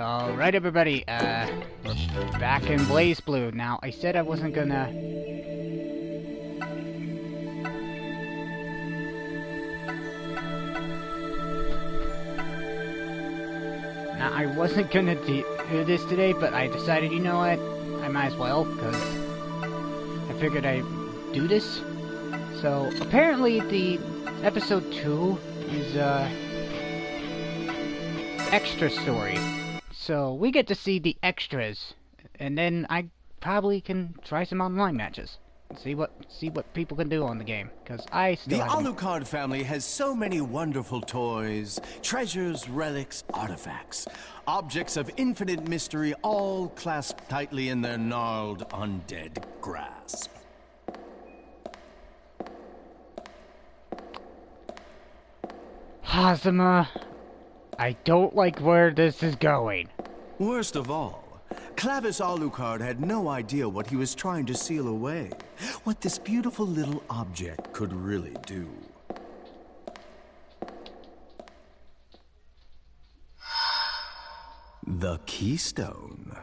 Alright everybody, we're back in BlazBlue. Now, I said I wasn't gonna... Now, I wasn't gonna do this today, but I decided, you know what, I might as well, because I figured I'd do this. So, apparently the episode 2 is, extra story. So we get to see the extras, and then I probably can try some online matches. See what people can do on the game, because I still The haven't... Alucard family has so many wonderful toys, treasures, relics, artifacts, objects of infinite mystery, all clasped tightly in their gnarled, undead grasp. Hazama, I don't like where this is going. Worst of all, Clavis Alucard had no idea what he was trying to seal away, what this beautiful little object could really do. The Keystone.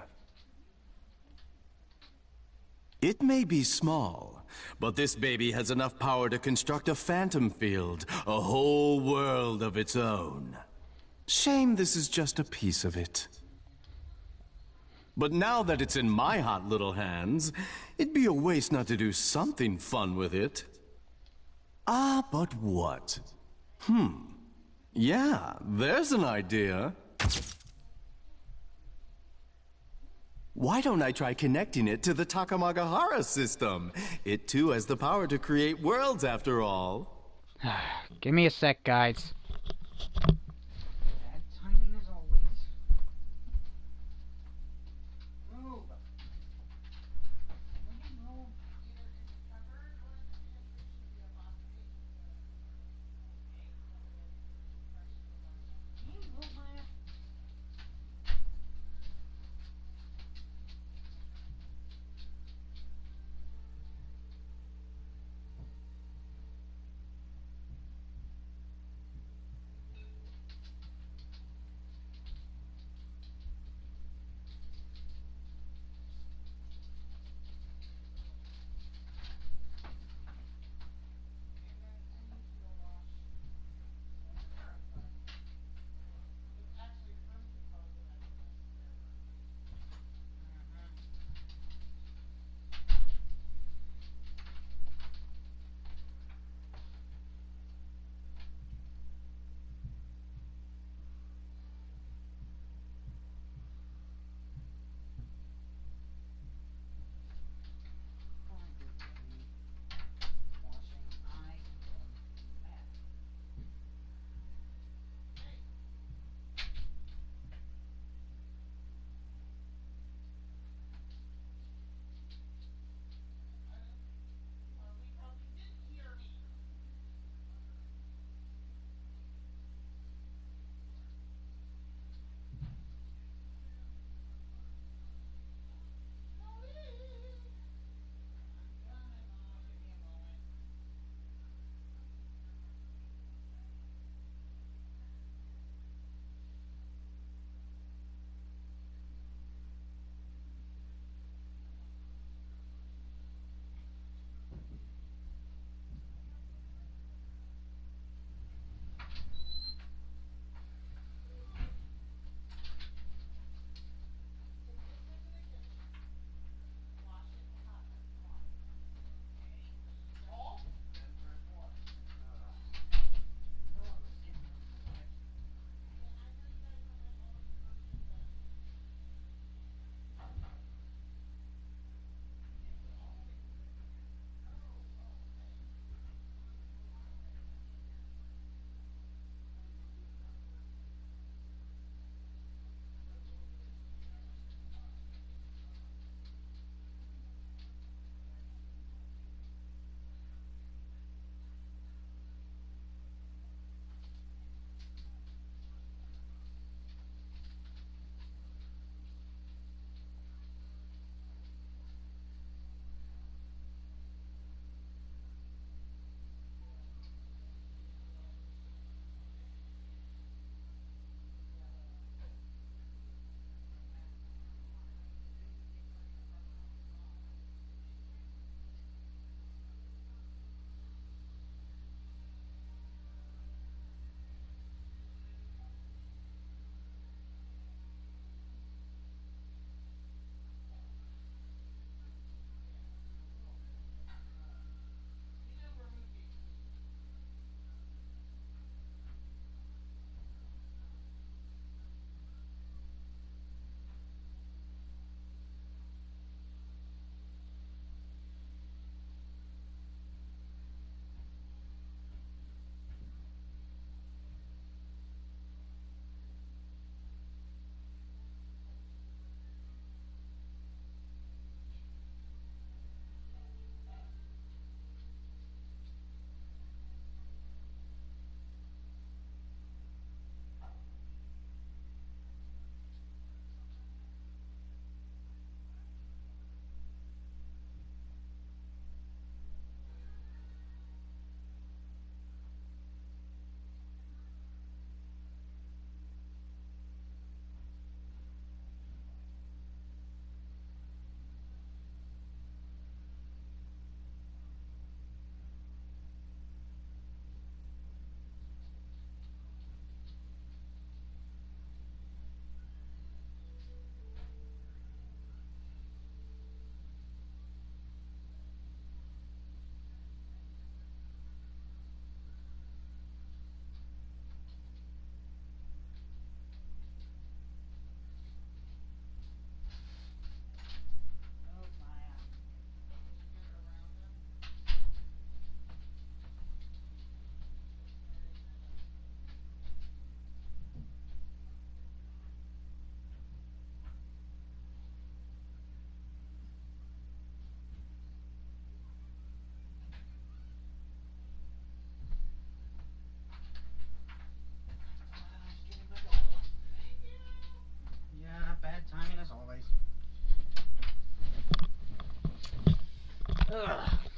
It may be small, but this baby has enough power to construct a phantom field, a whole world of its own. Shame this is just a piece of it. But now that it's in my hot little hands, it'd be a waste not to do something fun with it. Ah, but what? Yeah, there's an idea. Why don't I try connecting it to the Takamagahara system? It too has the power to create worlds after all. Give me a sec, guys. Bad timing as always. Move.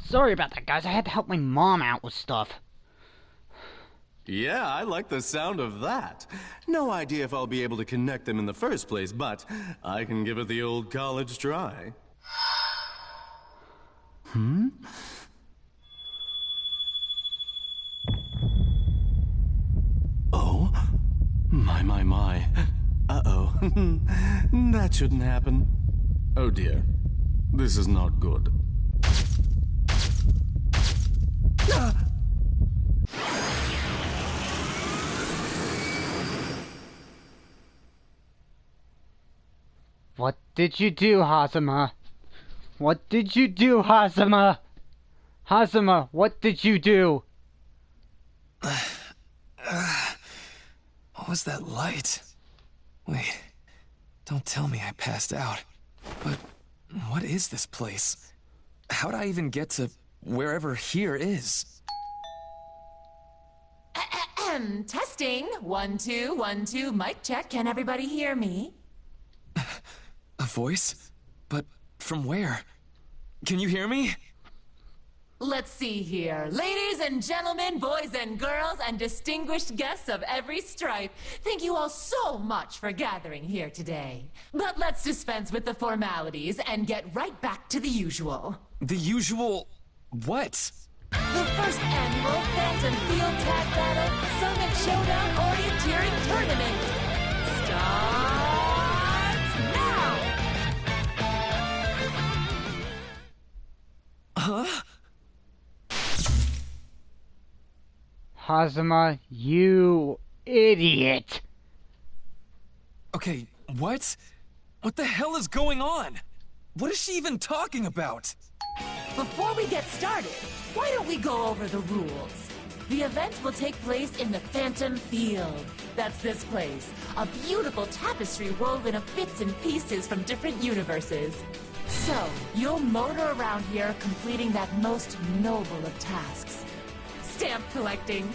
Sorry about that, guys. I had to help my mom out with stuff. Yeah, I like the sound of that. No idea if I'll be able to connect them in the first place, but I can give it the old college try. Oh? My. Uh-oh. That shouldn't happen. Oh dear. This is not good. What did you do, Hazama? What did you do, Hazama? Hazama, what did you do? What was that light? Wait, don't tell me I passed out. But what is this place? How'd I even get to wherever here is? Testing. 1 2 1 2. Mic check. Can everybody hear me? A voice? But from where? Can you hear me? Let's see here. Ladies and gentlemen, boys and girls, and distinguished guests of every stripe, thank you all so much for gathering here today. But let's dispense with the formalities and get right back to the usual. The usual... what? The first annual Phantom Field Tag Battle Summit Showdown Orienteering Tournament starts now! Huh? Hazama, you idiot. Okay, what? What the hell is going on? What is she even talking about? Before we get started, why don't we go over the rules? The event will take place in the Phantom Field. That's this place. A beautiful tapestry woven of bits and pieces from different universes. So, you'll motor around here completing that most noble of tasks. Stamp collecting.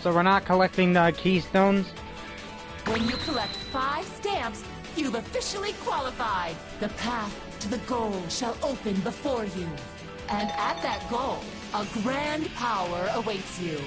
So we're not collecting the keystones? When you collect 5 stamps, you've officially qualified. The path to the goal shall open before you. And at that goal, a grand power awaits you.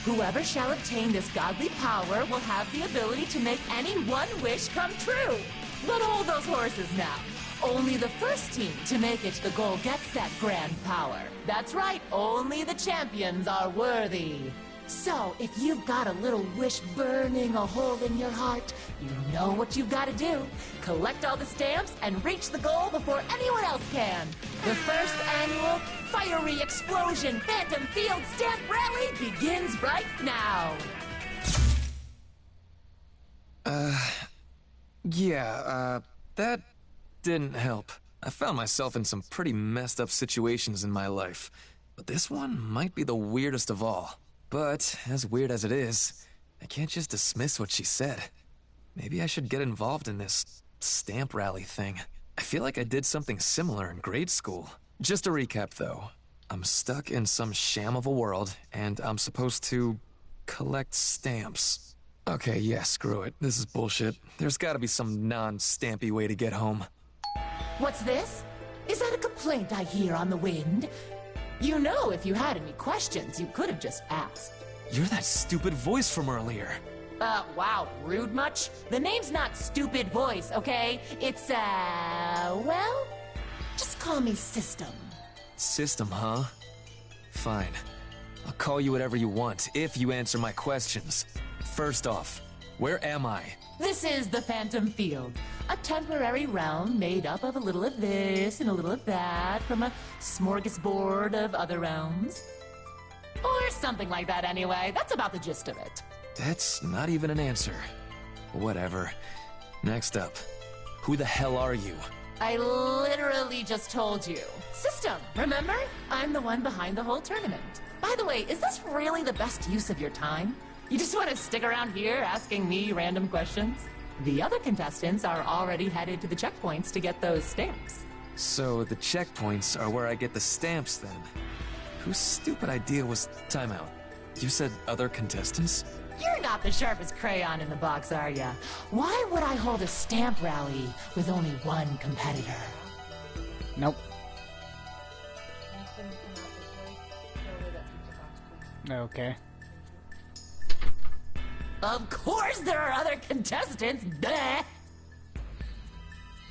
Whoever shall obtain this godly power will have the ability to make any one wish come true. But hold those horses now. Only the first team to make it to the goal gets that grand power. That's right, only the champions are worthy. So, if you've got a little wish burning a hole in your heart, you know what you've got to do. Collect all the stamps and reach the goal before anyone else can. The first annual Fiery Explosion Phantom Field Stamp Rally begins right now. That didn't help. I found myself in some pretty messed up situations in my life. But this one might be the weirdest of all. But, as weird as it is, I can't just dismiss what she said. Maybe I should get involved in this stamp rally thing. I feel like I did something similar in grade school. Just to recap though, I'm stuck in some sham of a world, and I'm supposed to collect stamps. Okay, yeah, screw it. This is bullshit. There's gotta be some non-stampy way to get home. What's this? Is that a complaint I hear on the wind? You know, if you had any questions, you could have just asked. You're that stupid voice from earlier. Wow, rude much? The name's not Stupid Voice, okay? It's, well, just call me System. System, huh? Fine. I'll call you whatever you want, if you answer my questions. First off, where am I? This is the Phantom Field, a temporary realm made up of a little of this and a little of that from a smorgasbord of other realms. Or something like that anyway. That's about the gist of it. That's not even an answer. Whatever. Next up, who the hell are you? I literally just told you. System, remember? I'm the one behind the whole tournament. By the way, is this really the best use of your time? You just want to stick around here asking me random questions? The other contestants are already headed to the checkpoints to get those stamps. So the checkpoints are where I get the stamps then? Whose stupid idea was timeout? You said other contestants? You're not the sharpest crayon in the box, are ya? Why would I hold a stamp rally with only one competitor? Nope. Anything come out this way? Throw away that pizza box, please. Okay. Of course there are other contestants. Bleh.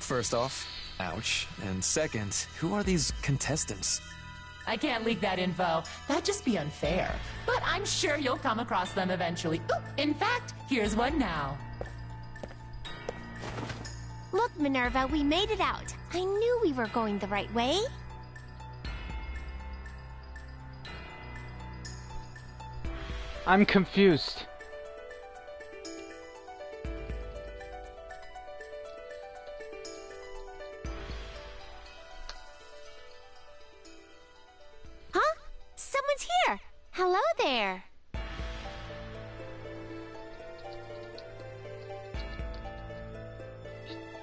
First off, ouch. And second, who are these contestants? I can't leak that info. That'd just be unfair. But I'm sure you'll come across them eventually. Ooh, in fact, here's one now. Look, Minerva, we made it out. I knew we were going the right way. I'm confused. Huh? Someone's here. Hello there.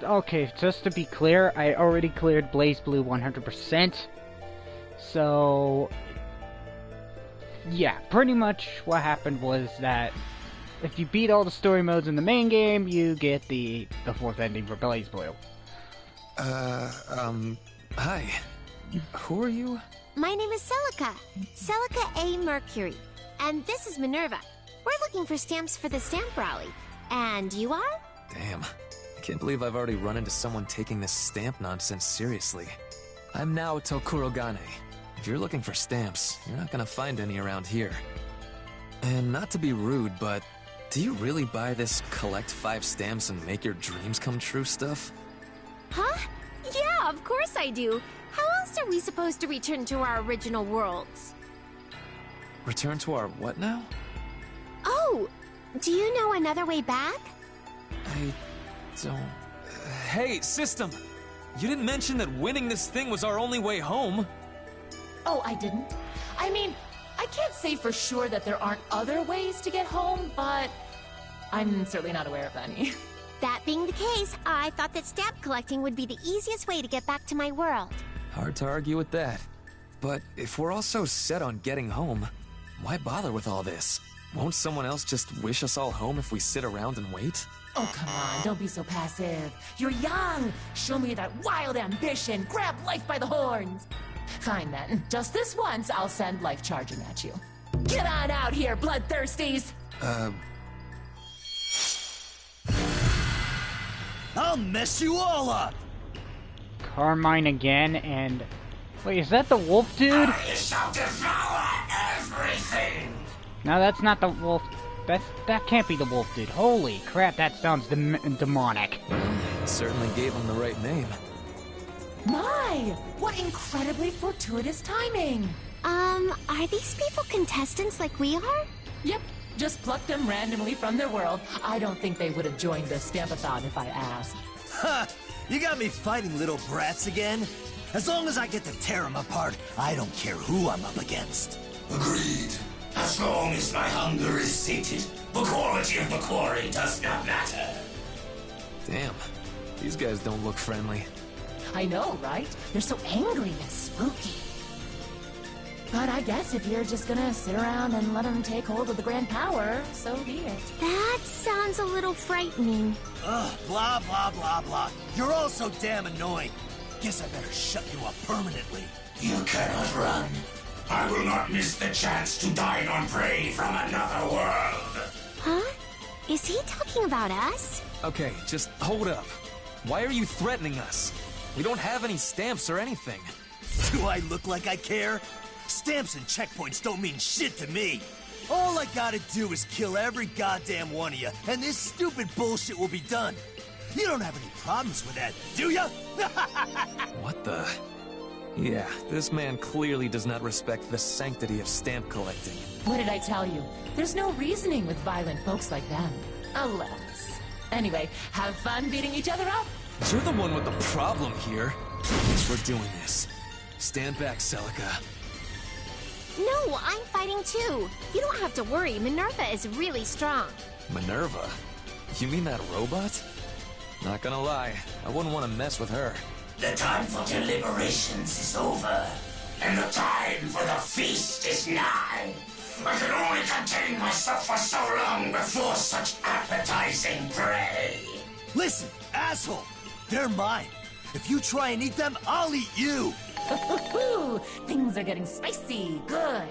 Okay, just to be clear, I already cleared BlazBlue 100%. So, yeah, pretty much what happened was that if you beat all the story modes in the main game, you get the fourth ending for BlazBlue. Hi. Who are you? My name is Celica. Celica A. Mercury. And this is Minerva. We're looking for stamps for the stamp rally. And you are? Damn. I can't believe I've already run into someone taking this stamp nonsense seriously. I'm now Tokurogane. If you're looking for stamps, you're not gonna find any around here. And not to be rude, but do you really buy this collect 5 stamps and make your dreams come true stuff? Huh? Yeah, of course I do. How else are we supposed to return to our original worlds? Return to our what now? Oh, do you know another way back? I don't... Hey, System! You didn't mention that winning this thing was our only way home. Oh, I didn't? I mean, I can't say for sure that there aren't other ways to get home, but I'm certainly not aware of any. That being the case, I thought that stamp collecting would be the easiest way to get back to my world. Hard to argue with that. But if we're all so set on getting home, why bother with all this? Won't someone else just wish us all home if we sit around and wait? Oh, come on, don't be so passive. You're young. Show me that wild ambition. Grab life by the horns. Fine then. Just this once, I'll send life charging at you. Get on out here, bloodthirsties! I'll mess you all up! Carmine again, and... Wait, is that the wolf dude? I shall devour everything! No, that's not the wolf. That can't be the wolf dude. Holy crap, that sounds demonic. Certainly gave him the right name. My! What incredibly fortuitous timing! Are these people contestants like we are? Yep, just plucked them randomly from their world. I don't think they would have joined the Stampathon if I asked. Ha! You got me fighting little brats again? As long as I get to tear them apart, I don't care who I'm up against. Agreed. As long as my hunger is sated, the quality of the quarry does not matter. Damn, these guys don't look friendly. I know, right? They're so angry and spooky. But I guess if you're just gonna sit around and let them take hold of the grand power, so be it. That sounds a little frightening. Ugh, blah, blah, blah, blah. You're all so damn annoying. Guess I better shut you up permanently. You cannot run. I will not miss the chance to dine on prey from another world. Huh? Is he talking about us? Okay, just hold up. Why are you threatening us? We don't have any stamps or anything. Do I look like I care? Stamps and checkpoints don't mean shit to me. All I gotta do is kill every goddamn one of you, and this stupid bullshit will be done. You don't have any problems with that, do ya? What the? Yeah, this man clearly does not respect the sanctity of stamp collecting. What did I tell you? There's no reasoning with violent folks like them. Alas. Anyway, have fun beating each other up. You're the one with the problem here. Please, we're doing this. Stand back, Celica. No, I'm fighting too. You don't have to worry, Minerva is really strong. Minerva? You mean that robot? Not gonna lie, I wouldn't want to mess with her. The time for deliberations is over, and the time for the feast is nigh. I can only contain myself for so long before such appetizing prey. Listen, asshole! They're mine. If you try and eat them, I'll eat you! Things are getting spicy. Good.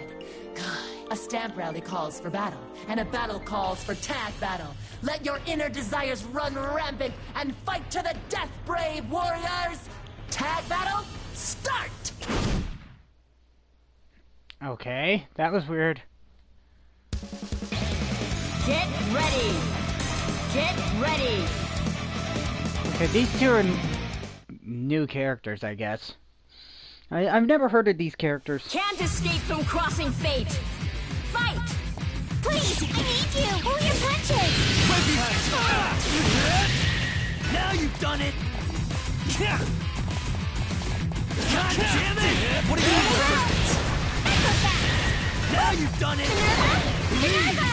Good. A stamp rally calls for battle, and a battle calls for tag battle. Let your inner desires run rampant and fight to the death, brave warriors! Tag battle, start! Okay, that was weird. Get ready! Get ready! Okay, these two are new characters, I guess. I've never heard of these characters. Can't escape from crossing fate. Fight! Please, I need you! Pull your punches! Right behind! Now you've done it! God damn it! What are you doing? Now you've done it! Minerva!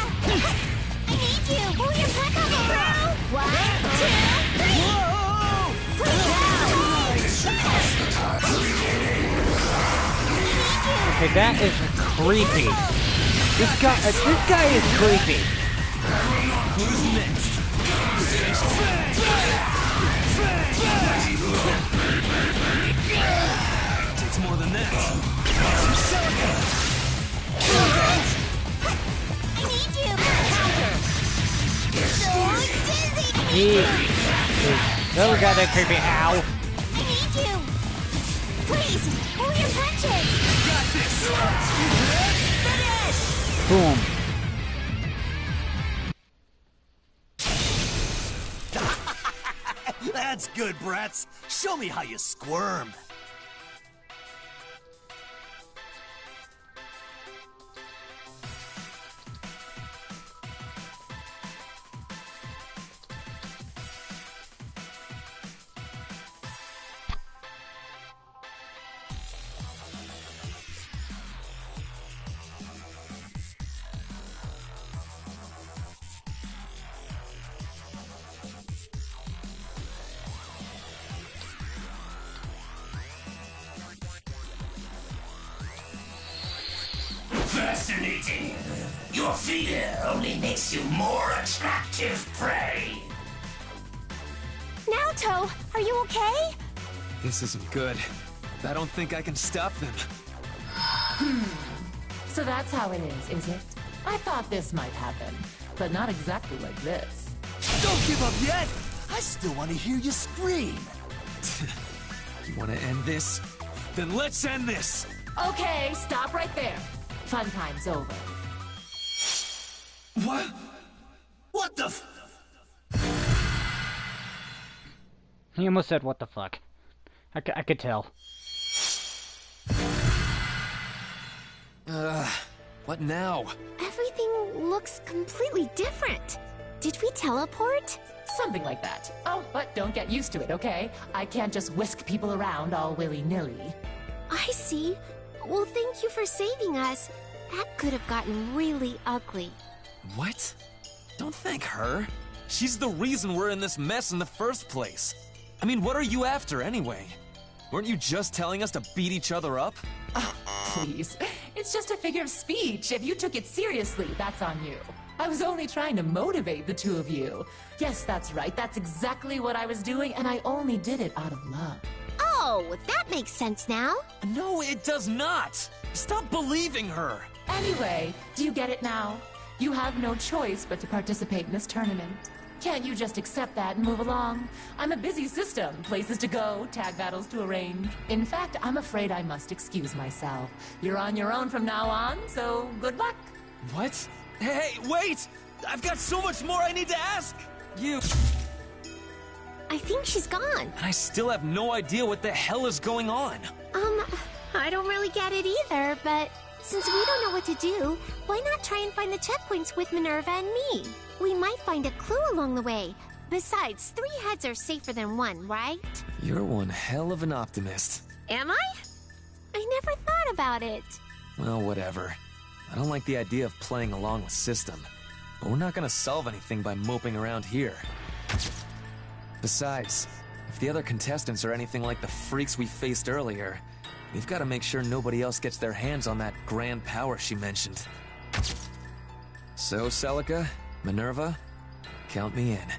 I need you! Pull your punches through! 1, 2, 3! Whoa! Okay, that is creepy. This guy is creepy. Who's next? Takes more than that. I need you! Counter! So dizzy! He is so goddamn creepy. Ow. I need you! Please, pull your punches! Got this! Finish! Boom. That's good, brats. Show me how you squirm. Fascinating. Your fear only makes you more attractive prey. Naoto, are you okay? This isn't good. I don't think I can stop them. So that's how it is it? I thought this might happen, but not exactly like this. Don't give up yet! I still want to hear you scream. You want to end this? Then let's end this! Okay, stop right there. Fun time's over. What? What the f... He almost said, "What the fuck?" I could tell. What now? Everything looks completely different. Did we teleport? Something like that. Oh, but don't get used to it, okay? I can't just whisk people around all willy-nilly. I see. Well, thank you for saving us. That could have gotten really ugly. What? Don't thank her. She's the reason we're in this mess in the first place. I mean, what are you after anyway? Weren't you just telling us to beat each other up? Oh, please. It's just a figure of speech. If you took it seriously, that's on you. I was only trying to motivate the two of you. Yes, that's right. That's exactly what I was doing, and I only did it out of love. Oh, that makes sense now. No, it does not. Stop believing her. Anyway, do you get it now? You have no choice but to participate in this tournament. Can't you just accept that and move along? I'm a busy system, places to go, tag battles to arrange. In fact, I'm afraid I must excuse myself. You're on your own from now on, so good luck. What? Hey, wait! I've got so much more I need to ask! You... I think she's gone. And I still have no idea what the hell is going on. I don't really get it either, but since we don't know what to do, why not try and find the checkpoints with Minerva and me? We might find a clue along the way. Besides, 3 heads are safer than 1, right? You're one hell of an optimist. Am I? I never thought about it. Well, whatever. I don't like the idea of playing along with System. But we're not gonna solve anything by moping around here. Besides, if the other contestants are anything like the freaks we faced earlier, we've got to make sure nobody else gets their hands on that grand power she mentioned. So, Celica, Minerva, count me in.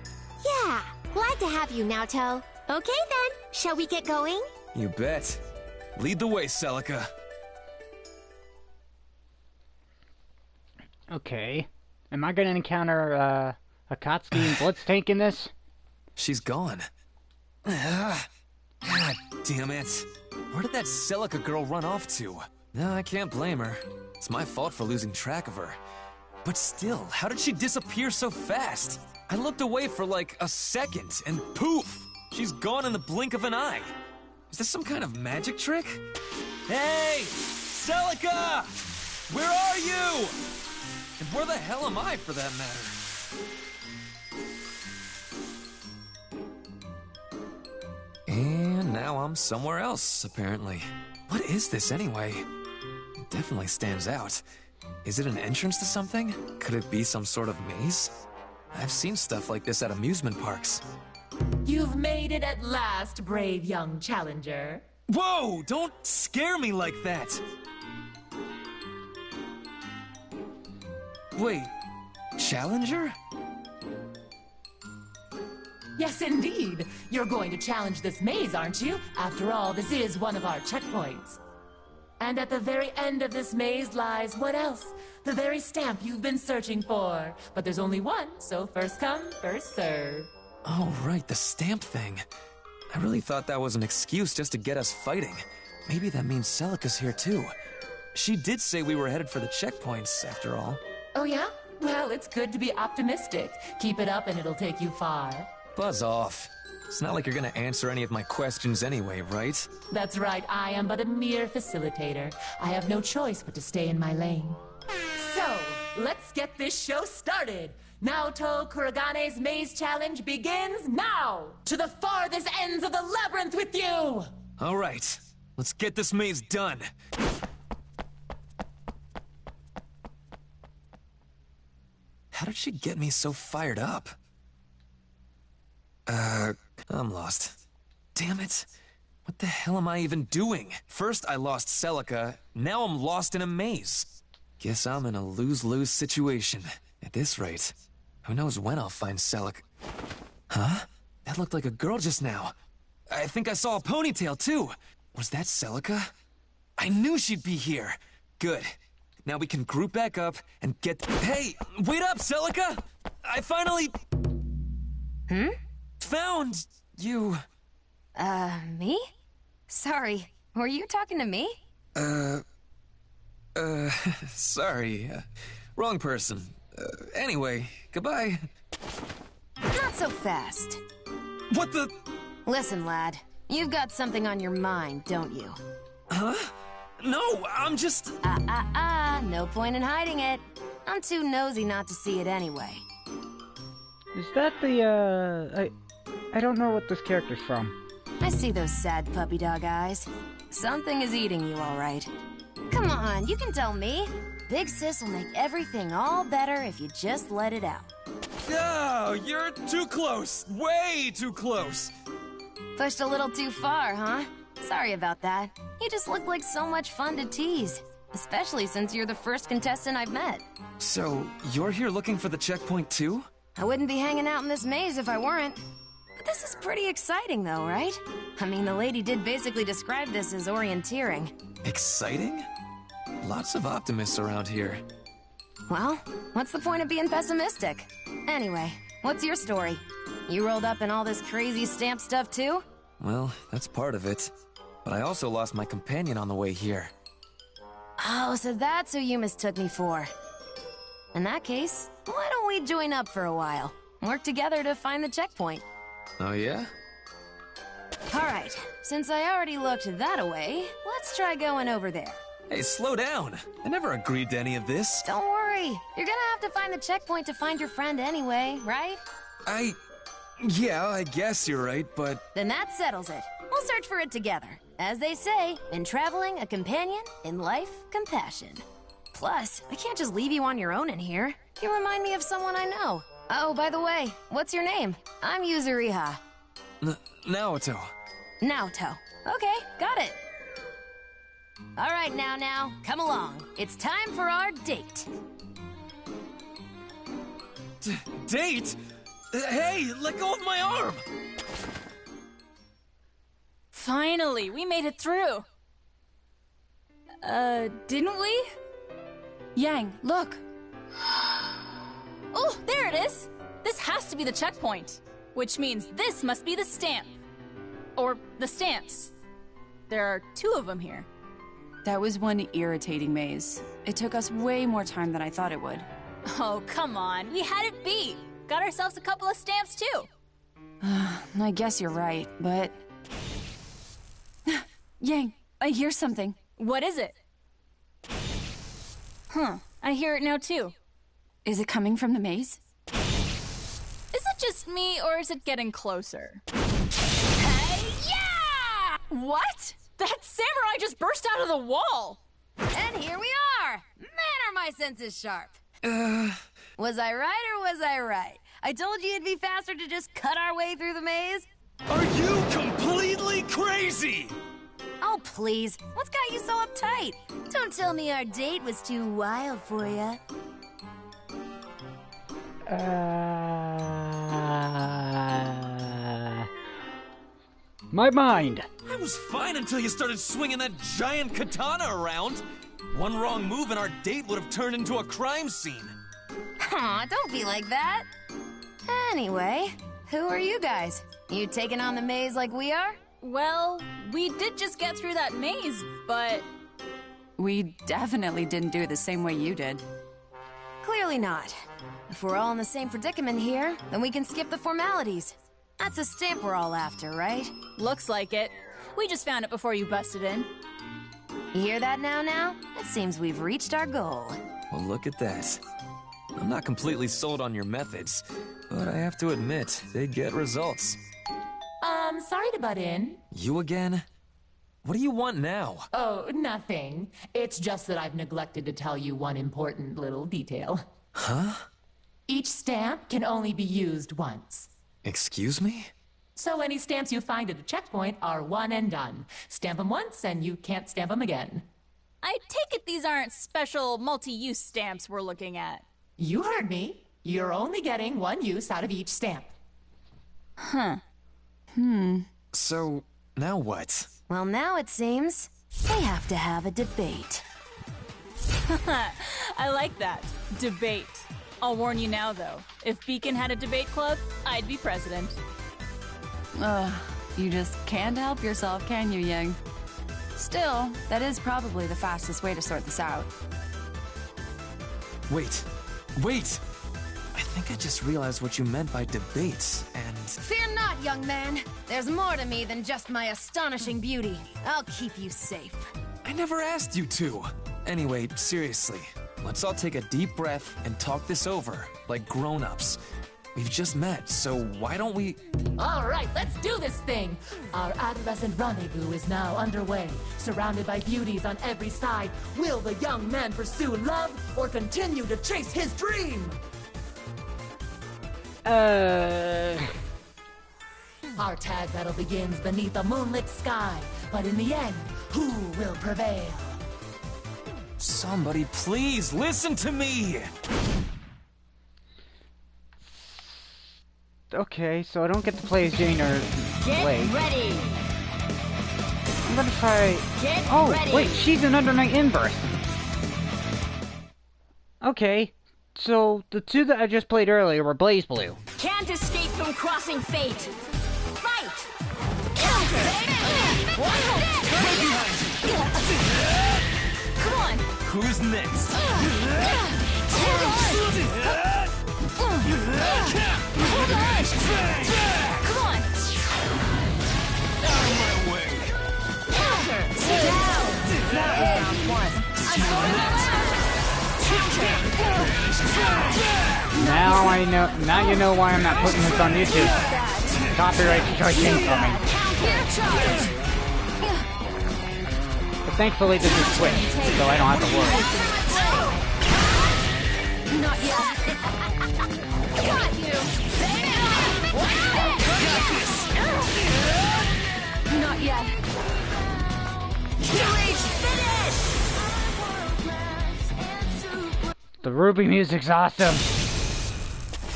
Yeah, glad to have you, Naoto. Okay then, shall we get going? You bet. Lead the way, Celica. Okay. Am I gonna encounter, Akatsuki and Bloodstank in this? She's gone. God damn it. Where did that Celica girl run off to? No, I can't blame her. It's my fault for losing track of her. But still, how did she disappear so fast? I looked away for like a second, and poof! She's gone in the blink of an eye. Is this some kind of magic trick? Hey! Celica! Where are you? And where the hell am I, for that matter? And now I'm somewhere else, apparently. What is this, anyway? It definitely stands out. Is it an entrance to something? Could it be some sort of maze? I've seen stuff like this at amusement parks. You've made it at last, brave young challenger. Whoa! Don't scare me like that! Wait, challenger? Yes, indeed. You're going to challenge this maze, aren't you? After all, this is one of our checkpoints. And at the very end of this maze lies what else? The very stamp you've been searching for. But there's only one, so first come, first serve. Oh, right, the stamp thing. I really thought that was an excuse just to get us fighting. Maybe that means Celica's here too. She did say we were headed for the checkpoints, after all. Oh yeah? Well, it's good to be optimistic. Keep it up and it'll take you far. Buzz off. It's not like you're gonna answer any of my questions anyway, right? That's right, I am but a mere facilitator. I have no choice but to stay in my lane. So, let's get this show started. Naoto Kuragane's Maze Challenge begins now! To the farthest ends of the labyrinth with you! All right, let's get this maze done. How did she get me so fired up? I'm lost. Damn it. What the hell am I even doing? First I lost Celica, now I'm lost in a maze. Guess I'm in a lose-lose situation. At this rate, who knows when I'll find Celica. Huh? That looked like a girl just now. I think I saw a ponytail too. Was that Celica? I knew she'd be here. Good. Now we can group back up and get... Hey! Wait up, Celica! I finally... found you. Me? Sorry, were you talking to me? Sorry. Wrong person. Anyway, goodbye. Not so fast. What the... Listen, lad. You've got something on your mind, don't you? Huh? No, I'm just... No point in hiding it. I'm too nosy not to see it anyway. Is that the, I don't know what this character's from. I see those sad puppy dog eyes. Something is eating you, all right. Come on, you can tell me. Big Sis will make everything all better if you just let it out. No, you're too close. Way too close. Pushed a little too far, huh? Sorry about that. You just look like so much fun to tease. Especially since you're the first contestant I've met. So, you're here looking for the checkpoint too? I wouldn't be hanging out in this maze if I weren't. But this is pretty exciting though, right? I mean, the lady did basically describe this as orienteering. Exciting? Lots of optimists around here. Well, what's the point of being pessimistic? Anyway, what's your story? You rolled up in all this crazy stamp stuff too? Well, that's part of it. But I also lost my companion on the way here. Oh, so that's who you mistook me for. In that case, why don't we join up for a while? Work together to find the checkpoint. Oh yeah? Alright, since I already looked that-a-way, let's try going over there. Hey, slow down. I never agreed to any of this. Don't worry. You're gonna have to find the checkpoint to find your friend anyway, right? Yeah, I guess you're right, but... Then that settles it. We'll search for it together. As they say, in traveling, a companion, in life, compassion. Plus, I can't just leave you on your own in here. You remind me of someone I know. Oh, by the way, what's your name? I'm Yuzuriha. Naoto. Naoto. Okay, got it. All right, now, come along. It's time for our date. Date? Hey, let go of my arm! Finally, we made it through. Didn't we? Yang, look. Oh, there it is! This has to be the checkpoint, which means this must be the stamp. Or the stamps. There are 2 of them here. That was one irritating maze. It took us way more time than I thought it would. Oh, come on. We had it beat. Got ourselves a couple of stamps, too. I guess you're right, but... Yang, I hear something. What is it? Huh, I hear it now, too. Is it coming from the maze? Is it just me, or is it getting closer? Hey, yeah! What? That samurai just burst out of the wall! And here we are! Man, are my senses sharp! Was I right or was I right? I told you it'd be faster to just cut our way through the maze? Are you completely crazy? Oh, please. What's got you so uptight? Don't tell me our date was too wild for you. My mind! I was fine until you started swinging that giant katana around. One wrong move and our date would have turned into a crime scene. Aw, don't be like that. Anyway, who are you guys? You taking on the maze like we are? Well, we did just get through that maze, but... We definitely didn't do it the same way you did. Clearly not. If we're all in the same predicament here, then we can skip the formalities. That's a stamp we're all after, right? Looks like it. We just found it before you busted in. You hear that now? It seems we've reached our goal. Well, look at that. I'm not completely sold on your methods, but I have to admit, they get results. Sorry to butt in. You again? What do you want now? Oh, nothing. It's just that I've neglected to tell you one important little detail. Huh? Each stamp can only be used once. Excuse me? So any stamps you find at a checkpoint are one and done. Stamp them once and you can't stamp them again. I take it these aren't special multi-use stamps we're looking at. You heard me. You're only getting one use out of each stamp. Huh. So, now what? Well, now it seems they have to have a debate. I like that. Debate. I'll warn you now, though. If Beacon had a debate club, I'd be president. You just can't help yourself, can you, Yang? Still, that is probably the fastest way to sort this out. Wait! I think I just realized what you meant by debates, and... Fear not, young man. There's more to me than just my astonishing beauty. I'll keep you safe. I never asked you to! Anyway, seriously, let's all take a deep breath and talk this over, like grown-ups. We've just met, so why don't we... All right, let's do this thing. Our adolescent rendezvous is now underway. Surrounded by beauties on every side, will the young man pursue love or continue to chase his dream? Our tag battle begins beneath a moonlit sky, but in the end, who will prevail? Somebody please listen to me! Okay, so I don't get to play as Jane or Blake. Get ready! I'm gonna try... Get ready! Wait, she's an Under Night Inverse! Okay, so the two that I just played earlier were BlazBlue. Can't escape from crossing fate! Fight! Come on! Who's next? Come on! Out of my way! Sit down! That was round one. Now you know why I'm not putting this on YouTube. Copyright strike incoming. But thankfully this is Twitch, so I don't have to worry. Not yet. Got you. Not yet. The Ruby music's awesome.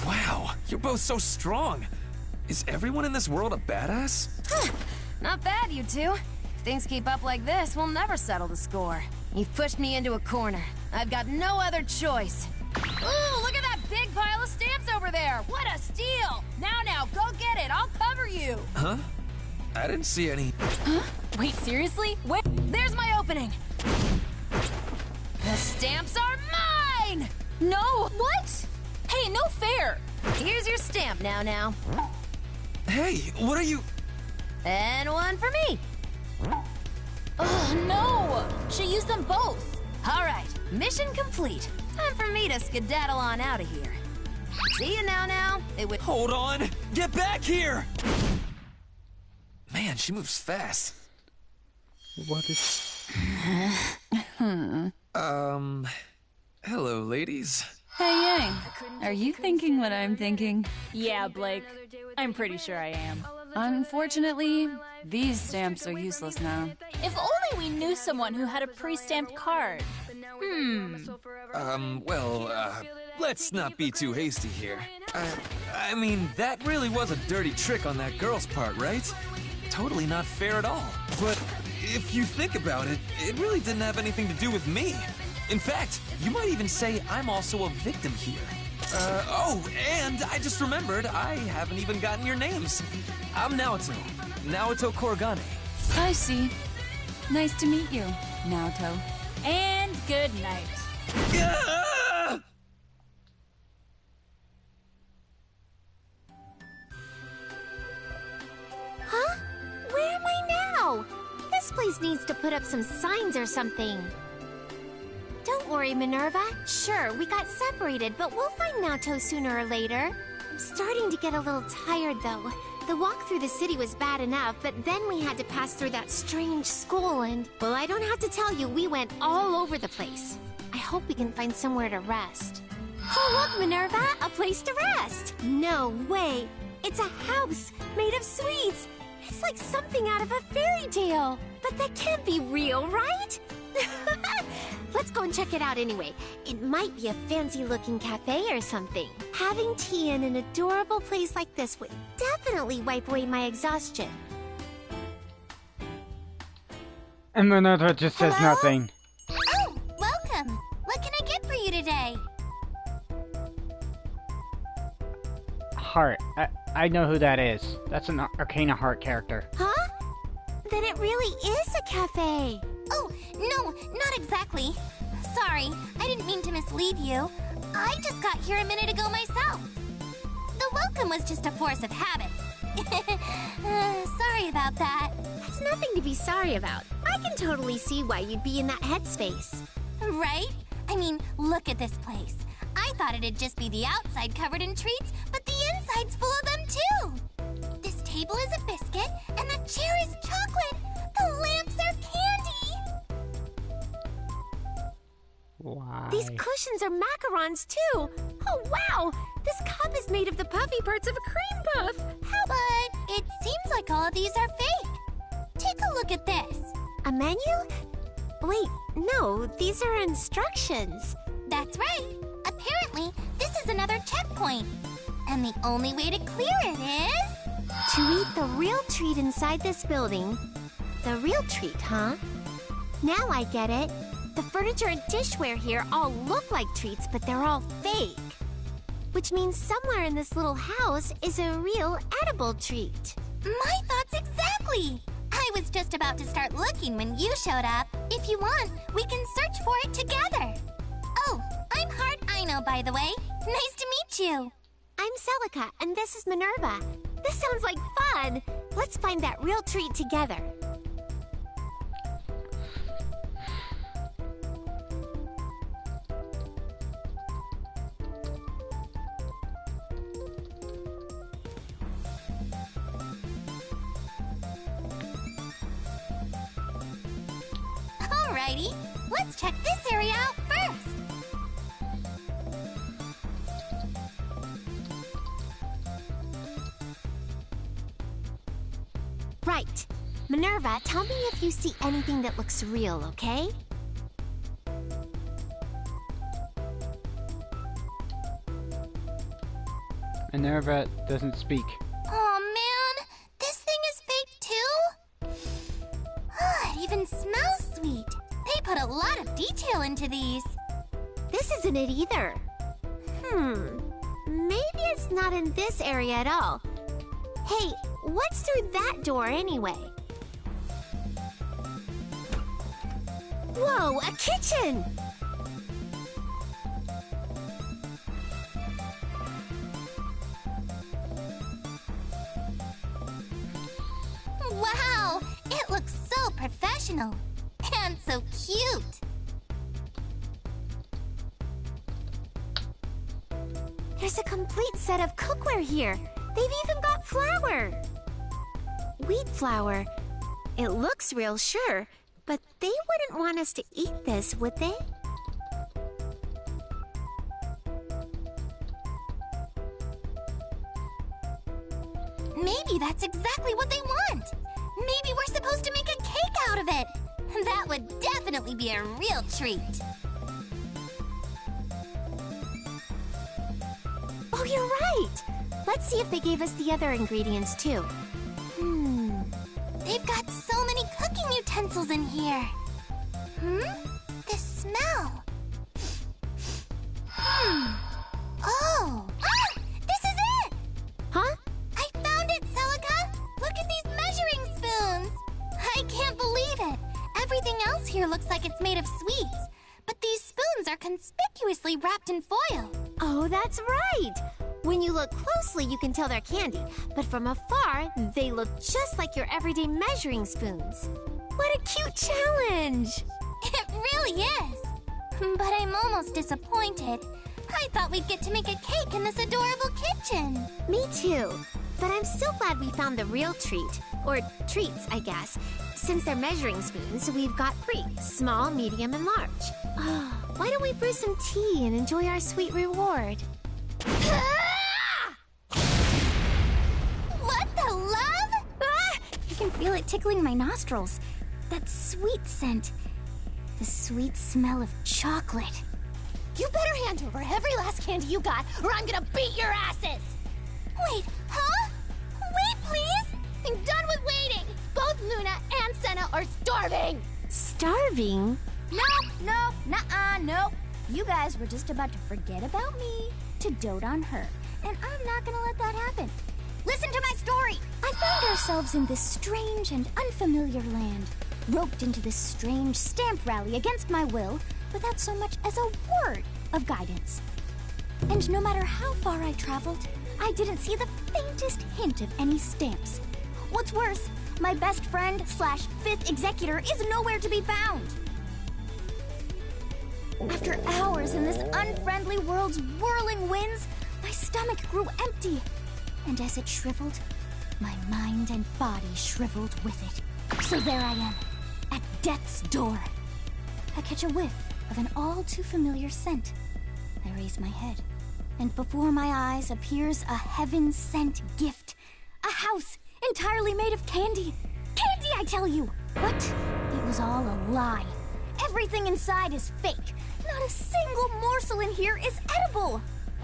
Wow, you're both so strong. Is everyone in this world a badass? Not bad, you two. If things keep up like this, we'll never settle the score. You've pushed me into a corner. I've got no other choice. Ooh, look at that big pile of stamps over there! What a steal! Now, go get it! I'll cover you! Huh? I didn't see any. Huh? Wait, seriously? Wait. There's my opening! The stamps are mine! No! What? Hey, no fair! Here's your stamp now. Hey, what are you... And one for me! Oh, no! She used them both! Alright, mission complete. Time for me to skedaddle on out of here. See you now. It would... Hold on! Get back here! Man, she moves fast. What is... Hello, ladies. Hey, Yang. Are you thinking what I'm thinking? Yeah, Blake. I'm pretty sure I am. Unfortunately, these stamps are useless now. If only we knew someone who had a pre-stamped card. Let's not be too hasty here. I mean, that really was a dirty trick on that girl's part, right? Totally not fair at all. But if you think about it, it really didn't have anything to do with me. In fact, you might even say I'm also a victim here. And I just remembered I haven't even gotten your names. I'm Naoto. Naoto Korogane. I see. Nice to meet you, Naoto. And good night. Huh? Where am I now? This place needs to put up some signs or something. Don't worry, Minerva. Sure, we got separated, but we'll find Naoto sooner or later. I'm starting to get a little tired, though. The walk through the city was bad enough, but then we had to pass through that strange school and... Well, I don't have to tell you, we went all over the place. I hope we can find somewhere to rest. Oh, look, Minerva! A place to rest! No way! It's a house made of sweets! It's like something out of a fairy tale! But that can't be real, right? Let's go and check it out anyway. It might be a fancy-looking cafe or something. Having tea in an adorable place like this would definitely wipe away my exhaustion. And Minerva just says nothing. Oh, welcome. What can I get for you today? Heart. I know who that is. That's an Arcana Heart character. Huh? Then it really is a cafe. Oh, no, not exactly. Sorry, I didn't mean to mislead you. I just got here a minute ago myself. The welcome was just a force of habit. Sorry about that. That's nothing to be sorry about. I can totally see why you'd be in that headspace. Right? I mean, look at this place. I thought it'd just be the outside covered in treats, but the inside's full of them too. This table is a biscuit, and the chair is chocolate. The lamps are candy. Why? These cushions are macarons too. Oh wow! This cup is made of the puffy parts of a cream puff. But it seems like all of these are fake. Take a look at this. A menu? Wait, no, these are instructions. That's right. Apparently, this is another checkpoint. And the only way to clear it is... to eat the real treat inside this building. The real treat, huh? Now I get it. The furniture and dishware here all look like treats, but they're all fake. Which means somewhere in this little house is a real edible treat. My thoughts exactly! I was just about to start looking when you showed up. If you want, we can search for it together. Oh, I'm Heart Aino, by the way. Nice to meet you. I'm Celica, and this is Minerva. This sounds like fun. Let's find that real treat together. Alrighty, let's check this area out first. Right. Minerva, tell me if you see anything that looks real, okay? Minerva doesn't speak. Aw, man. This thing is fake, too? detail into these. This isn't it either. Maybe it's not in this area at all. Hey, what's through that door anyway? Whoa, a kitchen! Wow, it looks so professional and so cute. There's a complete set of cookware here. They've even got flour. Wheat flour. It looks real, sure, but they wouldn't want us to eat this, would they? Maybe that's exactly what they want. Maybe we're supposed to make a cake out of it. That would definitely be a real treat. Oh, you're right. Let's see if they gave us the other ingredients, too. They've got so many cooking utensils in here. The smell. Oh! Ah! This is it! Huh? I found it, Celica! Look at these measuring spoons! I can't believe it! Everything else here looks like it's made of sweets, but these spoons are conspicuously wrapped in foil. Oh, that's right! When you look closely, you can tell they're candy, but from afar, they look just like your everyday measuring spoons. What a cute challenge! It really is! But I'm almost disappointed. I thought we'd get to make a cake in this adorable kitchen. Me too. But I'm still glad we found the real treat. Or treats, I guess. Since they're measuring spoons, we've got 3. Small, medium, and large. Why don't we brew some tea and enjoy our sweet reward? What the love? I can feel it tickling my nostrils. That sweet scent. The sweet smell of chocolate. You better hand over every last candy you got, or I'm gonna beat your asses! Wait, huh? Wait, please! I'm done with waiting! Both Luna and Senna are starving! Starving? No, nuh-uh, no. You guys were just about to forget about me to dote on her, and I'm not gonna let that happen. Listen to my story! I found ourselves in this strange and unfamiliar land, roped into this strange stamp rally against my will, without so much as a word of guidance. And no matter how far I traveled, I didn't see the faintest hint of any stamps. What's worse, my best friend / 5th executor is nowhere to be found. After hours in this unfriendly world's whirling winds, my stomach grew empty. And as it shriveled, my mind and body shriveled with it. So there I am, at death's door. I catch a whiff of an all-too-familiar scent. I raise my head, and before my eyes appears a heaven-sent gift. A house entirely made of candy. Candy, I tell you! But it was all a lie. Everything inside is fake. Not a single morsel in here is edible.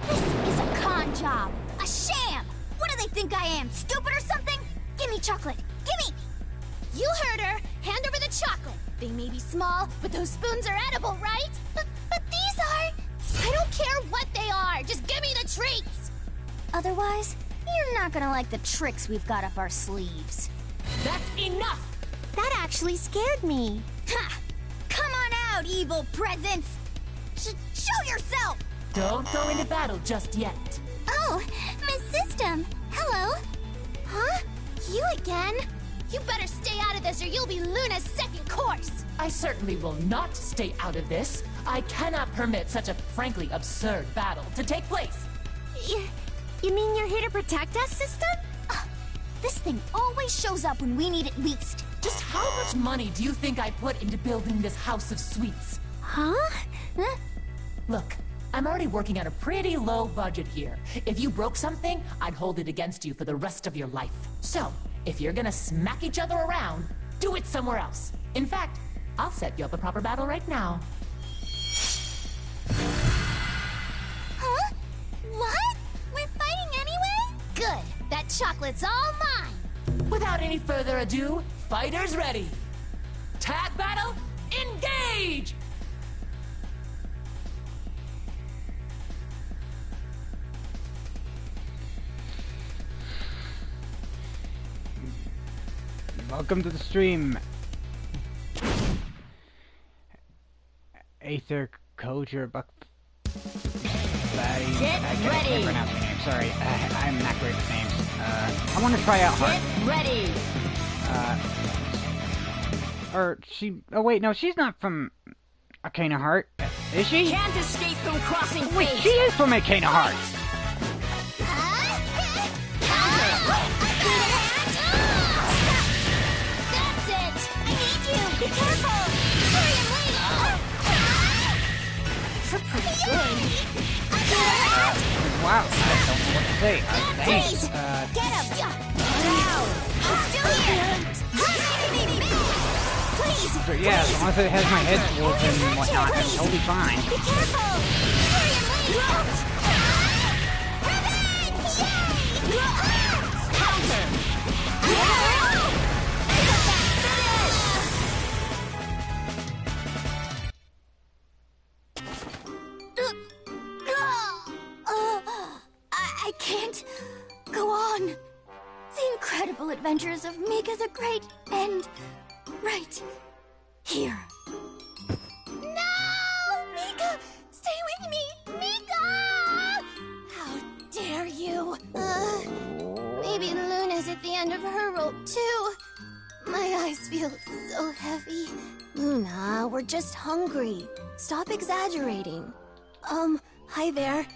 This is a con job. A sham. What do they think I am, stupid or something? Give me chocolate. Give me! You heard her. Hand over the chocolate. They may be small, but those spoons are edible, right? But these are... I don't care what they are. Just give me the treats. Otherwise, you're not gonna like the tricks we've got up our sleeves. That's enough! That actually scared me. Ha! Come on out, evil presence! Show yourself! Don't go into battle just yet. Oh, Miss System. Hello. Huh? You again? You better stay out of this or you'll be Luna's second course. I certainly will not stay out of this. I cannot permit such a frankly absurd battle to take place. You mean you're here to protect us, System? This thing always shows up when we need it least. Just how much money do you think I put into building this house of sweets? Huh? Look, I'm already working on a pretty low budget here. If you broke something, I'd hold it against you for the rest of your life. So, if you're gonna smack each other around, do it somewhere else. In fact, I'll set you up a proper battle right now. Huh? What? We're fighting anyway? Good. That chocolate's all mine. Without any further ado, fighters ready. Tag battle, engage! Welcome to the stream. Aether Kojer Buck. Get I can't ready. pronounce your name. Sorry, I'm not great with names. I want to try out Heart. Get ready. Or she. Oh wait, no, she's not from Arcana Heart. Is she? Can't escape from crossing Wait, fate. she is from Arcana Heart. That's it! I need you! Be careful! Hurry and wait! You're pretty good. Wow, I don't know what to say. Thanks. Please! Get him! Now! I'm still here! Please! So yeah, as long as it has my head tools and whatnot, that's totally fine. Be careful! Hurry and wait! Revenge! Yay! Counter. I can't go on. The incredible adventures of Mika the Great end right here. No! Mika! Stay with me! Mika! How dare you? Maybe Luna's at the end of her rope too. My eyes feel so heavy. Luna, we're just hungry. Stop exaggerating. Hi there.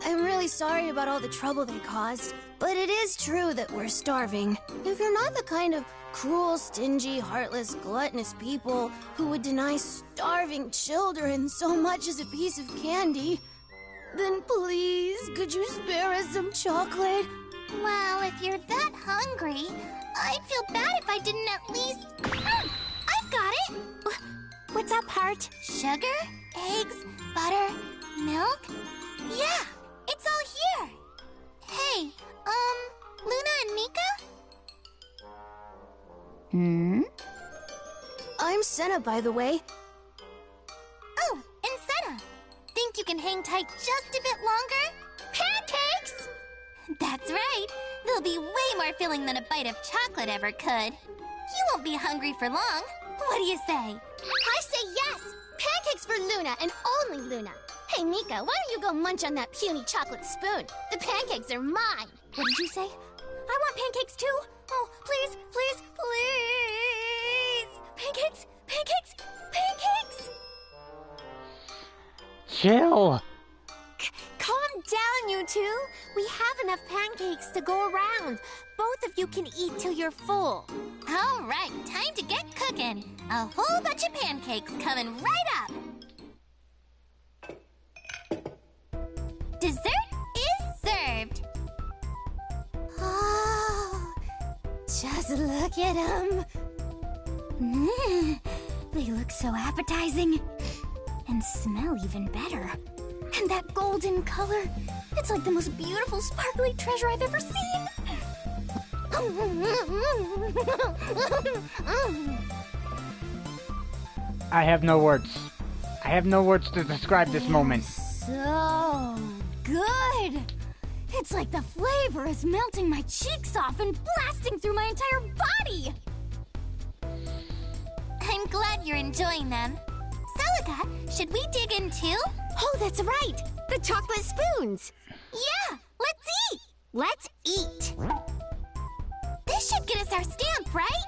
I'm really sorry about all the trouble they caused, but it is true that we're starving. If you're not the kind of cruel, stingy, heartless, gluttonous people who would deny starving children so much as a piece of candy, then please, could you spare us some chocolate? Well, if you're that hungry, I'd feel bad if I didn't at least... I've got it! What's up, Heart? Sugar? Eggs? Butter? Milk? Yeah, it's all here! Hey, Luna and Mika? I'm Senna, by the way. Oh, and Senna! Think you can hang tight just a bit longer? Pancakes! That's right! They'll be way more filling than a bite of chocolate ever could. You won't be hungry for long. What do you say? I say yes! Pancakes for Luna and only Luna. Hey, Mika, why don't you go munch on that puny chocolate spoon? The pancakes are mine. What did you say? I want pancakes too! Oh, please, please, please! Pancakes! Pancakes! Pancakes! Chill. Calm down, you two. We have enough pancakes to go around. Both of you can eat till you're full. All right, time to get cooking. A whole bunch of pancakes coming right up. Dessert is served. Oh, just look at them. They look so appetizing. And smell even better. And that golden color, it's like the most beautiful sparkly treasure I've ever seen. I have no words. I have no words to describe this moment. So good. It's like the flavor is melting my cheeks off and blasting through my entire body. I'm glad you're enjoying them. Celica, should we dig in too? Oh, that's right. The chocolate spoons. Yeah, let's eat. Let's eat. This should get us our stamp, right?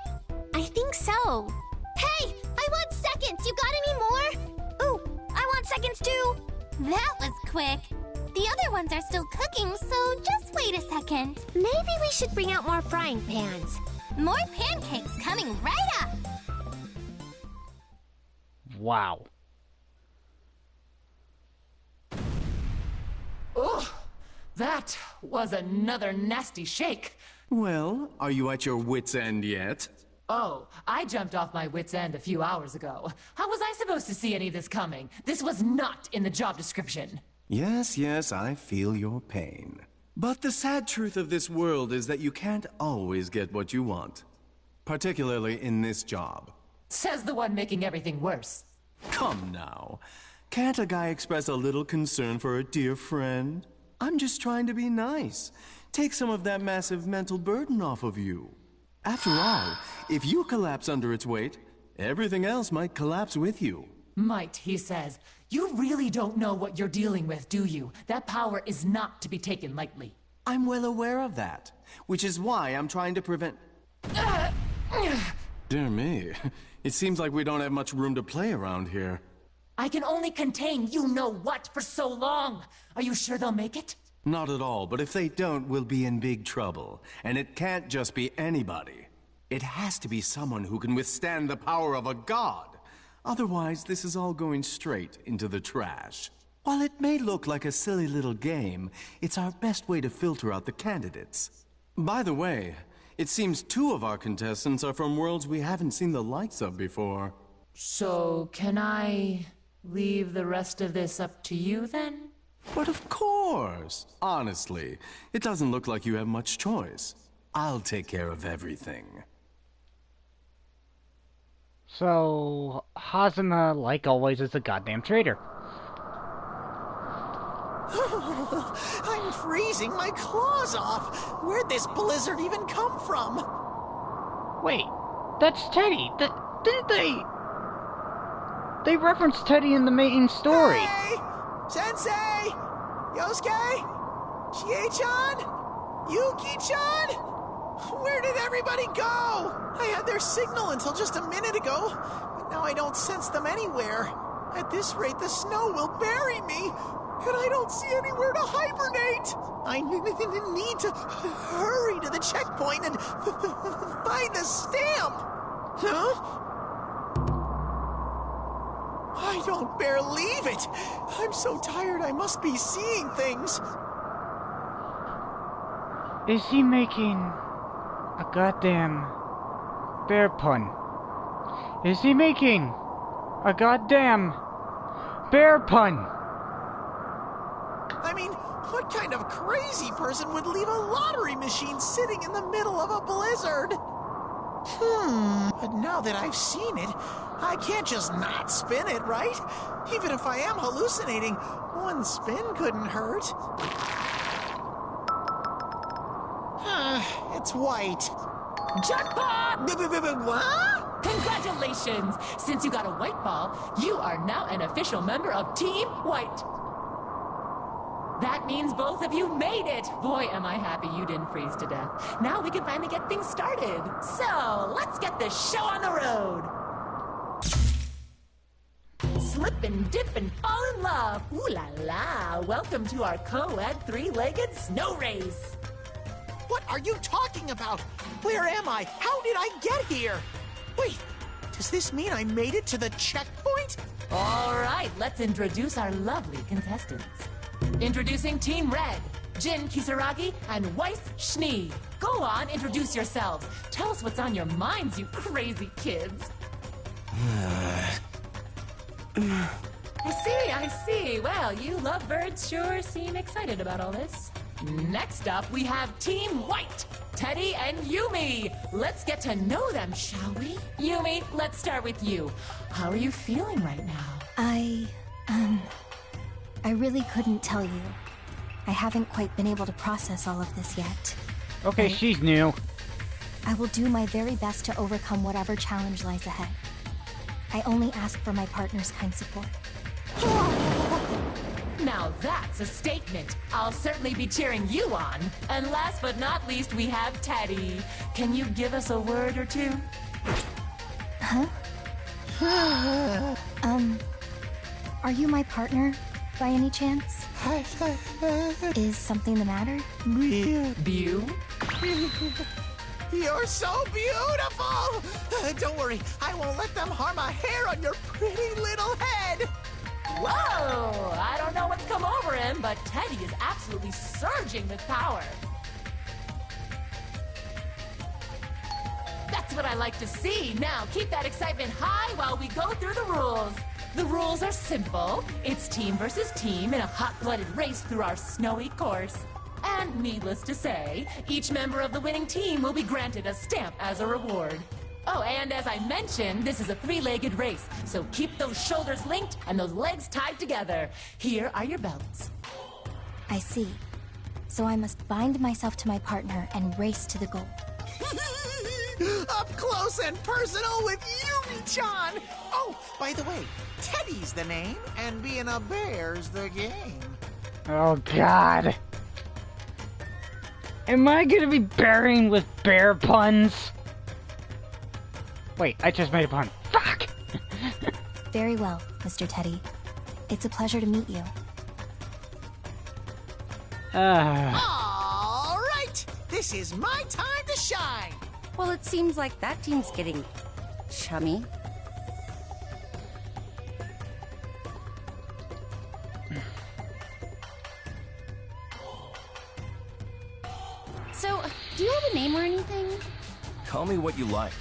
I think so. Hey, I want seconds. You got any more? Ooh, I want seconds too. That was quick. The other ones are still cooking, so just wait a second. Maybe we should bring out more frying pans. More pancakes coming right up. Wow. Oh, that was another nasty shake. Well, are you at your wit's end yet? Oh, I jumped off my wit's end a few hours ago. How was I supposed to see any of this coming? This was not in the job description. Yes, yes, I feel your pain. But the sad truth of this world is that you can't always get what you want. Particularly in this job. Says the one making everything worse. Come now. Can't a guy express a little concern for a dear friend? I'm just trying to be nice. Take some of that massive mental burden off of you. After all, if you collapse under its weight, everything else might collapse with you. Might, he says. You really don't know what you're dealing with, do you? That power is not to be taken lightly. I'm well aware of that, which is why I'm trying to prevent... Dear me, it seems like we don't have much room to play around here. I can only contain you-know-what for so long. Are you sure they'll make it? Not at all, but if they don't, we'll be in big trouble. And it can't just be anybody. It has to be someone who can withstand the power of a god. Otherwise, this is all going straight into the trash. While it may look like a silly little game, it's our best way to filter out the candidates. By the way, it seems 2 of our contestants are from worlds we haven't seen the likes of before. So, can I leave the rest of this up to you, then? But of course! Honestly, it doesn't look like you have much choice. I'll take care of everything. So, Hazuma, like always, is a goddamn traitor. I'm freezing my claws off! Where'd this blizzard even come from? Wait, that's Teddy! Didn't they... They referenced Teddy in the main story. Hey! Sensei! Yosuke? Chie-chan? Yuki-chan? Where did everybody go? I had their signal until just a minute ago, but now I don't sense them anywhere. At this rate, the snow will bury me, and I don't see anywhere to hibernate. I need to hurry to the checkpoint and find the stamp. Huh? I don't believe it! I'm so tired I must be seeing things! Is he making a goddamn bear pun? Is he making a goddamn bear pun? I mean, what kind of crazy person would leave a lottery machine sitting in the middle of a blizzard? But now that I've seen it, I can't just not spin it, right? Even if I am hallucinating, one spin couldn't hurt. It's white. Jackpot! What? Congratulations! Since you got a white ball, you are now an official member of Team White. That means both of you made it! Boy, am I happy you didn't freeze to death. Now we can finally get things started. So, let's get this show on the road! Slip and dip and fall in love. Ooh la la! Welcome to our co-ed 3-legged snow race. What are you talking about? Where am I? How did I get here? Wait, does this mean I made it to the checkpoint? All right, let's introduce our lovely contestants. Introducing Team Red, Jin Kisaragi and Weiss Schnee. Go on, introduce yourselves. Tell us what's on your minds, you crazy kids. I see. Well, you lovebirds sure seem excited about all this. Next up, we have Team White, Teddy and Yumi. Let's get to know them, shall we? Yumi, let's start with you. How are you feeling right now? I really couldn't tell you. I haven't quite been able to process all of this yet. Okay, she's new. I will do my very best to overcome whatever challenge lies ahead. I only ask for my partner's kind support. Now that's a statement. I'll certainly be cheering you on. And last but not least, we have Teddy. Can you give us a word or two? Huh? Are you my partner, by any chance? Is something the matter? You're so beautiful! Don't worry, I won't let them harm a hair on your pretty little head! Whoa! I don't know what's come over him, but Teddy is absolutely surging with power. That's what I like to see. Now, keep that excitement high while we go through the rules. The rules are simple. It's team versus team in a hot-blooded race through our snowy course. And needless to say, each member of the winning team will be granted a stamp as a reward. Oh, and as I mentioned, this is a 3-legged race, so keep those shoulders linked and those legs tied together. Here are your belts. I see. So I must bind myself to my partner and race to the goal. Up close and personal with Yumi-chan! Oh, by the way, Teddy's the name, and being a bear's the game. Oh god. Am I gonna be burying with bear puns? Wait, I just made a pun. Fuck! Very well, Mr. Teddy. It's a pleasure to meet you. All right, this is my time to shine. Well, it seems like that team's getting chummy. So, do you have a name or anything? Call me what you like.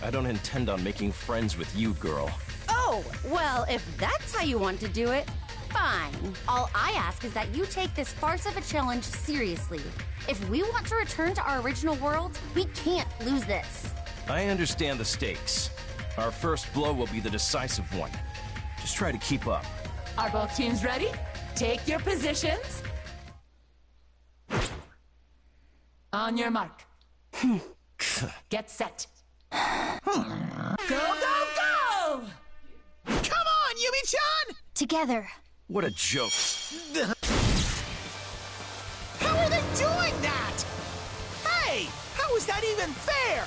I don't intend on making friends with you, girl. Oh, well, if that's how you want to do it, fine. All I ask is that you take this farce of a challenge seriously. If we want to return to our original world, we can't lose this. I understand the stakes. Our first blow will be the decisive one. Just try to keep up. Are both teams ready? Take your positions. On your mark. Get set. Go, go, go! Come on, Yumi-chan! Together. What a joke. How are they doing that? Hey, how is that even fair?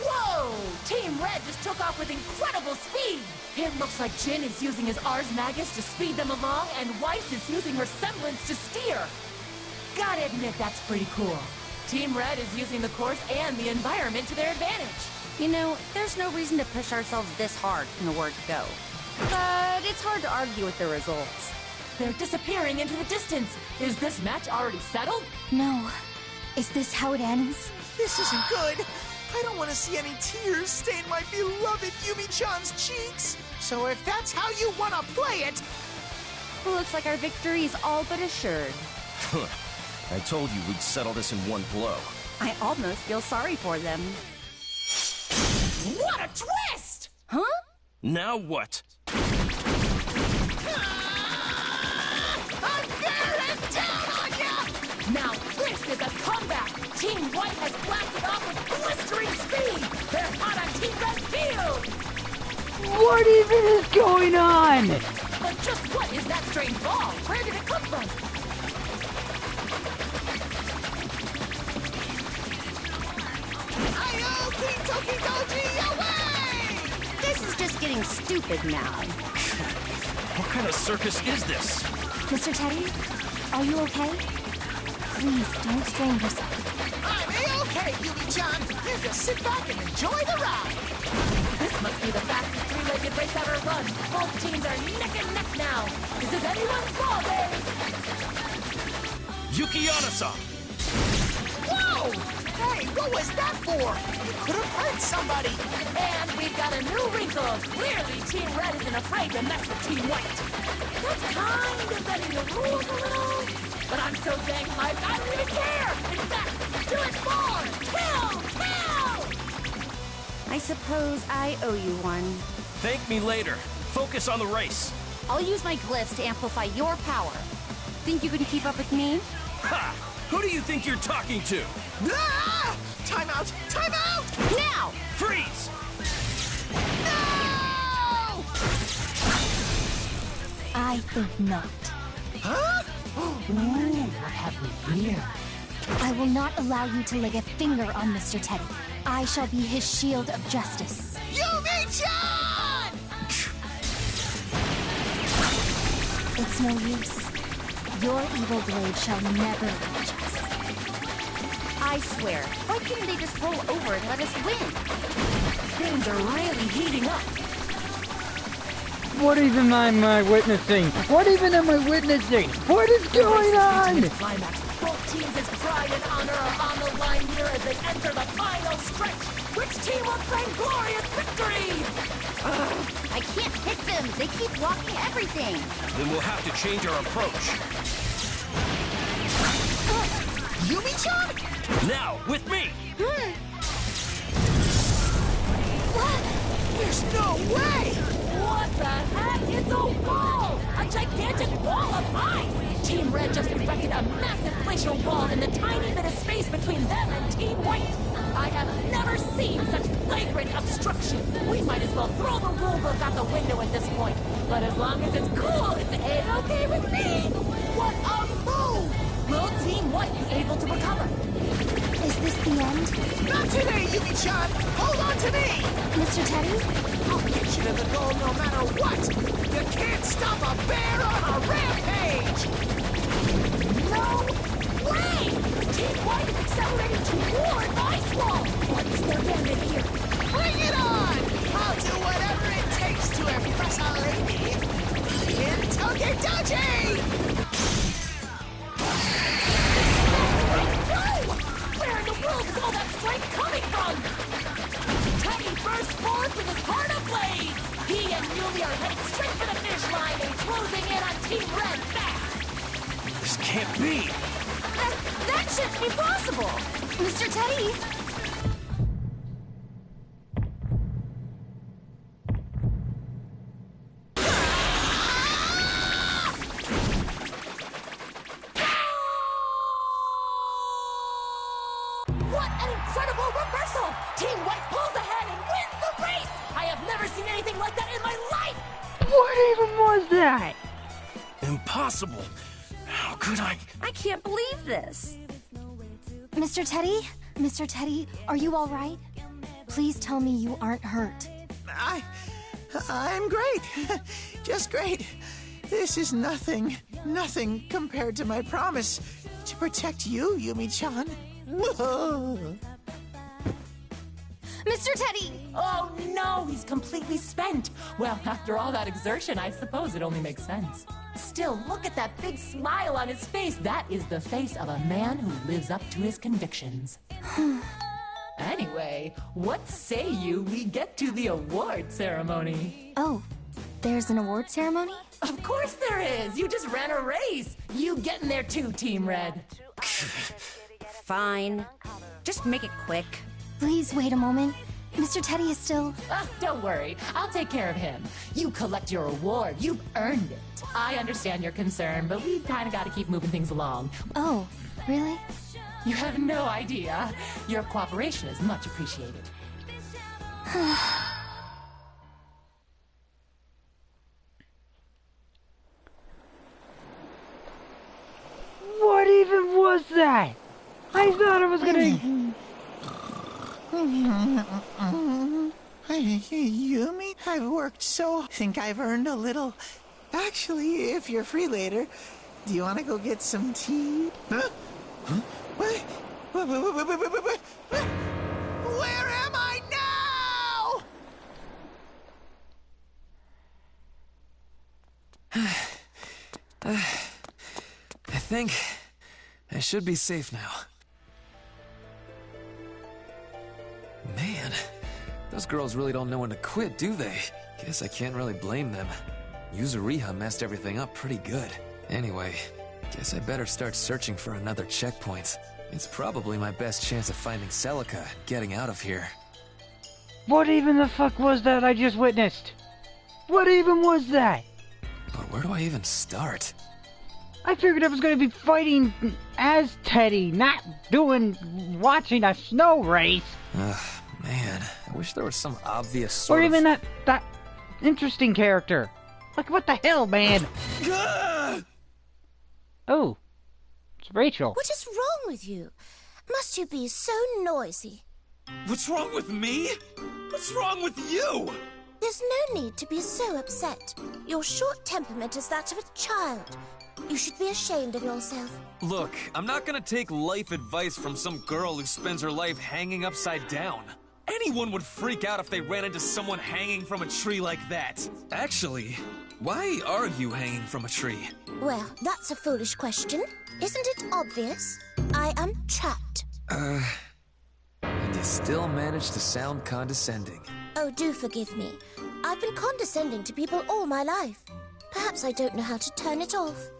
Whoa! Team Red just took off with incredible speed! It looks like Jin is using his Ars Magus to speed them along, and Weiss is using her semblance to steer. Gotta admit, that's pretty cool. Team Red is using the course and the environment to their advantage. You know, there's no reason to push ourselves this hard from the word go. But it's hard to argue with the results. They're disappearing into the distance. Is this match already settled? No. Is this how it ends? This isn't good. I don't want to see any tears stain my beloved Yumi-chan's cheeks. So if that's how you want to play it... Looks like our victory is all but assured. I told you we'd settle this in one blow. I almost feel sorry for them. What a twist! Huh? Now what? I'm bearing down on ya! Now this is a comeback! Team White has blasted off with blistering speed! They're hot on Team Red's field! What even is going on? But just what is that strange ball? Where did it come from? Ayo, King Toki Doji, away! This is just getting stupid now. What kind of circus is this? Mr. Teddy, are you okay? Please, don't strain yourself. I'm A-okay, Yumi-chan. You just sit back and enjoy the ride. This must be the fastest three-legged race ever run. Both teams are neck and neck now. This is anyone's ball day. Yuki-Ana-san! Whoa! Hey, what was that for? You could have hurt somebody. And we've got a new wrinkle. Clearly, Team Red isn't afraid to mess with Team White. That's kind of bending the rules a little. But I'm so dang hyped, I don't even care. In fact, do it more. Kill! I suppose I owe you one. Thank me later. Focus on the race. I'll use my glyphs to amplify your power. Think you can keep up with me? Ha! Who do you think you're talking to? Ah! Time out! Time out! Now! Freeze! No! I think not. Huh? Ooh, what have we here? I will not allow you to lay a finger on Mr. Teddy. I shall be his shield of justice. Yumi-chan! It's no use. Your evil blade shall never reach us. I swear, why couldn't they just roll over and let us win? Things are really heating up. What even am I witnessing? What even am I witnessing? What is going on? Climax. Both teams' pride and honor are on the line here as they enter the final stretch. Which team will claim glorious victory? I can't hit them. They keep blocking everything. Then we'll have to change our approach. Yumi-chan? Now, with me! What? There's no way! What the heck? It's a wall! A gigantic wall of ice! Team Red just erected a massive glacial wall in the tiny bit of space between them and Team White. I have never seen such flagrant obstruction. We might as well throw the rulebook out the window at this point. But as long as it's cool, it's A-okay with me. What a move! Will Team White be able to recover? Is this the end? Not today, Yumi-chan! Hold on to me! Mr. Teddy? I'll get you to the goal no matter what! You can't stop a bear on a rampage! No way! Team White is accelerating toward Ice Wall! What is their gambit here? Bring it on! I'll do whatever it takes to impress a lady in Togedoji! Where in the world is all that strength coming from? Teddy bursts forth with his heart ablaze! He and Yumi are heading straight for the finish line and closing in on Team Red fast! This can't be! That shouldn't be possible! Mr. Teddy! What an incredible reversal! Team White pulls ahead and wins the race! I have never seen anything like that in my life! What even was that? Impossible! How could I? I can't believe this. Mr. Teddy? Mr. Teddy, are you all right? Please tell me you aren't hurt. I'm great. Just great. This is nothing compared to my promise to protect you, Yumi-chan. Mr. Teddy! Oh no, he's completely spent. Well, after all that exertion, I suppose it only makes sense. Still, look at that big smile on his face. That is the face of a man who lives up to his convictions. Anyway, what say you we get to the award ceremony? Oh, there's an award ceremony? Of course there is! You just ran a race! You get in there too, Team Red. Fine. Just make it quick. Please wait a moment. Mr. Teddy is still... Don't worry, I'll take care of him. You collect your award. You've earned it. I understand your concern, but we've kind of got to keep moving things along. Oh, really? You have no idea. Your cooperation is much appreciated. What even was that? I thought it was gonna... Yumi, I've worked so... think I've earned a little. Actually, if you're free later, do you want to go get some tea? Huh? Huh? What? Where am I now? I think I should be safe now. Man, those girls really don't know when to quit, do they? Guess I can't really blame them. Yuzuriha messed everything up pretty good. Anyway, guess I better start searching for another checkpoint. It's probably my best chance of finding Celica and getting out of here. What even the fuck was that I just witnessed? What even was that? But where do I even start? I figured I was going to be fighting as Teddy, not watching a snow race. Ugh, man, I wish there was some obvious sort or of... even that interesting character. Like, what the hell, man? Oh, it's Rachel. What is wrong with you? Must you be so noisy? What's wrong with me? What's wrong with you? There's no need to be so upset. Your short temperament is that of a child. You should be ashamed of yourself. Look, I'm not gonna take life advice from some girl who spends her life hanging upside down. Anyone would freak out if they ran into someone hanging from a tree like that. Actually, why are you hanging from a tree? Well, that's a foolish question. Isn't it obvious? I am trapped. And you still manage to sound condescending. Oh, do forgive me. I've been condescending to people all my life. Perhaps I don't know how to turn it off.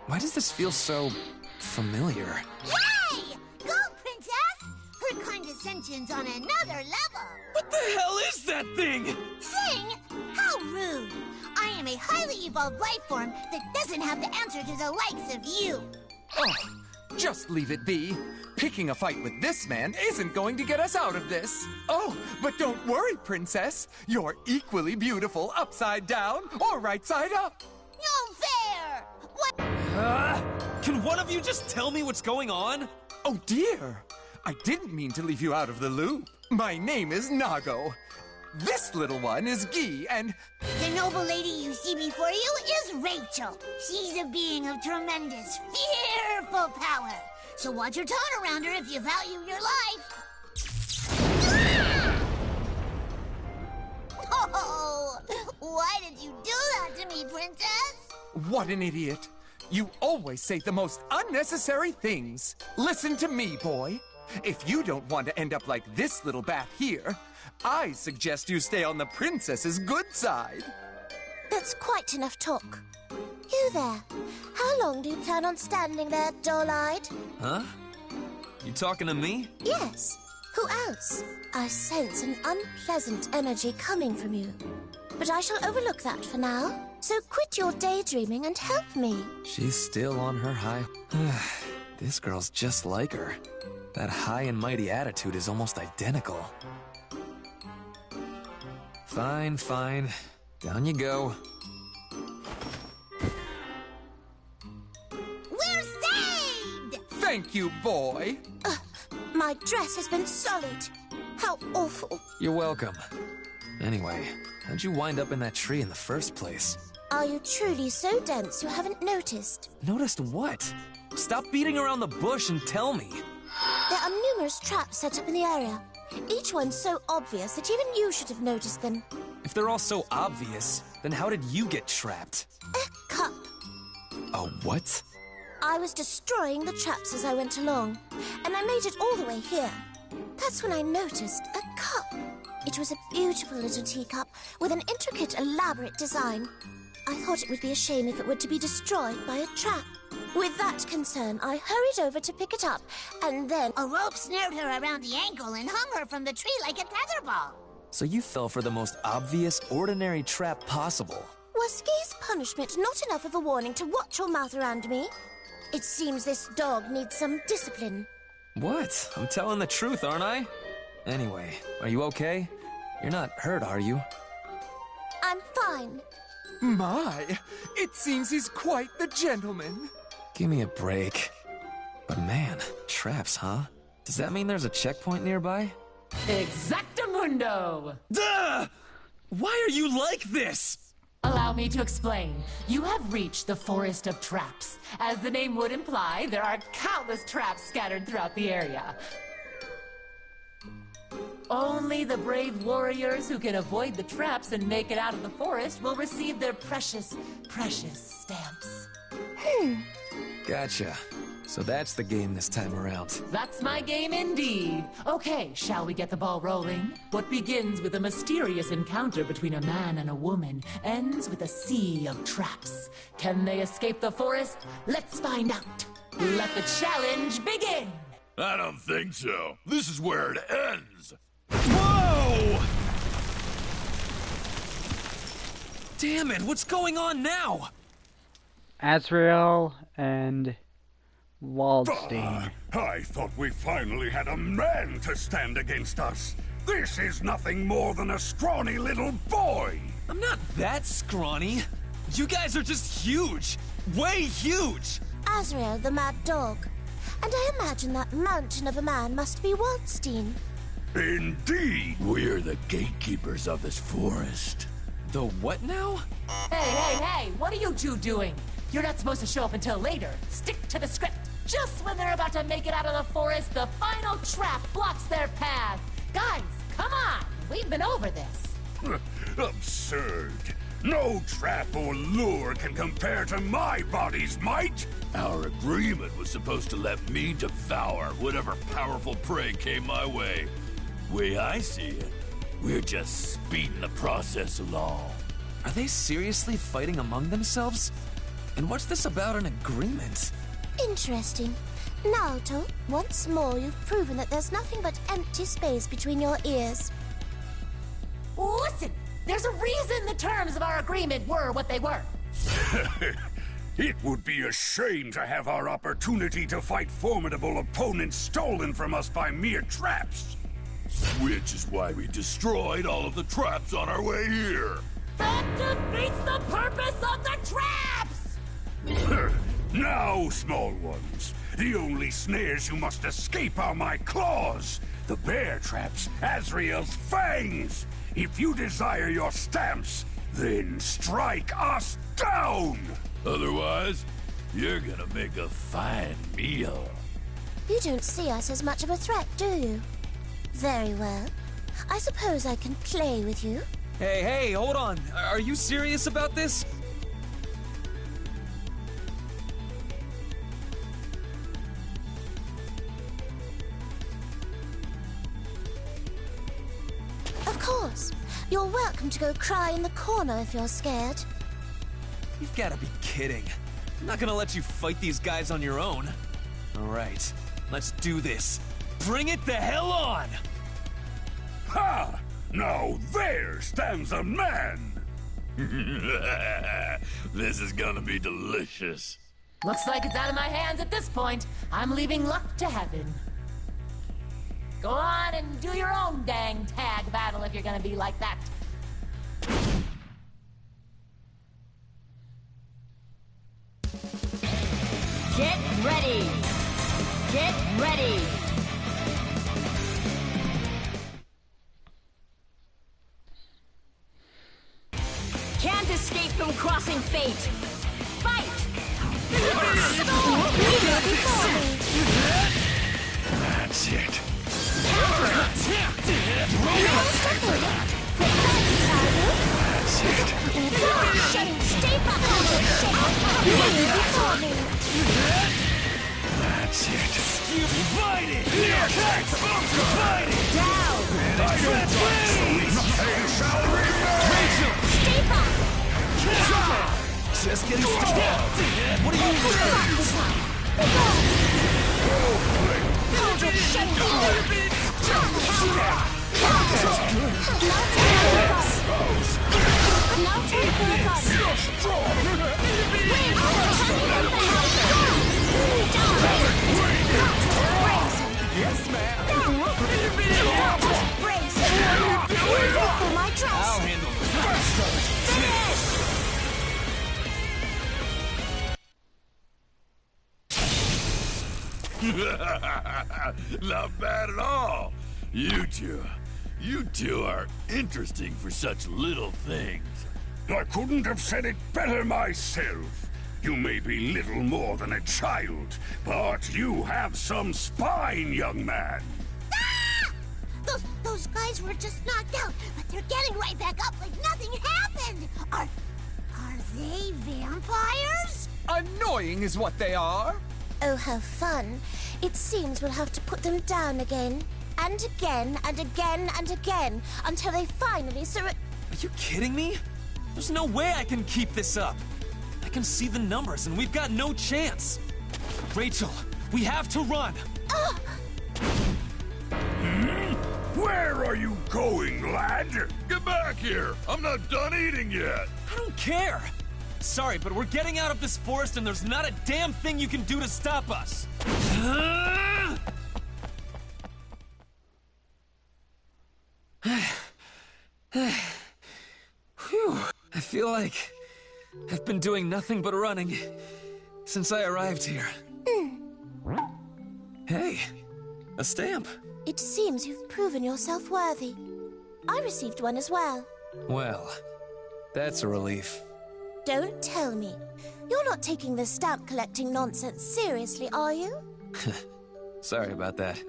Why does this feel so familiar? Hey! Go, Princess! Her condescension's on another level. What the hell is that thing? Thing? How rude! I am a highly evolved life form that doesn't have the answer to the likes of you. Oh, Just leave it be. Picking a fight with this man isn't going to get us out of this. Oh, but don't worry, Princess. You're equally beautiful upside down or right side up. No fair! What? Can one of you just tell me what's going on? Oh dear. I didn't mean to leave you out of the loop. My name is Nago. This little one is Guy, and... The noble lady you see before you is Rachel. She's a being of tremendous, fearful power. So watch your tone around her if you value your life. Oh, why did you do that to me, Princess? What an idiot. You always say the most unnecessary things. Listen to me, boy. If you don't want to end up like this little bat here, I suggest you stay on the princess's good side. That's quite enough talk. You there. How long do you plan on standing there, dull-eyed? Huh? You talking to me? Yes. Who else? I sense an unpleasant energy coming from you. But I shall overlook that for now. So quit your daydreaming and help me. She's still on her high. This girl's just like her. That high and mighty attitude is almost identical. Fine, fine. Down you go. We're saved! Thank you, boy. My dress has been solid. How awful. You're welcome. Anyway, how'd you wind up in that tree in the first place? Are you truly so dense you haven't noticed? Noticed what? Stop beating around the bush and tell me. There are numerous traps set up in the area. Each one so obvious that even you should have noticed them. If they're all so obvious, then how did you get trapped? A cup. A what? I was destroying the traps as I went along, and I made it all the way here. That's when I noticed a cup. It was a beautiful little teacup with an intricate, elaborate design. I thought it would be a shame if it were to be destroyed by a trap. With that concern, I hurried over to pick it up, and then... A rope snared her around the ankle and hung her from the tree like a tetherball. So you fell for the most obvious, ordinary trap possible. Was Guy's punishment not enough of a warning to watch your mouth around me? It seems this dog needs some discipline. What? I'm telling the truth, aren't I? Anyway, are you okay? You're not hurt, are you? I'm fine. My, it seems he's quite the gentleman. Give me a break. But man, traps, huh? Does that mean there's a checkpoint nearby? Exactamundo! Duh! Why are you like this? Allow me to explain. You have reached the Forest of Traps. As the name would imply, there are countless traps scattered throughout the area. Only the brave warriors who can avoid the traps and make it out of the forest will receive their precious, precious stamps. Gotcha. So that's the game this time around. That's my game indeed. Okay, shall we get the ball rolling? What begins with a mysterious encounter between a man and a woman ends with a sea of traps. Can they escape the forest? Let's find out. Let the challenge begin. I don't think so. This is where it ends. Whoa! Damn it, what's going on now? Azrael and Waldstein. I thought we finally had a man to stand against us. This is nothing more than a scrawny little boy. I'm not that scrawny. You guys are just huge. Way huge. Azrael, the mad dog. And I imagine that mountain of a man must be Waldstein. Indeed. We're the gatekeepers of this forest. The what now? Hey, what are you two doing? You're not supposed to show up until later. Stick to the script. Just when they're about to make it out of the forest, the final trap blocks their path. Guys, come on. We've been over this. Absurd. No trap or lure can compare to my body's might. Our agreement was supposed to let me devour whatever powerful prey came my way. Way I see it, we're just speeding the process along. Are they seriously fighting among themselves? And what's this about an agreement? Interesting. Naoto, once more you've proven that there's nothing but empty space between your ears. Listen, there's a reason the terms of our agreement were what they were. It would be a shame to have our opportunity to fight formidable opponents stolen from us by mere traps. Which is why we destroyed all of the traps on our way here. That defeats the purpose of the traps! Now, small ones, the only snares you must escape are my claws, the bear traps, Azrael's fangs. If you desire your stamps, then strike us down! Otherwise, you're gonna make a fine meal. You don't see us as much of a threat, do you? Very well. I suppose I can play with you. Hey, hold on. Are you serious about this? Of course. You're welcome to go cry in the corner if you're scared. You've gotta be kidding. I'm not gonna let you fight these guys on your own. Alright, let's do this. Bring it the hell on! Ha! Now there stands a man! This is gonna be delicious. Looks like it's out of my hands at this point. I'm leaving luck to heaven. Go on and do your own dang tag battle if you're gonna be like that. Get ready! Get ready! Can't escape from crossing fate! Fight! That's it. That's it. Fight it! Fight it! Down! I don't like so easy. Shall remain! Stay back! Just getting started. What are you Yes, ma'am. I'll handle it. Not bad at all. You two are interesting for such little things. I couldn't have said it better myself. You may be little more than a child, but you have some spine, young man. Ah! Those guys were just knocked out, but they're getting right back up like nothing happened. Are they vampires? Annoying is what they are. Oh, how fun. It seems we'll have to put them down again. And again, and again, and again, until they finally Are you kidding me? There's no way I can keep this up. I can see the numbers, and we've got no chance. Rachel, we have to run. Where are you going, lad? Get back here! I'm not done eating yet! I don't care. Sorry, but we're getting out of this forest, and there's not a damn thing you can do to stop us. Whew. I feel like I've been doing nothing but running since I arrived here. Hey, a stamp. It seems you've proven yourself worthy. I received one as well. Well, that's a relief. Don't tell me. You're not taking this stamp collecting nonsense seriously, are you? Sorry about that.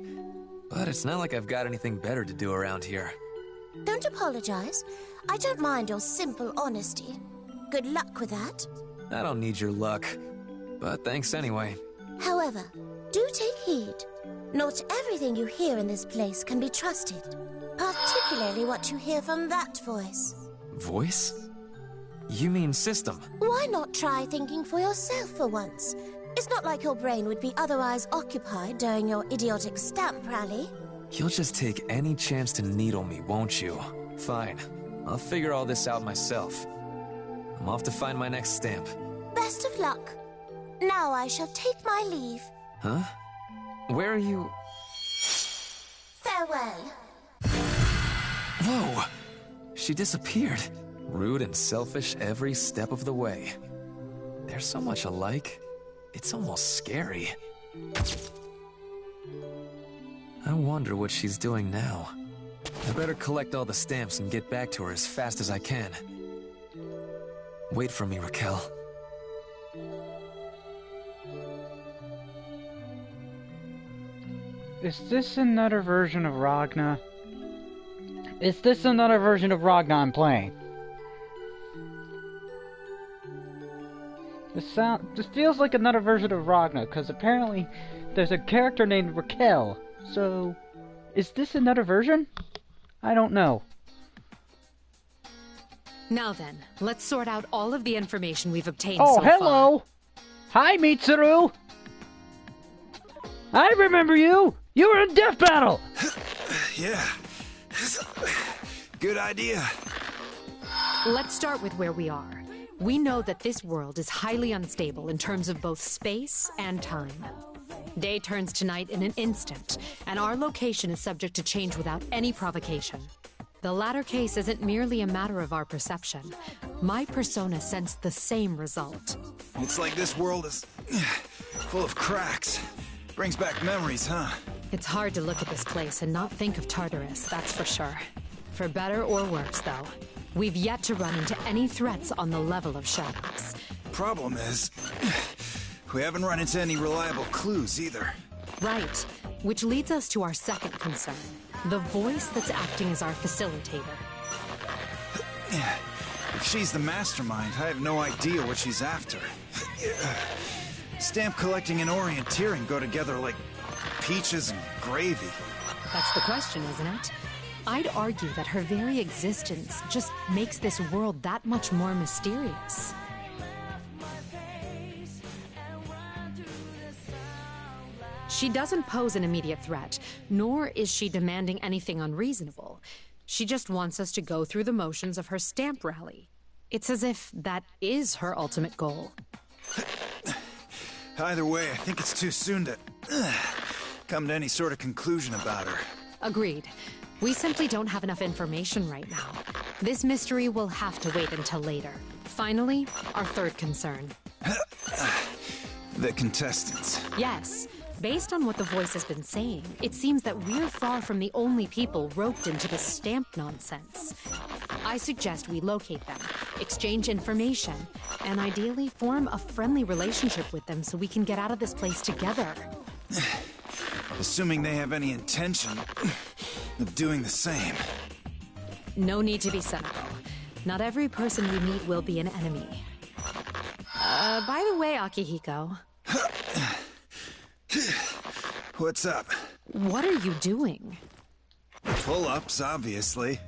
But it's not like I've got anything better to do around here. Don't apologize. I don't mind your simple honesty. Good luck with that. I don't need your luck. But thanks anyway. However, do take heed. Not everything you hear in this place can be trusted. Particularly what you hear from that voice. Voice? You mean system? Why not try thinking for yourself for once? It's not like your brain would be otherwise occupied during your idiotic stamp rally. You'll just take any chance to needle me, won't you? Fine. I'll figure all this out myself. I'm off to find my next stamp. Best of luck. Now I shall take my leave. Huh? Where are you? Farewell. Whoa! She disappeared. Rude and selfish every step of the way. They're so much alike. It's almost scary. I wonder what she's doing now. I better collect all the stamps and get back to her as fast as I can. Wait for me, Raquel. Is this another version of Ragna? Is this another version of Ragna I'm playing? This feels like another version of Ragna, because apparently there's a character named Raquel. So, is this another version? I don't know. Now then, let's sort out all of the information we've obtained so far. Oh, hello! Hi, Mitsuru! I remember you! You were in Death Battle! Yeah. Good idea. Let's start with where we are. We know that this world is highly unstable in terms of both space and time. Day turns to night in an instant, and our location is subject to change without any provocation. The latter case isn't merely a matter of our perception. My persona sensed the same result. It's like this world is full of cracks. Brings back memories, huh? It's hard to look at this place and not think of Tartarus, that's for sure. For better or worse, though, we've yet to run into any threats on the level of shadows. Problem is, we haven't run into any reliable clues either. Right, which leads us to our second concern. The voice that's acting as our facilitator. If she's the mastermind, I have no idea what she's after. Stamp collecting and orienteering go together like peaches and gravy. That's the question, isn't it? I'd argue that her very existence just makes this world that much more mysterious. She doesn't pose an immediate threat, nor is she demanding anything unreasonable. She just wants us to go through the motions of her stamp rally. It's as if that is her ultimate goal. Either way, I think it's too soon to come to any sort of conclusion about her. Agreed. We simply don't have enough information right now. This mystery will have to wait until later. Finally, our third concern. The contestants. Yes. Based on what the voice has been saying, it seems that we're far from the only people roped into this stamp nonsense. I suggest we locate them, exchange information, and ideally form a friendly relationship with them so we can get out of this place together. Assuming they have any intention of doing the same. No need to be cynical. Not every person we meet will be an enemy. By the way, Akihiko. What's up? What are you doing? Pull-ups, obviously.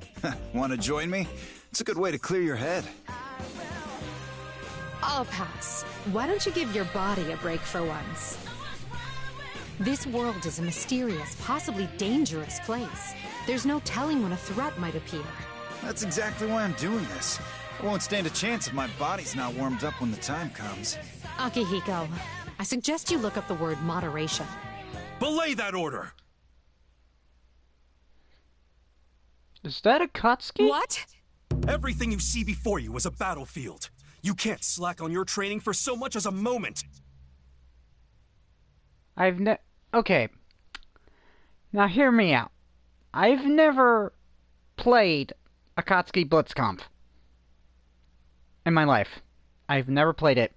Want to join me? It's a good way to clear your head. I'll pass. Why don't you give your body a break for once? This world is a mysterious, possibly dangerous place. There's no telling when a threat might appear. That's exactly why I'm doing this. I won't stand a chance if my body's not warmed up when the time comes. Akihiko, I suggest you look up the word moderation. Belay that order! Is that a Akatsuki? What? Everything you see before you is a battlefield. You can't slack on your training for so much as a moment. Okay. Now hear me out. I've never played Akatsuki Blitzkampf in my life. I've never played it.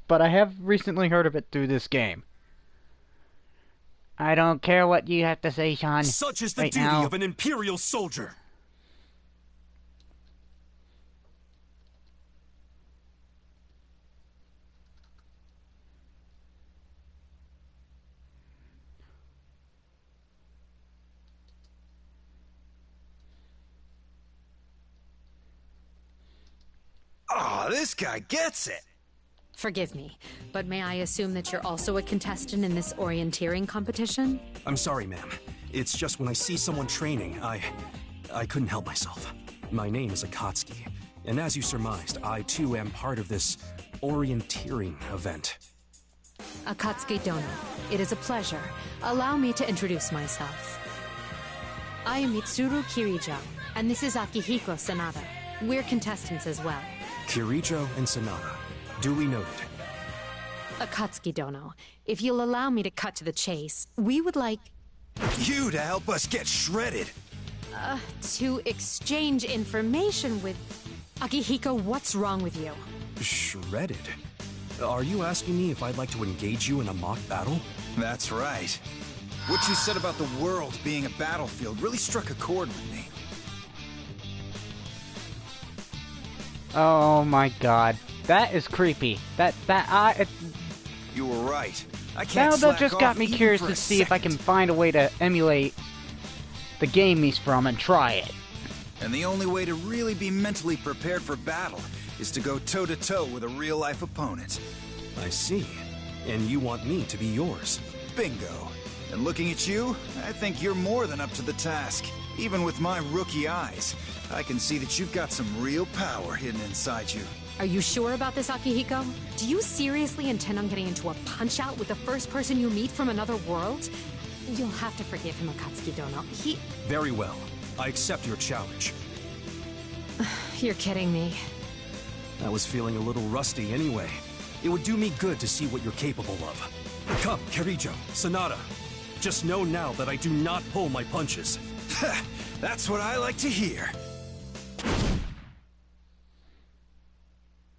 But I have recently heard of it through this game. I don't care what you have to say, Sean. Such is the duty of an Imperial soldier. Oh, this guy gets it. Forgive me, but may I assume that you're also a contestant in this orienteering competition? I'm sorry, ma'am. It's just when I see someone training, I couldn't help myself. My name is Akatsuki, and as you surmised, I too am part of this orienteering event. Akatsuki Dono, it is a pleasure. Allow me to introduce myself. I am Mitsuru Kirijo, and this is Akihiko Sanada. We're contestants as well. Kirijo and Sanada. Duly noted. Akatsuki Dono, if you'll allow me to cut to the chase, we would like... You to help us get shredded! to exchange information with... Akihiko, what's wrong with you? Shredded? Are you asking me if I'd like to engage you in a mock battle? That's right. What you said about the world being a battlefield really struck a chord with me. Oh my god. That is creepy. You were right. I can't Now slack that just off got me even curious for to a see if I can second. find a way to emulate the game he's from and try it. And the only way to really be mentally prepared for battle is to go toe-to-toe with a real-life opponent. I see. And you want me to be yours. Bingo. And looking at you, I think you're more than up to the task. Even with my rookie eyes, I can see that you've got some real power hidden inside you. Are you sure about this, Akihiko? Do you seriously intend on getting into a punch-out with the first person you meet from another world? You'll have to forgive him, Akatsuki Dono. Very well. I accept your challenge. You're kidding me. I was feeling a little rusty anyway. It would do me good to see what you're capable of. Come, Kirijo, Sanada. Just know now that I do not pull my punches. That's what I like to hear.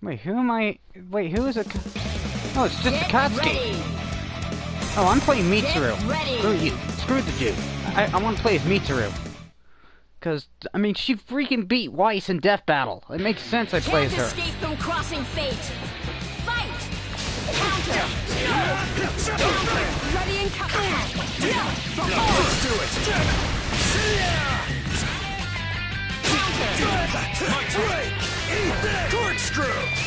Wait, who am I? Wait, who is it? Oh, it's just Akatsuki. Oh, I'm playing Mitsuru. Screw you. Screw the dude. I want to play as Mitsuru. Because, I mean, she freaking beat Weiss in Death Battle. It makes sense I play as her. Escape from crossing fate. Fight! Counter! Ready and counter! Let's do it! Counter! Break! Eat that! Corkscrew!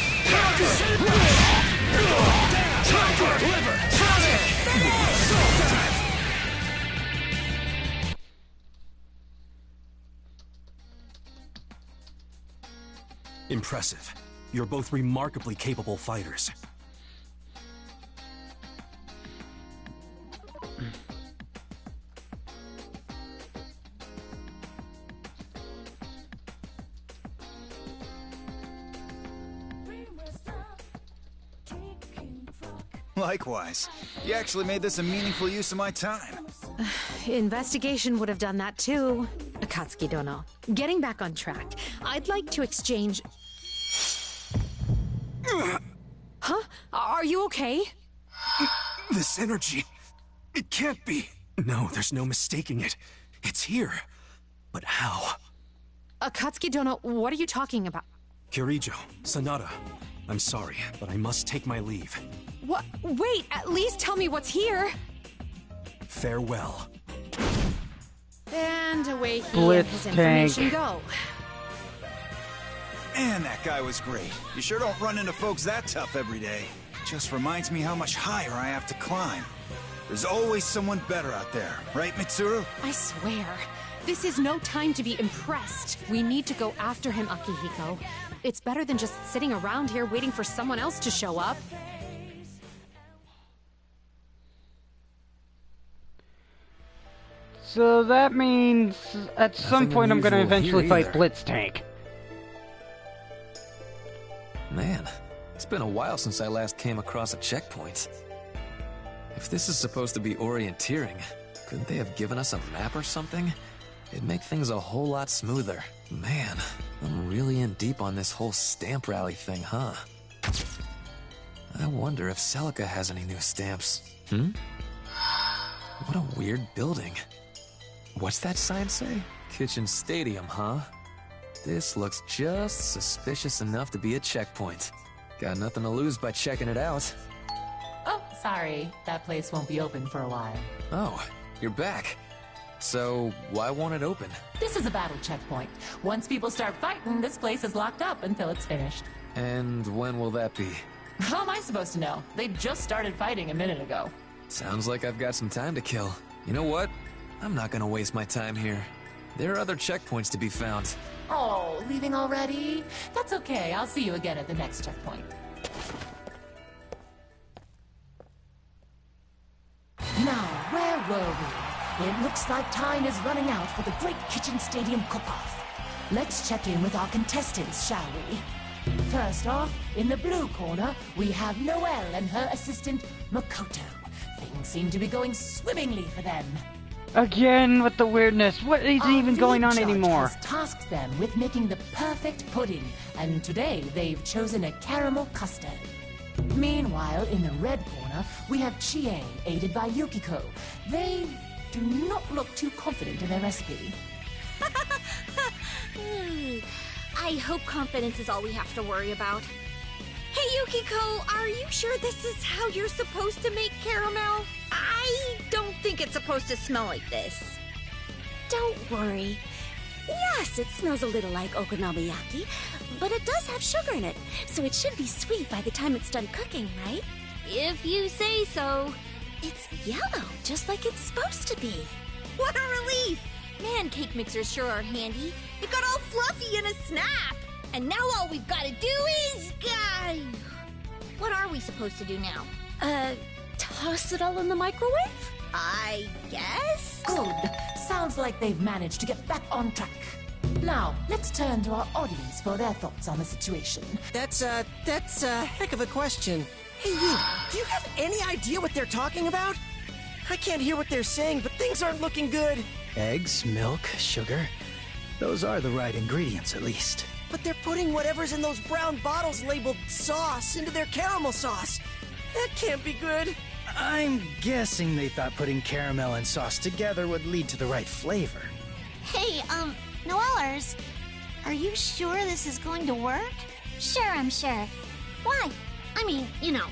Impressive. You're both remarkably capable fighters. Likewise. You actually made this a meaningful use of my time. Investigation would have done that too. Akatsuki Dono, getting back on track, I'd like to exchange... Huh? Are you okay? This energy... It can't be. No, there's no mistaking it. It's here. But how? Akatsuki Dono, what are you talking about? Kirijo, Sanada, I'm sorry, but I must take my leave. What? Wait, at least tell me what's here. Farewell. And away he Blitz and his information tank. go. Man, that guy was great. You sure don't run into folks that tough every day. Just reminds me how much higher I have to climb. There's always someone better out there, right, Mitsuru? I swear, this is no time to be impressed. We need to go after him, Akihiko. It's better than just sitting around here waiting for someone else to show up. So that means at some point I'm going to eventually fight Blitztank. Man, it's been a while since I last came across a checkpoint. If this is supposed to be orienteering, couldn't they have given us a map or something? It'd make things a whole lot smoother. Man, I'm really in deep on this whole stamp rally thing, huh? I wonder if Celica has any new stamps. What a weird building. What's that sign say? Kitchen Stadium, huh? This looks just suspicious enough to be a checkpoint. Got nothing to lose by checking it out. Oh, sorry. That place won't be open for a while. Oh, you're back. So, why won't it open? This is a battle checkpoint. Once people start fighting, this place is locked up until it's finished. And when will that be? How am I supposed to know? They just started fighting a minute ago. Sounds like I've got some time to kill. You know what? I'm not gonna waste my time here. There are other checkpoints to be found. Oh, leaving already? That's okay. I'll see you again at the next checkpoint. Don't worry. It looks like time is running out for the Great Kitchen Stadium cook-off. Let's check in with our contestants, shall we? First off, in the blue corner, we have Noelle and her assistant, Makoto. Things seem to be going swimmingly for them. Again with the weirdness. What is even going on anymore? Has tasked them with making the perfect pudding, and today they've chosen a caramel custard. Meanwhile, in the red corner, we have Chie, aided by Yukiko. They do not look too confident in their recipe. I hope confidence is all we have to worry about. Hey, Yukiko, are you sure this is how you're supposed to make caramel? I don't think it's supposed to smell like this. Don't worry. Yes, it smells a little like okonomiyaki, but it does have sugar in it, so it should be sweet by the time it's done cooking, right? If you say so. It's yellow, just like it's supposed to be. What a relief! Man, cake mixers sure are handy. It got all fluffy in a snap! And now all we've got to do is... What are we supposed to do now? Toss it all in the microwave? I guess? Good. Sounds like they've managed to get back on track. Now, let's turn to our audience for their thoughts on the situation. That's a heck of a question. Hey, you, do you have any idea what they're talking about? I can't hear what they're saying, but things aren't looking good. Eggs, milk, sugar. Those are the right ingredients, at least. But they're putting whatever's in those brown bottles labeled sauce into their caramel sauce. That can't be good. I'm guessing they thought putting caramel and sauce together would lead to the right flavor. Hey, Noellers, are you sure this is going to work? Sure, I'm sure. Why? I mean, you know,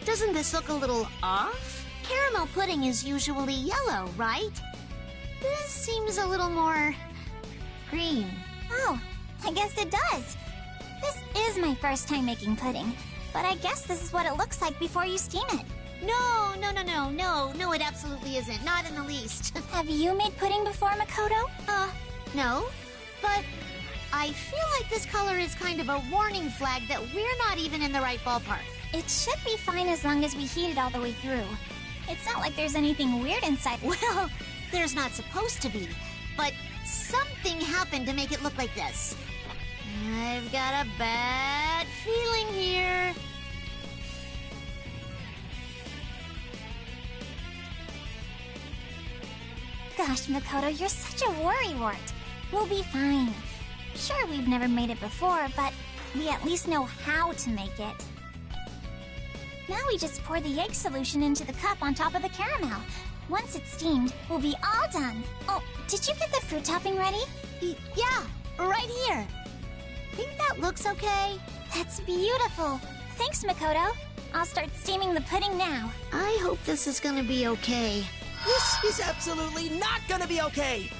doesn't this look a little off? Caramel pudding is usually yellow, right? This seems a little more... green. Oh, I guess it does. This is my first time making pudding, but I guess this is what it looks like before you steam it. No, it absolutely isn't. Not in the least. Have you made pudding before, Makoto? No. But I feel like this color is kind of a warning flag that we're not even in the right ballpark. It should be fine as long as we heat it all the way through. It's not like there's anything weird inside. Well, there's not supposed to be, but something happened to make it look like this. I've got a bad feeling here. Gosh, Makoto, you're such a worrywart. We'll be fine. Sure, we've never made it before, but we at least know how to make it. Now we just pour the egg solution into the cup on top of the caramel. Once it's steamed, we'll be all done. Oh, did you get the fruit topping ready? Yeah, right here. Think that looks okay? That's beautiful. Thanks, Makoto. I'll start steaming the pudding now. I hope this is gonna be okay. This is absolutely not gonna be okay!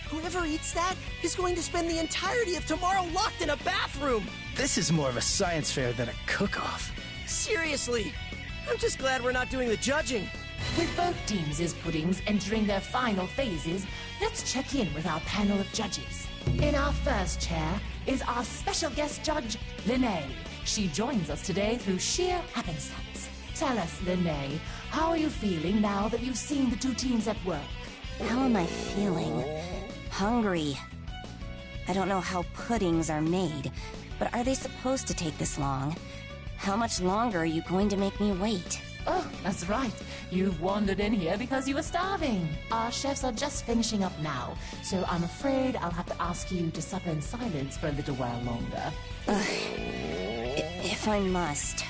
Whoever eats that is going to spend the entirety of tomorrow locked in a bathroom! This is more of a science fair than a cook-off. Seriously, I'm just glad we're not doing the judging. With both teams' puddings entering their final phases, let's check in with our panel of judges. In our first chair is our special guest judge, Linnea. She joins us today through sheer happenstance. Tell us, Linnea, how are you feeling now that you've seen the two teams at work? How am I feeling? Hungry. I don't know how puddings are made, but are they supposed to take this long? How much longer are you going to make me wait? Oh, that's right. You've wandered in here because you were starving. Our chefs are just finishing up now, so I'm afraid I'll have to ask you to suffer in silence for a little while longer. If I must.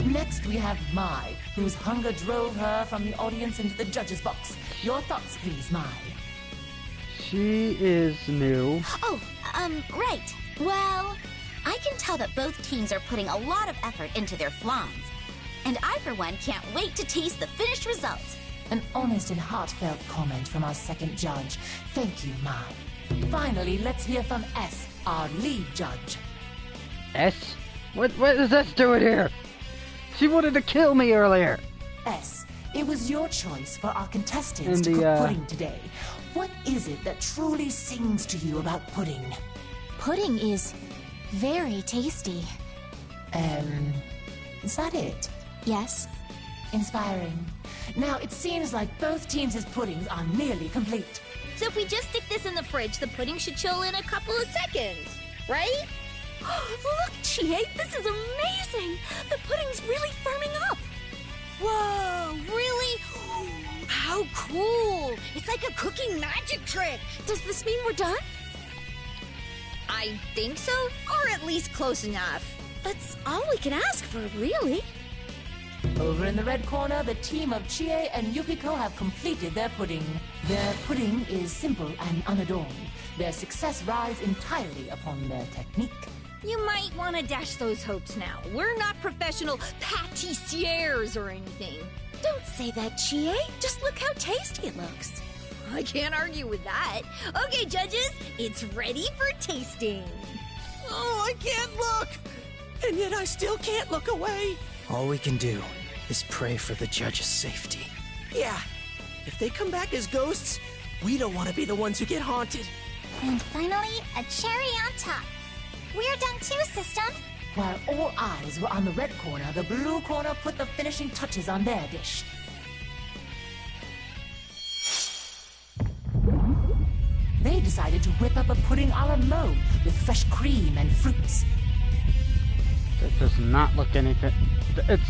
Next, we have Mai, whose hunger drove her from the audience into the judge's box. Your thoughts, please, Mai. She is new. Oh, right. Well, I can tell that both teams are putting a lot of effort into their flans. And I, for one, can't wait to taste the finished result. An honest and heartfelt comment from our second judge. Thank you, Mai. Finally, let's hear from S, our lead judge. S? What is S doing here? She wanted to kill me earlier. S, it was your choice for our contestants to cook pudding today. What is it that truly sings to you about pudding? Pudding is very tasty. Is that it? Yes. Inspiring. Now it seems like both teams' puddings are nearly complete. So if we just stick this in the fridge, the pudding should chill in a couple of seconds, right? Look, Chie, this is amazing! The pudding's really firming up! Whoa, really? How cool! It's like a cooking magic trick! Does this mean we're done? I think so, or at least close enough. That's all we can ask for, really. Over in the red corner, the team of Chie and Yukiko have completed their pudding. Their pudding is simple and unadorned. Their success rides entirely upon their technique. You might want to dash those hopes now. We're not professional pâtissiers or anything. Don't say that, Chie. Just look how tasty it looks. I can't argue with that. Okay, judges, it's ready for tasting. Oh, I can't look! And yet I still can't look away. All we can do is pray for the judge's safety. Yeah, if they come back as ghosts, we don't want to be the ones who get haunted. And finally, a cherry on top. We're done too, system. While all eyes were on the red corner, the blue corner put the finishing touches on their dish. They decided to whip up a pudding a la mode with fresh cream and fruits. That does not look anything. It's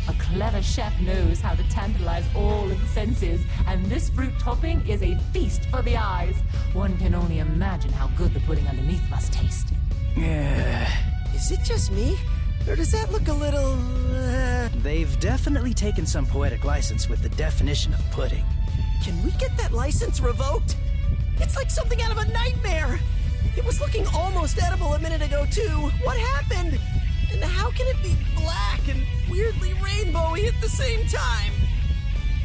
A clever chef knows how to tantalize all of the senses, and this fruit topping is a feast for the eyes. One can only imagine how good the pudding underneath must taste. Is it just me? Or does that look a little... They've definitely taken some poetic license with the definition of pudding. Can we get that license revoked? It's like something out of a nightmare! It was looking almost edible a minute ago, too. What happened? And how can it be black and weirdly rainbowy at the same time?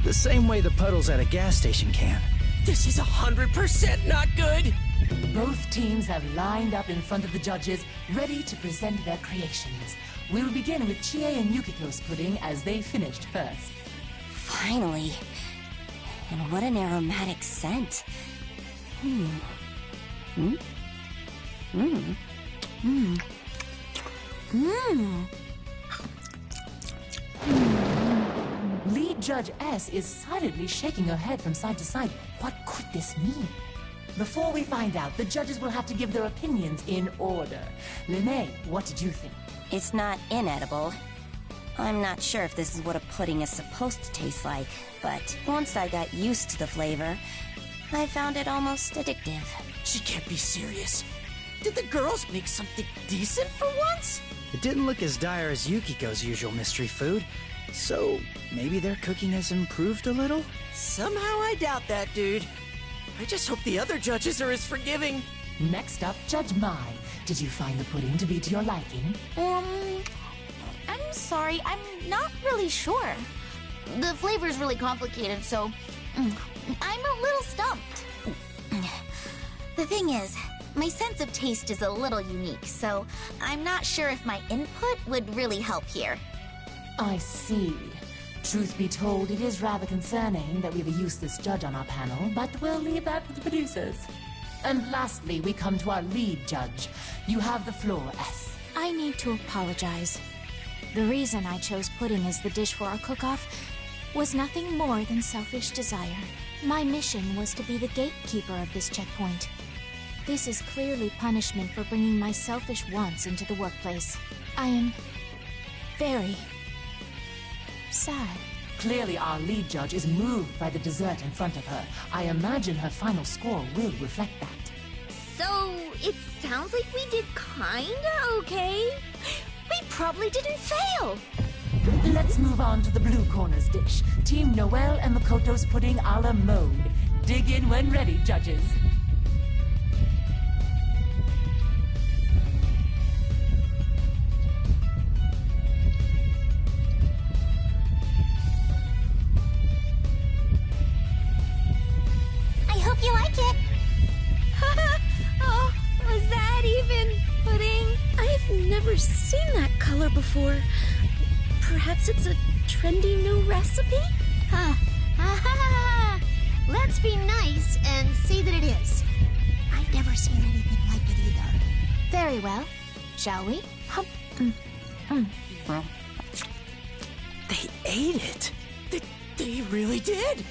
The same way the puddles at a gas station can. This is 100% not good! Both teams have lined up in front of the judges, ready to present their creations. We'll begin with Chie and Yukiko's pudding as they finished first. Finally. And what an aromatic scent. Lead Judge S is silently shaking her head from side to side. What could this mean? Before we find out, the judges will have to give their opinions in order. Lene, what did you think? It's not inedible. I'm not sure if this is what a pudding is supposed to taste like, but once I got used to the flavor, I found it almost addictive. She can't be serious. Did the girls make something decent for once? It didn't look as dire as Yukiko's usual mystery food, so maybe their cooking has improved a little? Somehow I doubt that, dude. I just hope the other judges are as forgiving. Next up, Judge Mai. Did you find the pudding to be to your liking? I'm sorry, I'm not really sure. The flavor's really complicated, so I'm a little stumped. The thing is, my sense of taste is a little unique, so I'm not sure if my input would really help here. I see. Truth be told, it is rather concerning that we have a useless judge on our panel, but we'll leave that to the producers. And lastly, we come to our lead judge. You have the floor, S. I need to apologize. The reason I chose pudding as the dish for our cook-off was nothing more than selfish desire. My mission was to be the gatekeeper of this checkpoint. This is clearly punishment for bringing my selfish wants into the workplace. I am very sad. Clearly, our lead judge is moved by the dessert in front of her. I imagine her final score will reflect that. So, it sounds like we did kinda okay. We probably didn't fail. Let's move on to the blue corner's dish. Team Noel and Makoto's pudding a la mode. Dig in when ready, judges. I hope you like it. Oh, was that even pudding? I've never seen that color before. Perhaps it's a trendy new recipe? Huh. Let's be nice and say that it is. I've never seen anything like it either. Very well. Shall we? They ate it. They really did!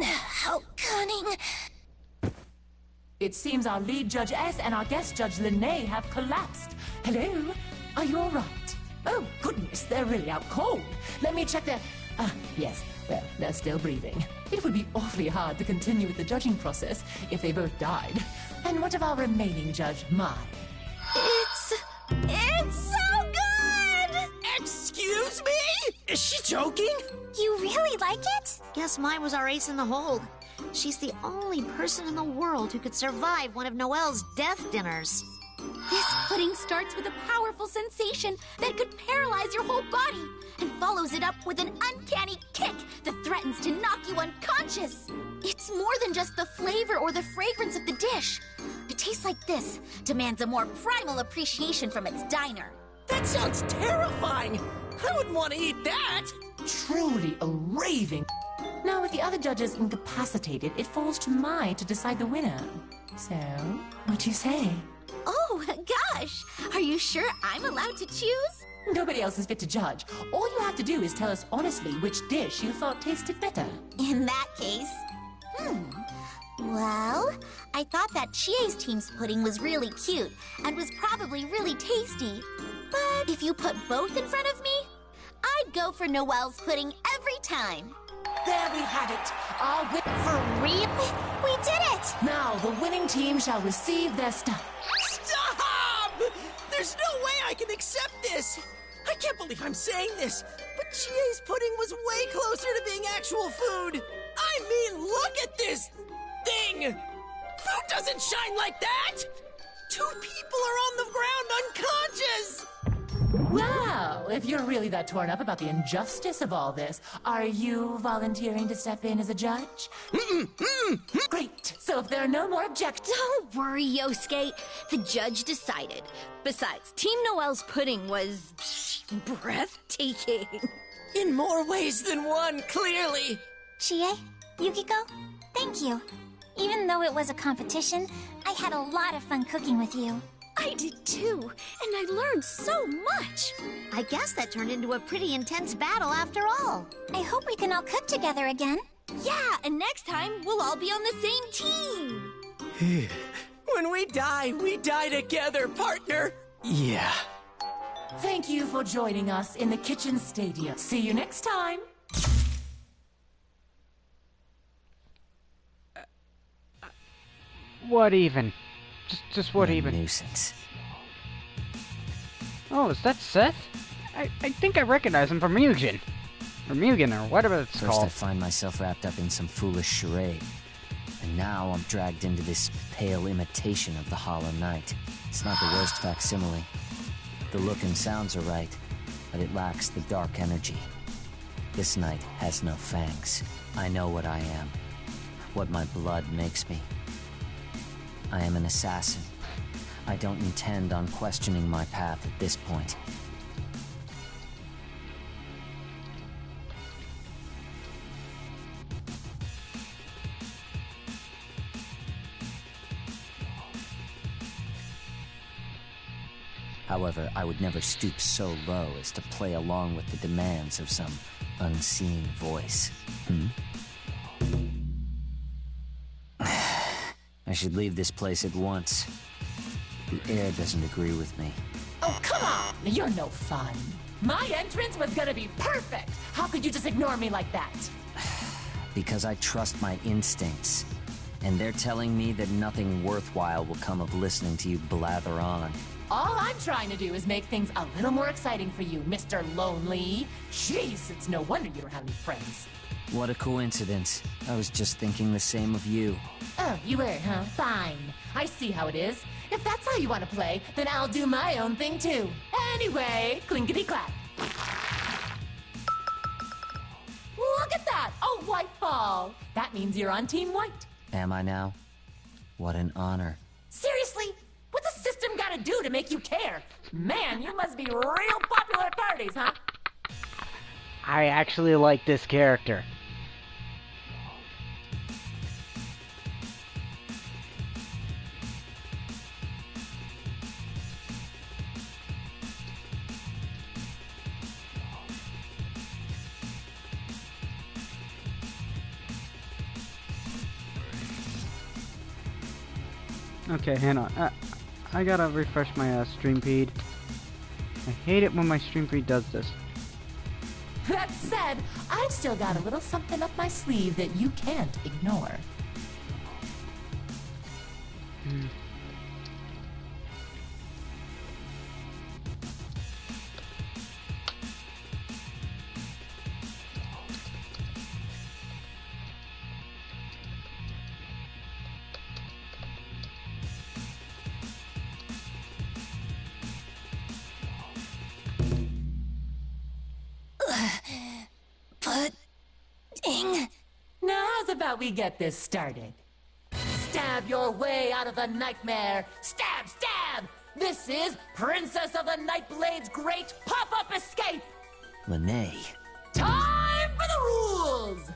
How cunning. It seems our lead Judge S and our guest Judge Lene have collapsed. Hello? Are you alright? Oh, goodness, they're really out cold. Let me check their... yes, well, they're still breathing. It would be awfully hard to continue with the judging process if they both died. And what of our remaining Judge, Mai? It's so good! Excuse me? Is she joking? You really like it? Guess mine was our ace in the hold. She's the only person in the world who could survive one of Noelle's death dinners. This pudding starts with a powerful sensation that could paralyze your whole body and follows it up with an uncanny kick that threatens to knock you unconscious. It's more than just the flavor or the fragrance of the dish. A taste like this demands a more primal appreciation from its diner. That sounds terrifying! I wouldn't want to eat that! Truly a raving... Now, with the other judges incapacitated, it falls to Mai to decide the winner. So, what do you say? Oh, gosh! Are you sure I'm allowed to choose? Nobody else is fit to judge. All you have to do is tell us honestly which dish you thought tasted better. In that case... Well, I thought that Chie's team's pudding was really cute and was probably really tasty. But if you put both in front of me, I'd go for Noelle's pudding every time. There we have it. Our For real? We did it! Now, the winning team shall receive their stuff. Stop! There's no way I can accept this! I can't believe I'm saying this, but Chie's pudding was way closer to being actual food! I mean, look at this thing! Food doesn't shine like that! 2 people are on the ground unconscious! Well, if you're really that torn up about the injustice of all this, are you volunteering to step in as a judge? Great. So if there are no more objections... Don't worry, Yosuke. The judge decided. Besides, Team Noelle's pudding was... breathtaking. In more ways than one, clearly. Chie, Yukiko, thank you. Even though it was a competition, I had a lot of fun cooking with you. I did too, and I learned so much. I guess that turned into a pretty intense battle after all. I hope we can all cook together again. Yeah, and next time we'll all be on the same team. When we die together, partner. Yeah. Thank you for joining us in the kitchen stadium. See you next time. What even? Just what even? Nuisance. Oh, is that Seth? I think I recognize him from Mugen. Or Mugen, or whatever it's First called. I find myself wrapped up in some foolish charade. And now I'm dragged into this pale imitation of the Hollow Knight. It's not the worst facsimile. The look and sounds are right, but it lacks the dark energy. This knight has no fangs. I know what I am. What my blood makes me. I am an assassin. I don't intend on questioning my path at this point. However, I would never stoop so low as to play along with the demands of some unseen voice. I should leave this place at once. The air doesn't agree with me. Oh, come on! You're no fun. My entrance was gonna be perfect! How could you just ignore me like that? Because I trust my instincts. And they're telling me that nothing worthwhile will come of listening to you blather on. All I'm trying to do is make things a little more exciting for you, Mr. Lonely. Jeez, it's no wonder you don't have any friends. What a coincidence. I was just thinking the same of you. Oh, you were, huh? Fine. I see how it is. If that's how you want to play, then I'll do my own thing too. Anyway, clinkety-clack. Look at that! A white ball! That means you're on Team White. Am I now? What an honor. Seriously? What's the system gotta do to make you care? Man, you must be real popular at parties, huh? I actually like this character. Okay, hang on. I gotta refresh my stream feed. I hate it when my stream feed does this. That said, I've still got a little something up my sleeve that you can't ignore. Pudding. Now, how's about we get this started? Stab your way out of the nightmare. Stab, stab! This is Princess of the Nightblade's great pop-up escape! Lene. Time for the rules!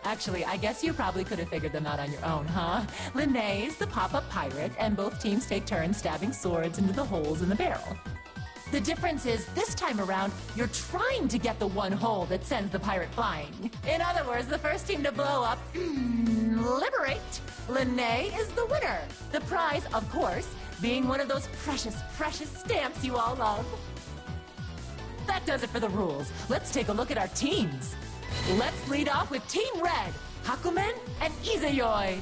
Actually, I guess you probably could have figured them out on your own, huh? Lene's the pop-up pirate, and both teams take turns stabbing swords into the holes in the barrel. The difference is, this time around, you're trying to get the one hole that sends the pirate flying. In other words, the first team to blow up, liberate, Lene is the winner. The prize, of course, being one of those precious, precious stamps you all love. That does it for the rules. Let's take a look at our teams. Let's lead off with Team Red, Hakumen and Izayoi.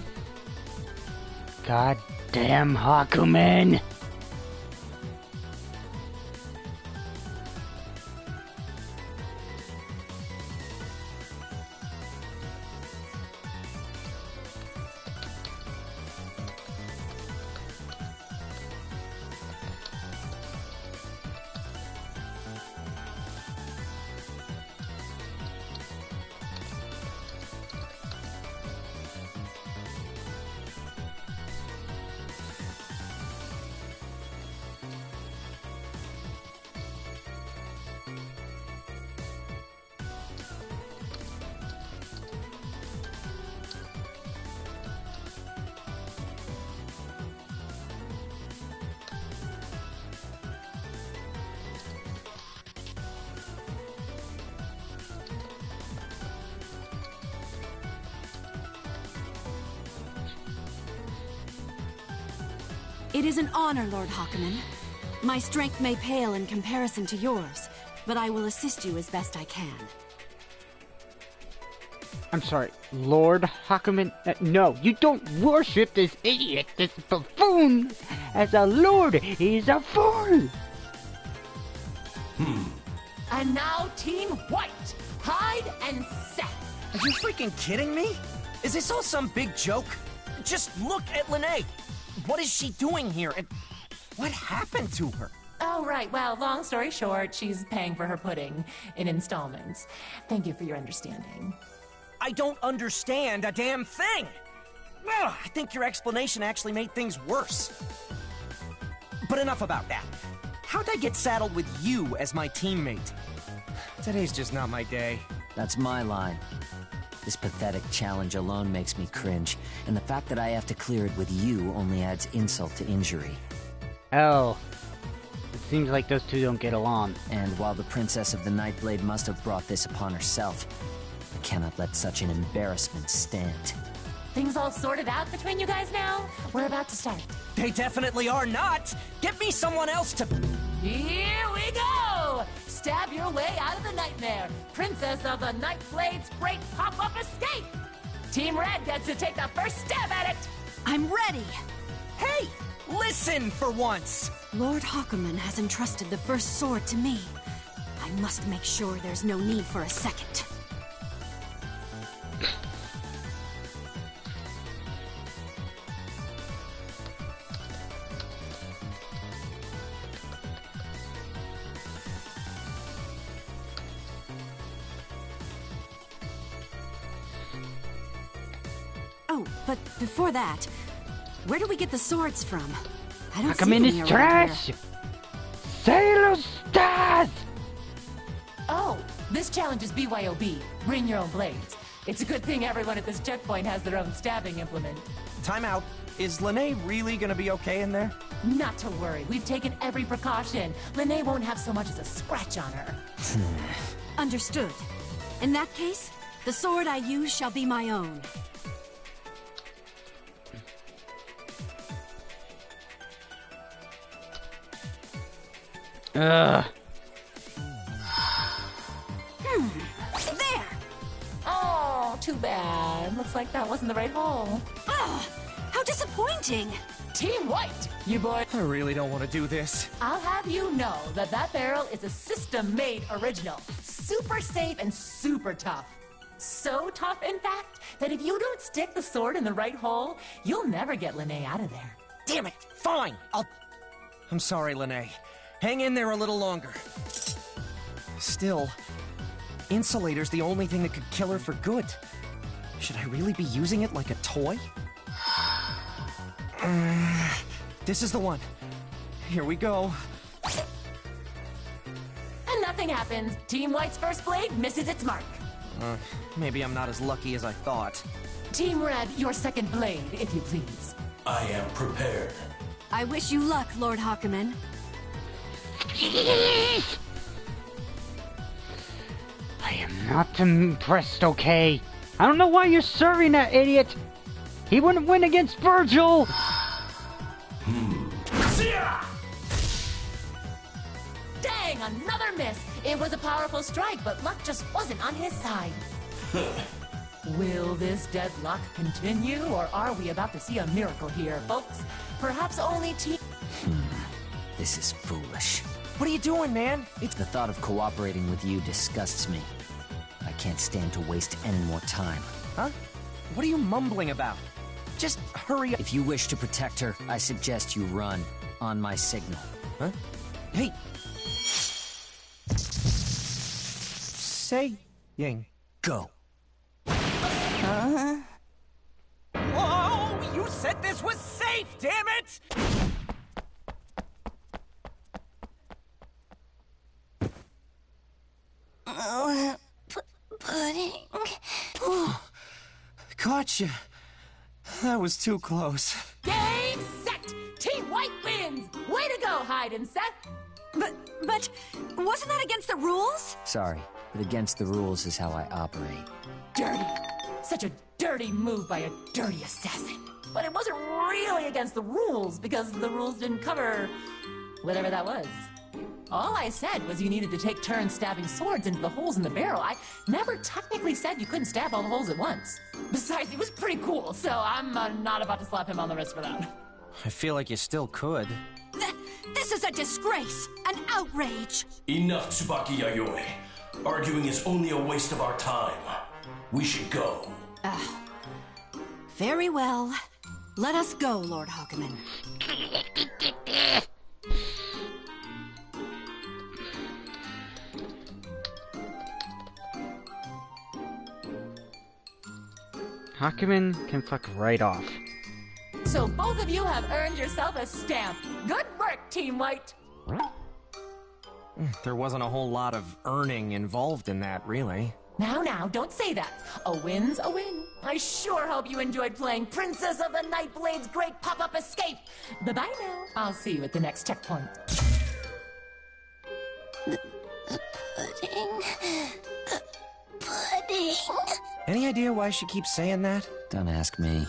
God damn Hakumen! It is an honor, Lord Hakumen. My strength may pale in comparison to yours, but I will assist you as best I can. I'm sorry, Lord Hakumen? No, you don't worship this idiot, this buffoon! As a lord, he's a fool! And now Team White, hide and set. Are you freaking kidding me? Is this all some big joke? Just look at Lene. What is she doing here? And what happened to her? Oh, right. Well, long story short, she's paying for her pudding in installments. Thank you for your understanding. I don't understand a damn thing! Ugh, I think your explanation actually made things worse. But enough about that. How'd I get saddled with you as my teammate? Today's just not my day. That's my line. This pathetic challenge alone makes me cringe, and the fact that I have to clear it with you only adds insult to injury. Oh. It seems like those two don't get along. And while the Princess of the Nightblade must have brought this upon herself, I cannot let such an embarrassment stand. Things all sorted out between you guys now? We're about to start. They definitely are not! Get me someone else to... Here we go! Stab your way out of the nightmare. Princess of the Nightblade's great pop-up escape! Team Red gets to take the first stab at it! I'm ready! Hey! Listen for once! Lord Hakumen has entrusted the first sword to me. I must make sure there's no need for a second. Oh, but before that, where do we get the swords from? I don't see Hakumen any is around trash! here. Sailor Stars! Oh, this challenge is BYOB. Bring your own blades. It's a good thing everyone at this checkpoint has their own stabbing implement. Time out. Is Lene really gonna be okay in there? Not to worry. We've taken every precaution. Lene won't have so much as a scratch on her. Understood. In that case, the sword I use shall be my own. Ugh. There! Oh, too bad. Looks like that wasn't the right hole. Ugh, how disappointing! Team White, you boys. I really don't want to do this. I'll have you know that that barrel is a system-made original. Super safe and super tough. So tough, in fact, that if you don't stick the sword in the right hole, you'll never get Lene out of there. Damn it! Fine, I'm sorry, Lene. Hang in there a little longer. Still, insulator's the only thing that could kill her for good. Should I really be using it like a toy? This is the one. Here we go. And nothing happens. Team White's first blade misses its mark. Maybe I'm not as lucky as I thought. Team Red, your second blade, if you please. I am prepared. I wish you luck, Lord Hakumen. I am not impressed, okay? I don't know why you're serving that idiot! He wouldn't win against Virgil! Dang, another miss! It was a powerful strike, but luck just wasn't on his side. Will this deadlock continue, or are we about to see a miracle here, folks? Perhaps only Team... This is foolish. What are you doing, man? The thought of cooperating with you disgusts me. I can't stand to waste any more time. Huh? What are you mumbling about? Just hurry up. If you wish to protect her, I suggest you run on my signal. Huh? Hey! Saying. Go. Whoa! You said this was safe, damn it! Pudding. Gotcha. That was too close. Game set! Team White wins! Way to go, Hyde and Seth! But wasn't that against the rules? Sorry, but against the rules is how I operate. Dirty. Such a dirty move by a dirty assassin. But it wasn't really against the rules, because the rules didn't cover whatever that was. All I said was you needed to take turns stabbing swords into the holes in the barrel. I never technically said you couldn't stab all the holes at once. Besides, it was pretty cool, so I'm not about to slap him on the wrist for that. I feel like you still could. This is a disgrace, an outrage. Enough, Tsubaki Yayoi. Arguing is only a waste of our time. We should go. Very well. Let us go, Lord Hakumen. Hakumen can fuck right off. So both of you have earned yourself a stamp. Good work, Team White. There wasn't a whole lot of earning involved in that, really. Now, don't say that. A win's a win. I sure hope you enjoyed playing Princess of the Nightblade's Great Pop-Up Escape. Bye-bye now. I'll see you at the next checkpoint. Pudding. Any idea why she keeps saying that? Don't ask me.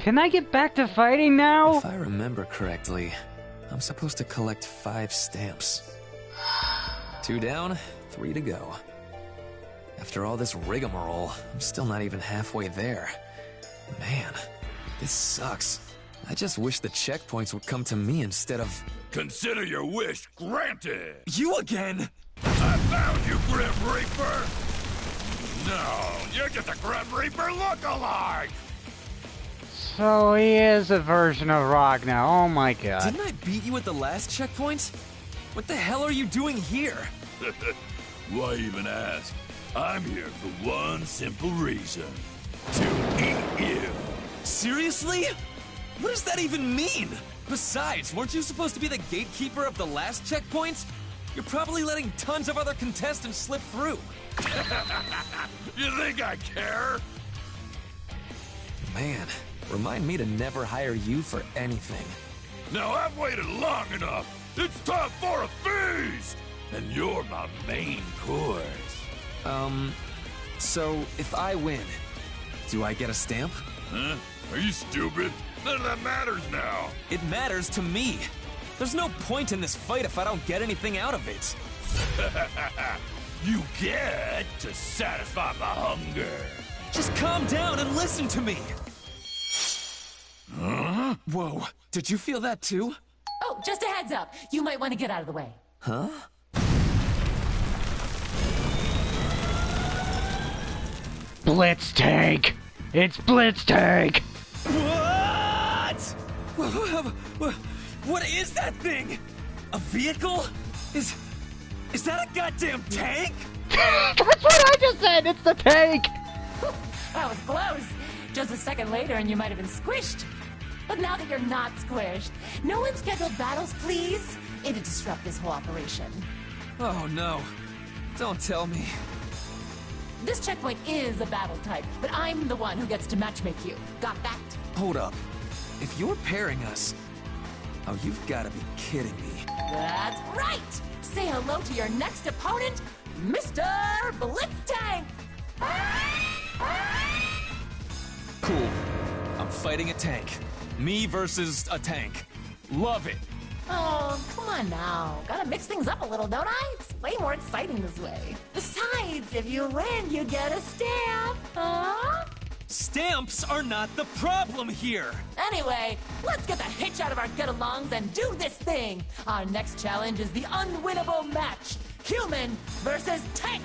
Can I get back to fighting now? If I remember correctly, I'm supposed to collect 5 stamps. 2 down, 3 to go. After all this rigmarole, I'm still not even halfway there. Man, this sucks. I just wish the checkpoints would come to me instead of... Consider your wish granted! You again! I found you, Grim Reaper! No, you're just a Grim Reaper look-alike! So he is a version of Rock now. Oh my god. Didn't I beat you at the last checkpoint? What the hell are you doing here? Why even ask? I'm here for one simple reason. To eat you. Seriously? What does that even mean? Besides, weren't you supposed to be the gatekeeper of the last checkpoint? You're probably letting tons of other contestants slip through. You think I care? Man, remind me to never hire you for anything. Now I've waited long enough. It's time for a feast! And you're my main course. So if I win, do I get a stamp? Huh? Are you stupid? None of that matters now. It matters to me. There's no point in this fight if I don't get anything out of it. You get to satisfy my hunger. Just calm down and listen to me. Huh? Whoa, did you feel that too? Oh, just a heads up. You might want to get out of the way. Huh? Blitz tank! It's Blitz tank! What? What is that thing? A vehicle? Is that a goddamn tank? That's what I just said! It's the tank! That was close. Just a second later and you might have been squished. But now that you're not squished, no unscheduled battles, please. It'd disrupt this whole operation. Oh no. Don't tell me. This checkpoint is a battle type, but I'm the one who gets to matchmake you. Got that? Hold up. If you're pairing us... Oh, you've got to be kidding me. That's right! Say hello to your next opponent, Mr. Blitztank! Cool. I'm fighting a tank. Me versus a tank. Love it. Oh, come on now. Gotta mix things up a little, don't I? It's way more exciting this way. Besides, if you win, you get a stamp. Huh? Stamps are not the problem here. Anyway, let's get the hitch out of our get-alongs and do this thing. Our next challenge is the unwinnable match. Human versus tank.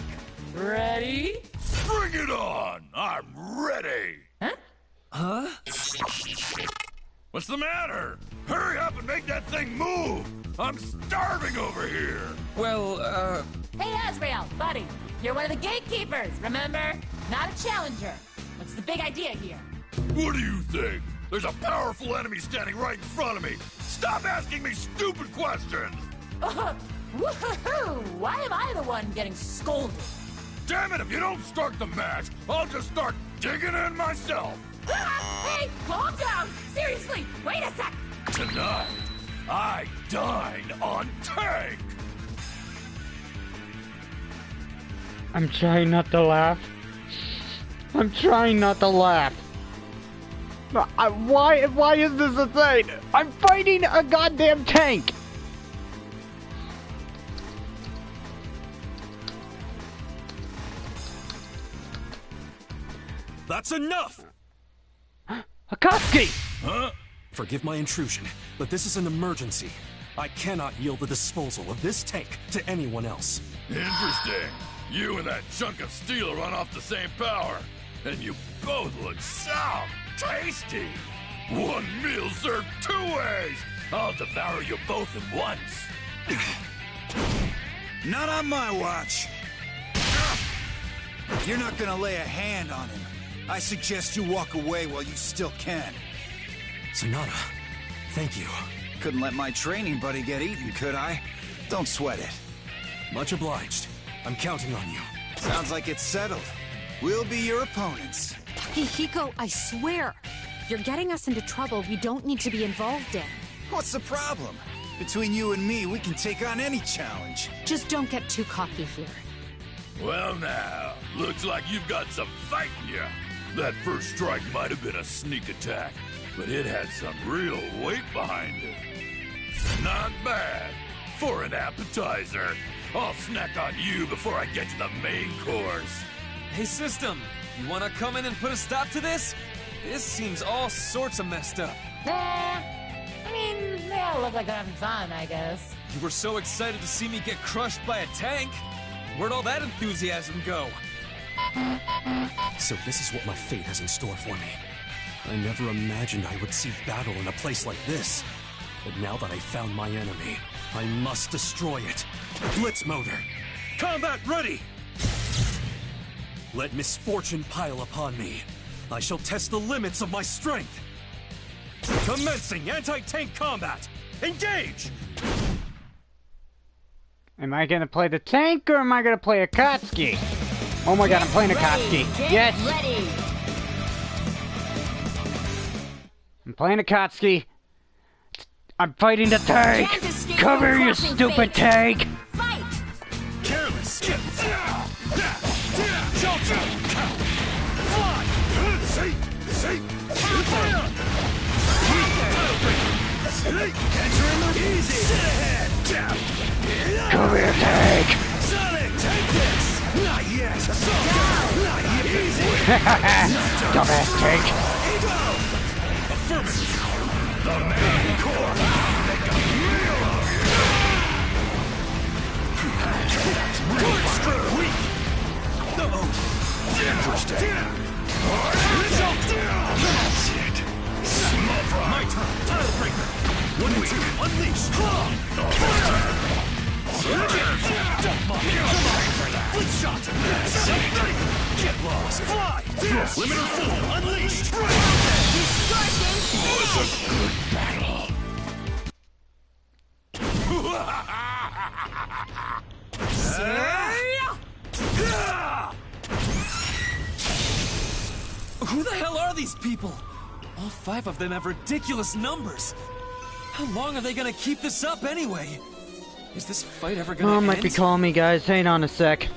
Ready? Bring it on! I'm ready! Huh? What's the matter? Hurry up and make that thing move! I'm starving over here! Well, Hey, Azrael, buddy. You're one of the gatekeepers, remember? Not a challenger. What's the big idea here? What do you think? There's a powerful enemy standing right in front of me! Stop asking me stupid questions! Woohoo! Why am I the one getting scolded? Damn it, if you don't start the match, I'll just start digging in myself! Hey, calm down! Seriously, wait a sec! Tonight, I dine on tank! I'm trying not to laugh. I'm trying not to laugh. Why is this a thing? I'm fighting a goddamn tank! That's enough! Akatsuki! Huh? Forgive my intrusion, but this is an emergency. I cannot yield the disposal of this tank to anyone else. Interesting. You and that chunk of steel run off the same power. And you both look so tasty. One meal served 2 ways. I'll devour you both at once. Not on my watch. You're not gonna lay a hand on him. I suggest you walk away while you still can. Sonata, thank you. Couldn't let my training buddy get eaten, could I? Don't sweat it. Much obliged. I'm counting on you. Sounds like it's settled. We'll be your opponents. Hiko, I swear, you're getting us into trouble we don't need to be involved in. What's the problem? Between you and me, we can take on any challenge. Just don't get too cocky here. Well now, looks like you've got some fight in you. That first strike might have been a sneak attack, but it had some real weight behind it. Not bad. For an appetizer, I'll snack on you before I get to the main course. Hey, System, you wanna come in and put a stop to this? This seems all sorts of messed up. I mean, they all look like they're having fun, I guess. You were so excited to see me get crushed by a tank. Where'd all that enthusiasm go? So this is what my fate has in store for me. I never imagined I would see battle in a place like this. But now that I found my enemy, I must destroy it. Blitz motor! Combat ready! Let misfortune pile upon me. I shall test the limits of my strength. Commencing anti-tank combat! Engage! Am I gonna play the tank or am I gonna play Akatsuki? Oh my god, I'm playing Akatsuki. Yes! Ready. I'm playing Akatsuki. I'm fighting the tank! Cover, you stupid tank! Fight! Careless! Fly! See! Enter in the easy. Sit ahead. Come here, Tank. Sonic, take this. Not yet. Not yet. Easy. Dumbass Tank. Ego. Affirmative. The main core. Make a meal of you. Corkscrew. Weak. Interesting. That's it. Smother. My turn. Tile breaker. 1 and 2. Unleash. Dump bomb. Come on. Fleet shot. Get lost. Fly. Limiter full. Unleashed. Distortion. Was a good battle. Who the hell are these people? All 5 of them have ridiculous numbers. How long are they gonna keep this up anyway? Is this fight ever gonna Mom end? might be calling me, guys. Hang on a sec.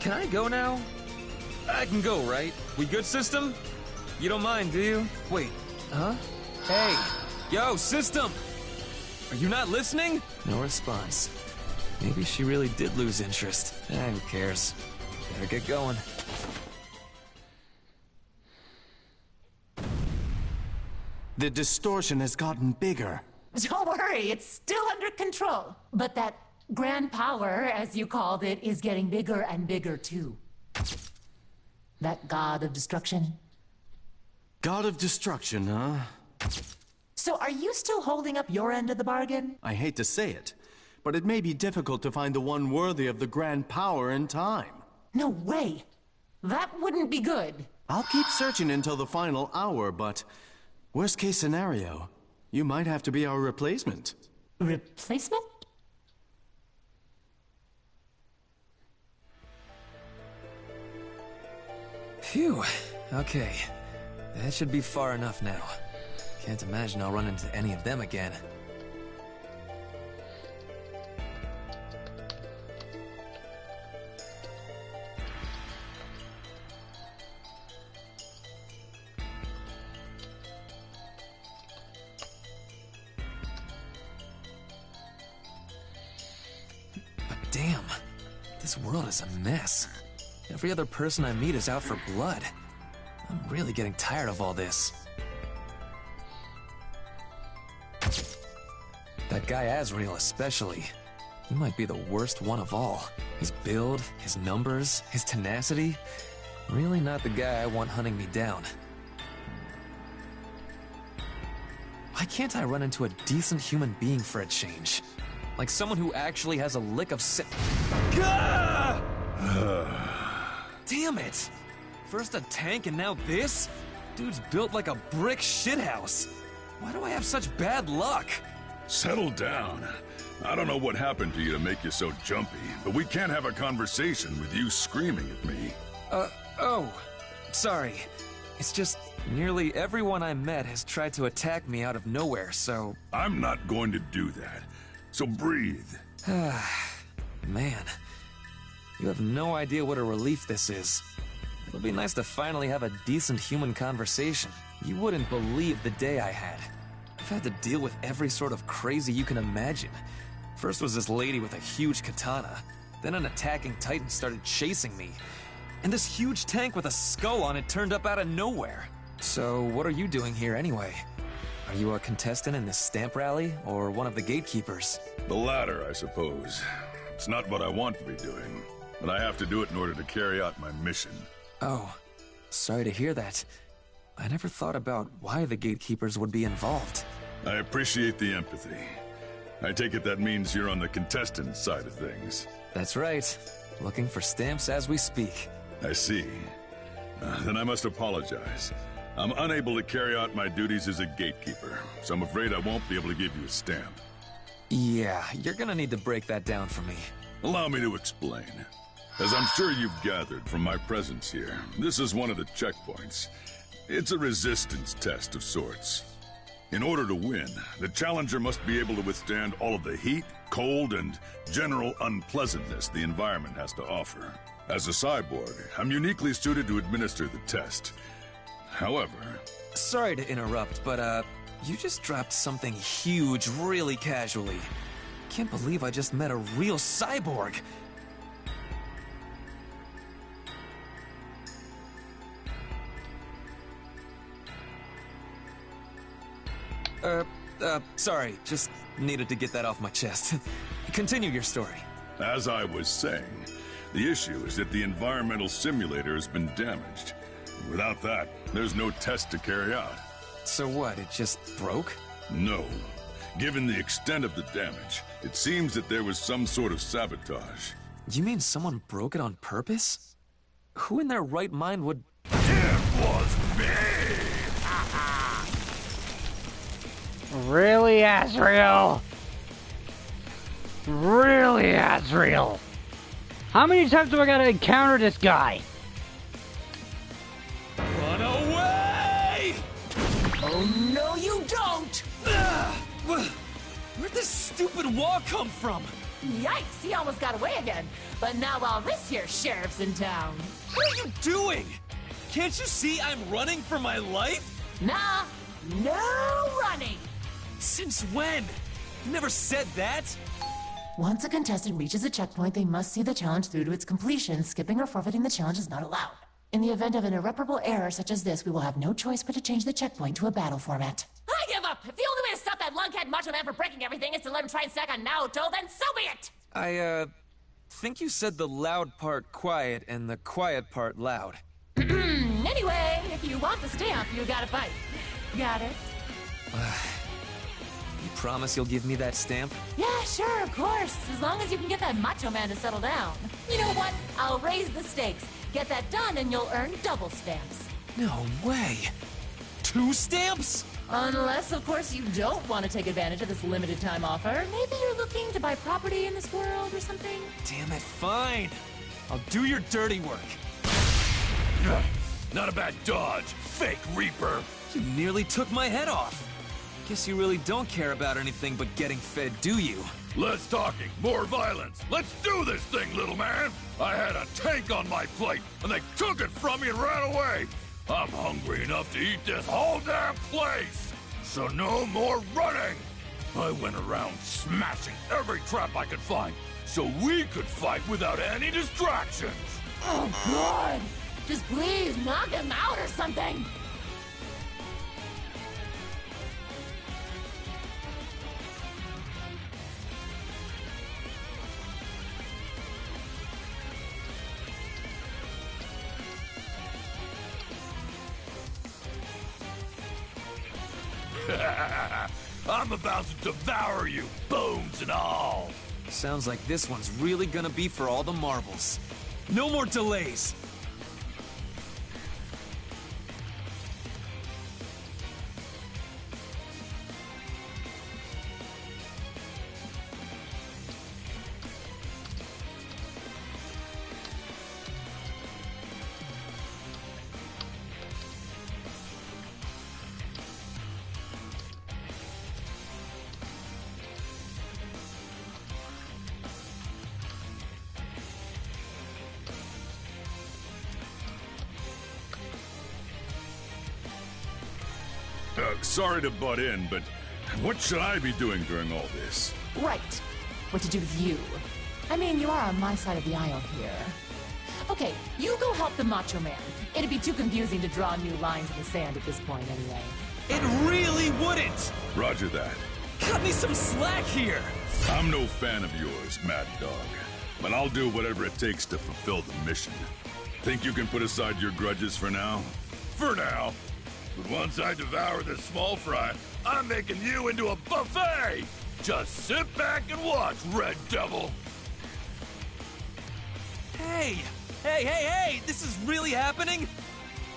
Can I go now? I can go, right? We good, system? You don't mind, do you? Wait, huh? Hey! Yo, system! Are you not listening? No response. Maybe she really did lose interest. Who cares? Better get going. The distortion has gotten bigger. Don't worry, it's still under control. But that grand power, as you called it, is getting bigger and bigger too. That god of destruction. God of destruction, huh? So are you still holding up your end of the bargain? I hate to say it, but it may be difficult to find the one worthy of the grand power in time. No way. That wouldn't be good. I'll keep searching until the final hour, but worst case scenario, you might have to be our replacement. Replacement? Phew. Okay. That should be far enough now. Can't imagine I'll run into any of them again. But damn, this world is a mess. Every other person I meet is out for blood. I'm really getting tired of all this. That guy Azrael especially. He might be the worst one of all. His build, his numbers, his tenacity. Really not the guy I want hunting me down. Why can't I run into a decent human being for a change? Like someone who actually has a lick of Gah! Damn it! First a tank and now this? Dude's built like a brick shithouse. Why do I have such bad luck? Settle down. I don't know what happened to you to make you so jumpy, but we can't have a conversation with you screaming at me. Oh. Sorry. It's just nearly everyone I met has tried to attack me out of nowhere, so... I'm not going to do that. So breathe. Man. You have no idea what a relief this is. It'll be nice to finally have a decent human conversation. You wouldn't believe the day I had. I've had to deal with every sort of crazy you can imagine. First was this lady with a huge katana. Then an attacking titan started chasing me. And this huge tank with a skull on it turned up out of nowhere. So what are you doing here anyway? Are you a contestant in this stamp rally, or one of the gatekeepers? The latter, I suppose. It's not what I want to be doing, but I have to do it in order to carry out my mission. Oh, sorry to hear that. I never thought about why the gatekeepers would be involved. I appreciate the empathy. I take it that means you're on the contestant side of things. That's right. Looking for stamps as we speak. I see. Then I must apologize. I'm unable to carry out my duties as a gatekeeper, so I'm afraid I won't be able to give you a stamp. Yeah, you're gonna need to break that down for me. Allow me to explain. As I'm sure you've gathered from my presence here, this is one of the checkpoints. It's a resistance test of sorts. In order to win, the challenger must be able to withstand all of the heat, cold, and general unpleasantness the environment has to offer. As a cyborg, I'm uniquely suited to administer the test. However... Sorry to interrupt, but, you just dropped something huge really casually. Can't believe I just met a real cyborg. Sorry, just needed to get that off my chest. Continue your story. As I was saying, the issue is that the environmental simulator has been damaged. Without that, there's no test to carry out. So what, it just broke? No. Given the extent of the damage, it seems that there was some sort of sabotage. You mean someone broke it on purpose? Who in their right mind would... It was me! Really, Azrael? Really, Azrael? How many times do I gotta encounter this guy? Run away! Oh, no you don't! Where'd this stupid wall come from? Yikes, he almost got away again. But now all this here sheriff's in town. What are you doing? Can't you see I'm running for my life? Nah, no running. Since when? You never said that. Once a contestant reaches a checkpoint, they must see the challenge through to its completion. Skipping or forfeiting the challenge is not allowed. In the event of an irreparable error such as this, we will have no choice but to change the checkpoint to a battle format. I give up! If the only way to stop that lunkhead macho man from breaking everything is to let him try and stack on Naoto, then so be it! I, think you said the loud part quiet and the quiet part loud. Anyway, if you want the stamp, you gotta fight. Got it? You promise you'll give me that stamp? Yeah, sure, of course. As long as you can get that macho man to settle down. You know what? I'll raise the stakes. Get that done and you'll earn double stamps. No way. 2 stamps? Unless, of course, you don't want to take advantage of this limited time offer. Maybe you're looking to buy property in this world or something? Damn it, fine. I'll do your dirty work. Not a bad dodge, fake Reaper. You nearly took my head off. Guess you really don't care about anything but getting fed, do you? Less talking, more violence. Let's do this thing, little man. I had a tank on my plate, and they took it from me and ran away. I'm hungry enough to eat this whole damn place. So no more running. I went around smashing every trap I could find, so we could fight without any distractions. Oh, God! Just please knock him out or something! I'm about to devour you, bones and all. Sounds like this one's really gonna be for all the marbles. No more delays. Sorry to butt in, but what should I be doing during all this? Right. What to do with you? I mean, you are on my side of the aisle here. Okay, you go help the Macho Man. It'd be too confusing to draw new lines in the sand at this point, anyway. It really wouldn't! Roger that. Cut me some slack here! I'm no fan of yours, Mad Dog. But I'll do whatever it takes to fulfill the mission. Think you can put aside your grudges for now? For now. But once I devour this small fry, I'm making you into a buffet! Just sit back and watch, Red Devil! Hey! Hey! This is really happening?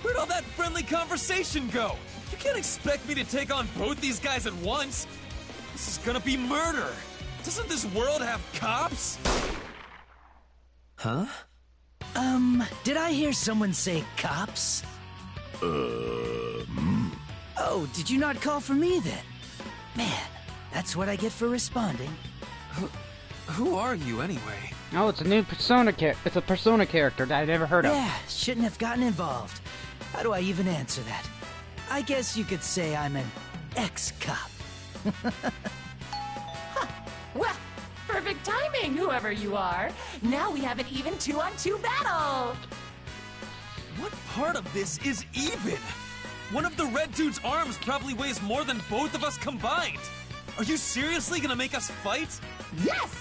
Where'd all that friendly conversation go? You can't expect me to take on both these guys at once! This is gonna be murder! Doesn't this world have cops? Huh? Did I hear someone say cops? Oh, did you not call for me then? Man, that's what I get for responding. Who are you anyway? Oh, it's a new Persona It's a Persona character that I'd never heard of. Yeah, shouldn't have gotten involved. How do I even answer that? I guess you could say I'm an ex-cop. Well, perfect timing, whoever you are. Now we have an even 2-on-2 battle. What part of this is even? One of the red dude's arms probably weighs more than both of us combined. Are you seriously gonna make us fight? Yes!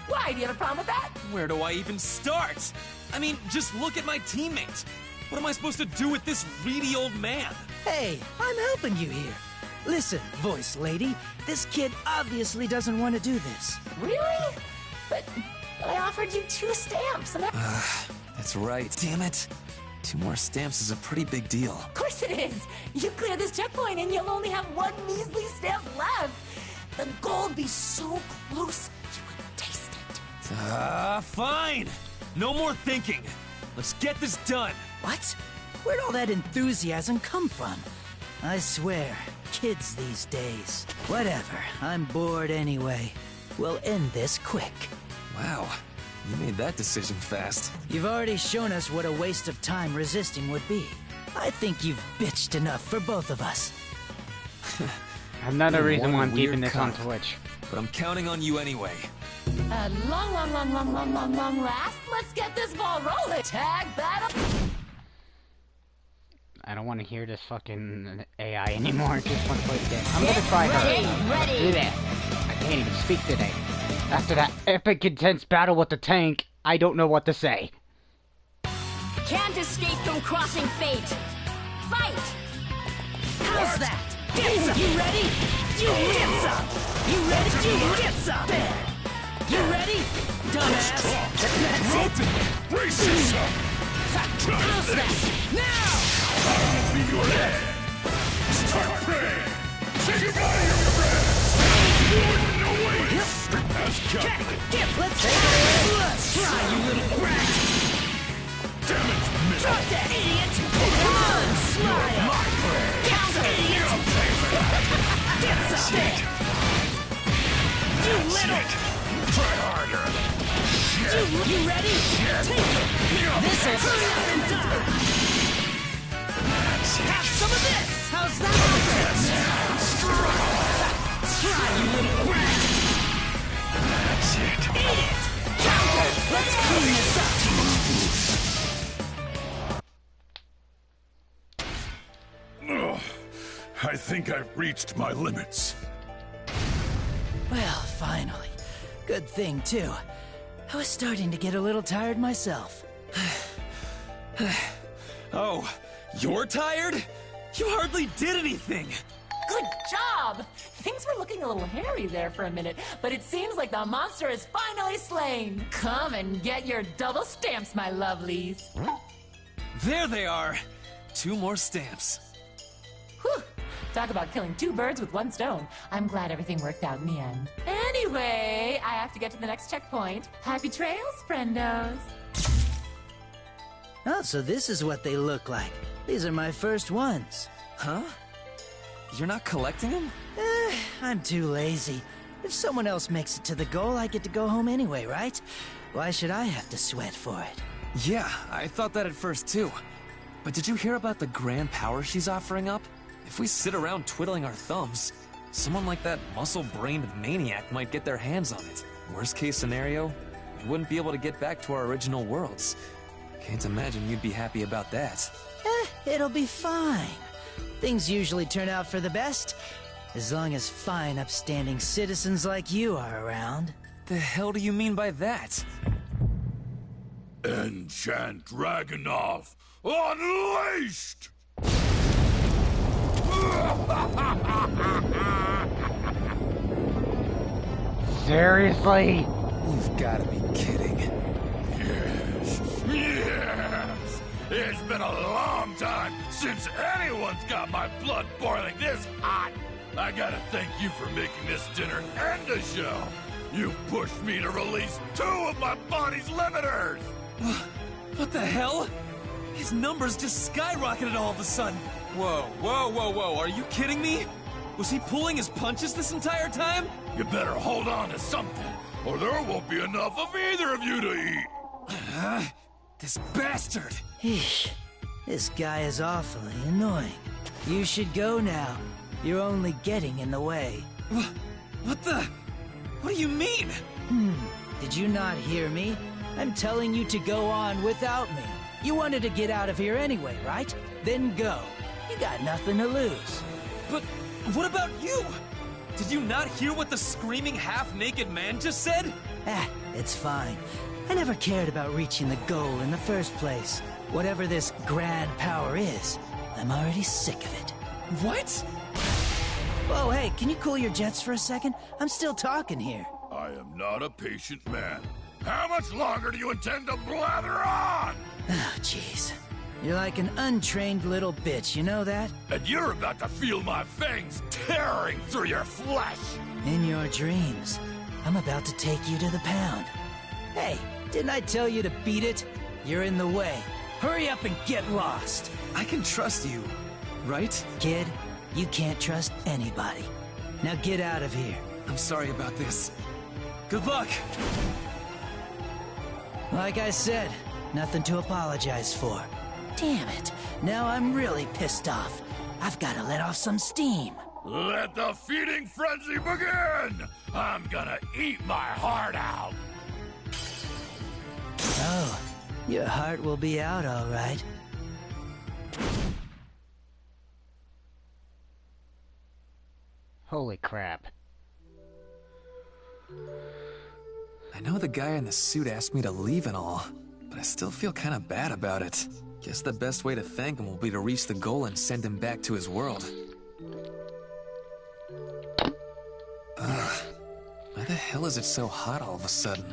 Why, do you have a problem with that? Where do I even start? I mean, just look at my teammate. What am I supposed to do with this reedy old man? Hey, I'm helping you here. Listen, voice lady, this kid obviously doesn't want to do this. Really? But I offered you 2 stamps and That's right. Damn it. 2 more stamps is a pretty big deal. Of course it is! You clear this checkpoint and you'll only have 1 measly stamp left! The gold be so close, you could taste it. Fine! No more thinking. Let's get this done. What? Where'd all that enthusiasm come from? I swear, kids these days. Whatever, I'm bored anyway. We'll end this quick. Wow, you made that decision fast. You've already shown us what a waste of time resisting would be. I think you've bitched enough for both of us. Another reason why I'm keeping this on Twitch. But I'm counting on you anyway. At long last, let's get this ball rolling. Tag battle. I don't want to hear this fucking AI anymore. Just want to play the game. I'm gonna try her. Do that. I can't even speak today. After that epic, intense battle with the tank, I don't know what to say. Can't escape from crossing fate. Fight! How's that? Get some! You ready? You get some! You ready? You get some! You ready? Dumbass! Brace yourself! Try this! Now! I'll be your head! Start praying! Say goodbye to your friends! Wouldn't await! As calculated! Let's take it away! Try, you little brat! Damage missile! Drop that idiot! Come on, smile! My prey! Counter, idiot! You'll pay for that! Get something! You little... Try harder! Shit! You ready? Shit! Take it! This'll hurry up and die! Have some of this! How's that? Try, you little brat! That's it! Eat it! Counter! Let's clean this up! Ugh, I think I've reached my limits. Well, finally. Good thing, too. I was starting to get a little tired myself. Oh, you're tired? You hardly did anything! Good job! Things were looking a little hairy there for a minute, but it seems like the monster is finally slain. Come and get your double stamps, my lovelies. There they are! 2 more stamps. Whew! Talk about killing 2 birds with 1 stone. I'm glad everything worked out in the end. Anyway, I have to get to the next checkpoint. Happy trails, friendos. Oh, so this is what they look like. These are my first ones. Huh? You're not collecting them? I'm too lazy. If someone else makes it to the goal, I get to go home anyway, right? Why should I have to sweat for it? Yeah, I thought that at first too. But did you hear about the grand power she's offering up? If we sit around twiddling our thumbs, someone like that muscle-brained maniac might get their hands on it. Worst case scenario, we wouldn't be able to get back to our original worlds. Can't imagine you'd be happy about that. It'll be fine. Things usually turn out for the best, as long as fine, upstanding citizens like you are around. The hell do you mean by that? Enchant Dragonov Unleashed! Seriously? You've got to be kidding. Yes! It's been a long time since anyone's got my blood boiling this hot! I gotta thank you for making this dinner and the show! You pushed me to release 2 of my body's limiters! What the hell? His numbers just skyrocketed all of a sudden. Whoa, whoa, whoa, whoa, are you kidding me? Was he pulling his punches this entire time? You better hold on to something, or there won't be enough of either of you to eat! This bastard! Eesh, this guy is awfully annoying. You should go now. You're only getting in the way. What the? What do you mean? Did you not hear me? I'm telling you to go on without me. You wanted to get out of here anyway, right? Then go. You got nothing to lose. But what about you? Did you not hear what the screaming half-naked man just said? It's fine. I never cared about reaching the goal in the first place. Whatever this grand power is, I'm already sick of it. What? Whoa, hey, can you cool your jets for a second? I'm still talking here. I am not a patient man. How much longer do you intend to blather on? Oh, jeez. You're like an untrained little bitch, you know that? And you're about to feel my fangs tearing through your flesh! In your dreams, I'm about to take you to the pound. Hey, didn't I tell you to beat it? You're in the way. Hurry up and get lost. I can trust you, right? Kid, you can't trust anybody. Now get out of here. I'm sorry about this. Good luck! Like I said, nothing to apologize for. Damn it, now I'm really pissed off. I've got to let off some steam. Let the feeding frenzy begin! I'm gonna eat my heart out! Oh, your heart will be out all right. Holy crap. I know the guy in the suit asked me to leave and all, but I still feel kind of bad about it. Guess the best way to thank him will be to reach the goal and send him back to his world. Ugh. Why the hell is it so hot all of a sudden?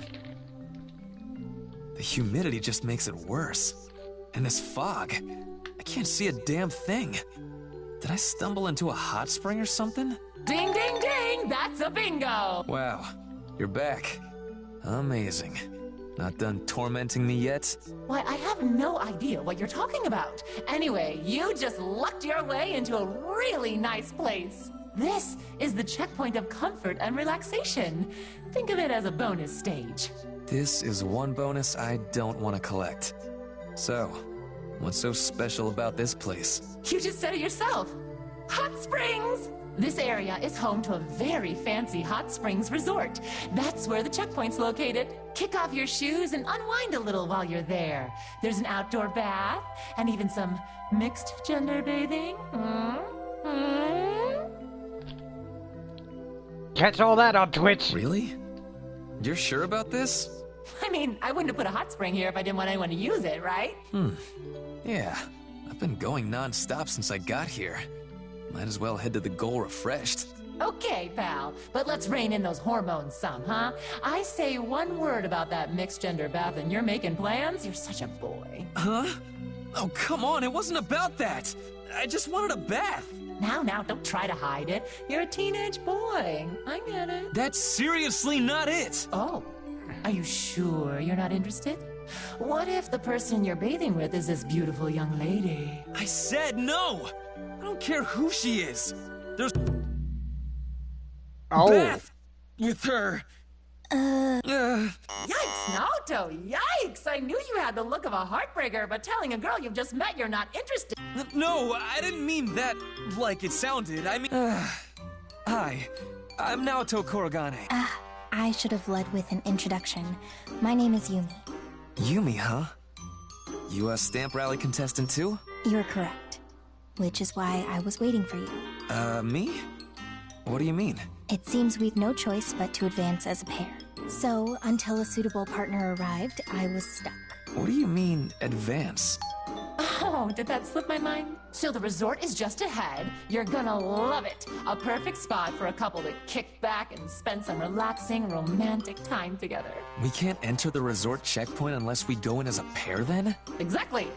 The humidity just makes it worse. In this fog, I can't see a damn thing. Did I stumble into a hot spring or something? Ding, ding, ding! That's a bingo! Wow, you're back. Amazing. Not done tormenting me yet? Why, I have no idea what you're talking about. Anyway, you just lucked your way into a really nice place. This is the checkpoint of comfort and relaxation. Think of it as a bonus stage. This is one bonus I don't want to collect. So, what's so special about this place? You just said it yourself. Hot springs! This area is home to a very fancy hot springs resort. That's where the checkpoint's located. Kick off your shoes and unwind a little while you're there. There's an outdoor bath and even some mixed gender bathing. Catch all that on Twitch. Really? You're sure about this? I mean, I wouldn't have put a hot spring here if I didn't want anyone to use it, right? Yeah, I've been going non-stop since I got here. Might as well head to the goal refreshed. Okay, pal, but let's rein in those hormones some, huh? I say one word about that mixed gender bath and you're making plans? You're such a boy. Huh? Oh, come on, it wasn't about that. I just wanted a bath. Now, don't try to hide it. You're a teenage boy. I get it. That's seriously not it. Oh, are you sure you're not interested? What if the person you're bathing with is this beautiful young lady? I said no! I don't care who she is. There's bath with her. Yikes, Naoto, yikes! I knew you had the look of a heartbreaker, but telling a girl you've just met you're not interested. No, I didn't mean that like it sounded. I mean... Hi, I'm Naoto Korogane. I should have led with an introduction. My name is Yumi. Yumi, huh? You a stamp rally contestant too? You're correct. Which is why I was waiting for you. Me? What do you mean? It seems we've no choice but to advance as a pair. So, until a suitable partner arrived, I was stuck. What do you mean, advance? Oh, did that slip my mind? So the resort is just ahead. You're gonna love it. A perfect spot for a couple to kick back and spend some relaxing, romantic time together. We can't enter the resort checkpoint unless we go in as a pair then? Exactly.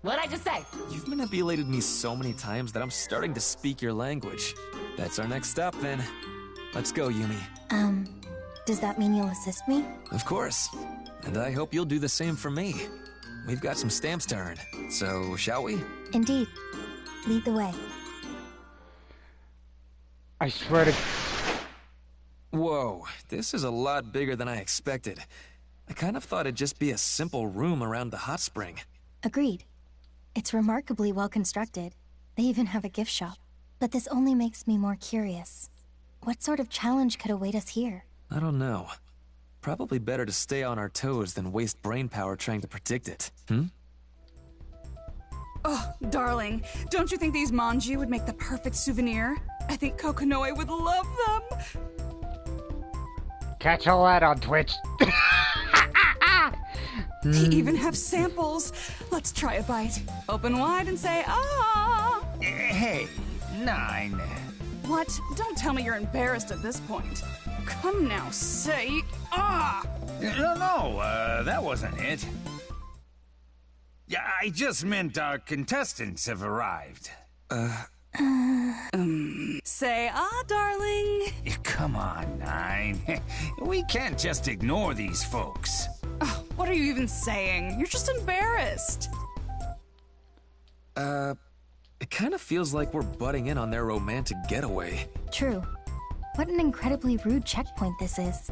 What'd I just say? You've manipulated me so many times that I'm starting to speak your language. That's our next stop then. Let's go, Yumi. Does that mean you'll assist me? Of course. And I hope you'll do the same for me. We've got some stamps to earn. So, shall we? Indeed. Lead the way. I swear to... Whoa, this is a lot bigger than I expected. I kind of thought it'd just be a simple room around the hot spring. Agreed. It's remarkably well constructed. They even have a gift shop. But this only makes me more curious. What sort of challenge could await us here? I don't know. Probably better to stay on our toes than waste brain power trying to predict it. Oh, darling, don't you think these manji would make the perfect souvenir? I think Kokonoe would love them. Catch all that on Twitch. They even have samples. Let's try a bite. Open wide and say, ah! Hey, 9. What? Don't tell me you're embarrassed at this point. Come now, say, ah! No, that wasn't it. Yeah, I just meant our contestants have arrived. Say, ah, darling. Come on, 9. We can't just ignore these folks. Oh, what are you even saying? You're just embarrassed. It kind of feels like we're butting in on their romantic getaway. True. What an incredibly rude checkpoint this is.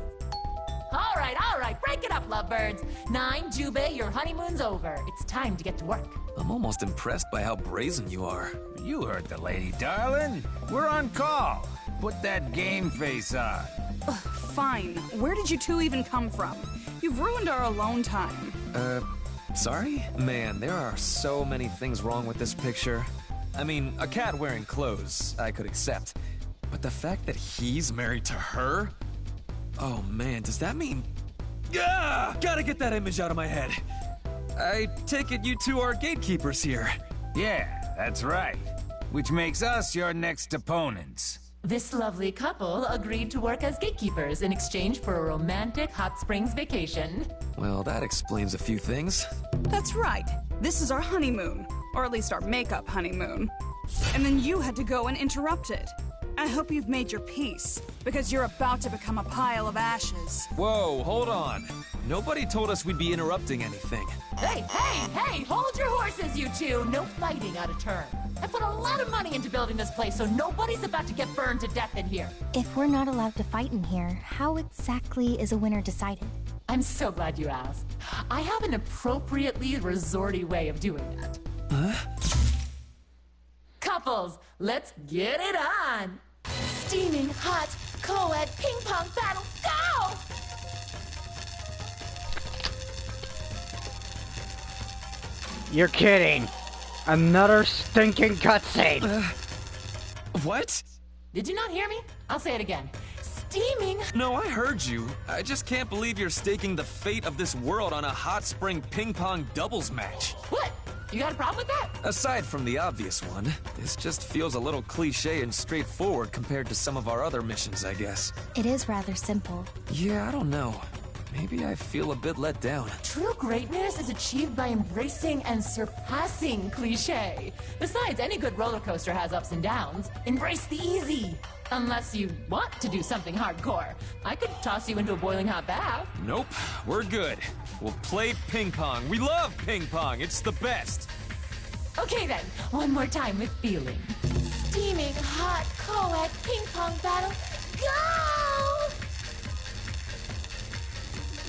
All right, break it up, lovebirds. 9, Jubei, your honeymoon's over. It's time to get to work. I'm almost impressed by how brazen you are. You heard the lady, darling. We're on call. Put that game face on. Ugh, fine. Where did you two even come from? You've ruined our alone time. Sorry? Man, there are so many things wrong with this picture. I mean, a cat wearing clothes, I could accept. But the fact that he's married to her? Oh man, does that mean... Gotta get that image out of my head. I take it you two are gatekeepers here. Yeah, that's right. Which makes us your next opponents. This lovely couple agreed to work as gatekeepers in exchange for a romantic hot springs vacation. Well, that explains a few things. That's right. This is our honeymoon. Or at least our makeup honeymoon. And then you had to go and interrupt it. I hope you've made your peace, because you're about to become a pile of ashes. Whoa, hold on. Nobody told us we'd be interrupting anything. Hey, hold your horses, you two. No fighting out of turn. I put a lot of money into building this place, so nobody's about to get burned to death in here. If we're not allowed to fight in here, how exactly is a winner decided? I'm so glad you asked. I have an appropriately resorty way of doing that. Huh? Couples, let's get it on! Steaming hot co-ed ping pong battle, go! You're kidding. Another stinking cutscene. What? Did you not hear me? I'll say it again. Steaming. No, I heard you. I just can't believe you're staking the fate of this world on a hot spring ping pong doubles match. What? You got a problem with that? Aside from the obvious one, this just feels a little cliche and straightforward compared to some of our other missions, I guess. It is rather simple. Yeah, I don't know. Maybe I feel a bit let down. True greatness is achieved by embracing and surpassing cliché. Besides, any good roller coaster has ups and downs. Embrace the easy. Unless you want to do something hardcore. I could toss you into a boiling hot bath. Nope, we're good. We'll play ping pong. We love ping pong. It's the best. Okay then, one more time with feeling. Steaming hot co-ed ping pong battle, go!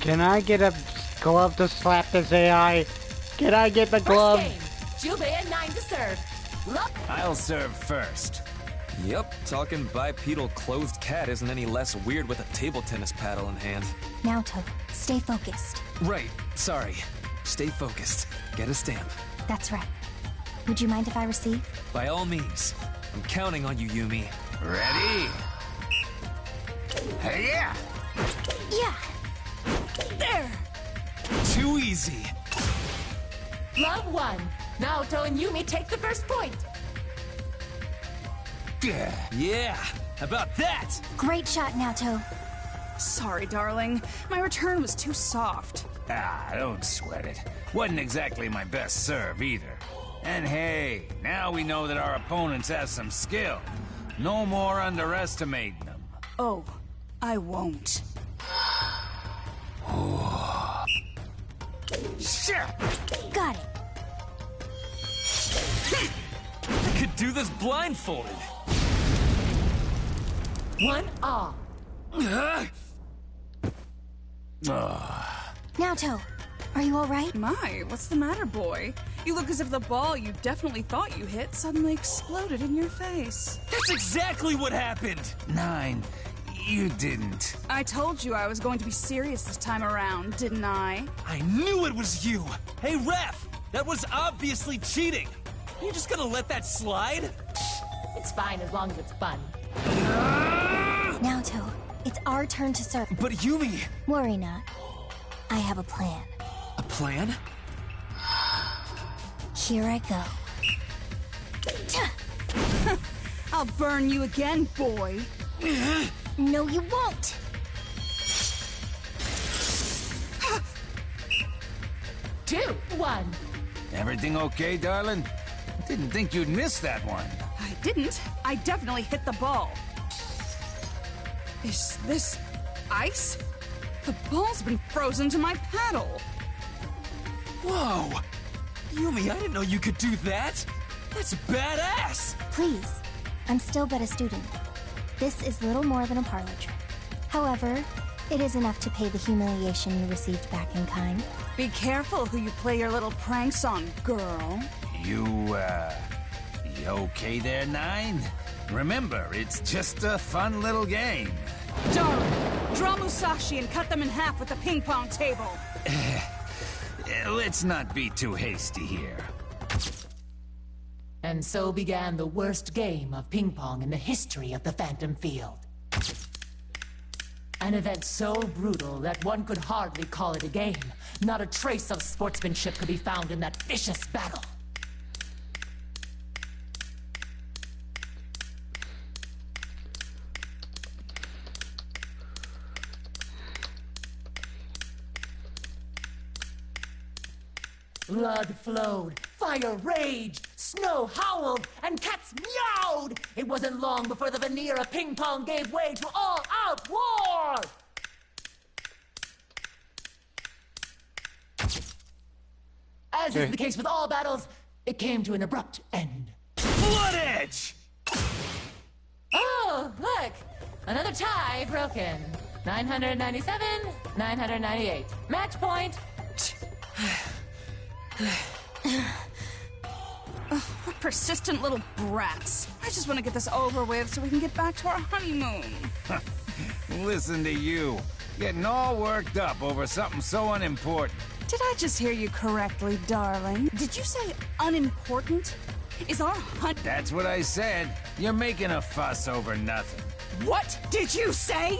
Can I get a glove to slap this AI? Can I get the glove? First game, Jubei and 9 to serve. Look. I'll serve first. Yep, talking bipedal clothed cat isn't any less weird with a table tennis paddle in hand. Naoto, stay focused. Right, sorry. Stay focused. Get a stamp. That's right. Would you mind if I receive? By all means. I'm counting on you, Yumi. Ready? Hey, yeah! Yeah! There! Too easy. Love one. Naoto and Yumi take the first point. Yeah, how about that? Great shot, Naoto. Sorry, darling. My return was too soft. Ah, don't sweat it. Wasn't exactly my best serve either. And hey, now we know that our opponents have some skill. No more underestimating them. Oh, I won't. Shit! Got it. I could do this blindfolded. One all. Naoto, are you all right? My, what's the matter, boy? You look as if the ball you definitely thought you hit suddenly exploded in your face. That's exactly what happened! 9, you didn't. I told you I was going to be serious this time around, didn't I? I knew it was you! Hey, ref! That was obviously cheating! Are you just gonna let that slide? It's fine as long as it's fun. Naoto, it's our turn to serve. But Yumi! Worry not. I have a plan. A plan? Here I go. I'll burn you again, boy. No, you won't. 2, 1. Everything okay, darling? Didn't think you'd miss that one. I didn't. I definitely hit the ball. Is this ice? The ball's been frozen to my paddle. Whoa! Yumi, I didn't know you could do that! That's badass! Please, I'm still but a student. This is little more than a parlor trick. However, it is enough to pay the humiliation you received back in kind. Be careful who you play your little pranks on, girl. You okay there, 9? Remember, it's just a fun little game. Darling, draw Musashi and cut them in half with the ping pong table. Let's not be too hasty here. And so began the worst game of ping pong in the history of the Phantom Field. An event so brutal that one could hardly call it a game. Not a trace of sportsmanship could be found in that vicious battle. Blood flowed, fire raged, snow howled, and cats meowed! It wasn't long before the veneer of ping pong gave way to all-out war! As is the case with all battles, it came to an abrupt end. Blood Edge! Oh, look! Another tie broken. 997, 998. Match point. What persistent little brats. I just want to get this over with so we can get back to our honeymoon. Listen to you, getting all worked up over something so unimportant. Did I just hear you correctly, darling? Did you say unimportant? Is our hunt... That's what I said. You're making a fuss over nothing. What did you say?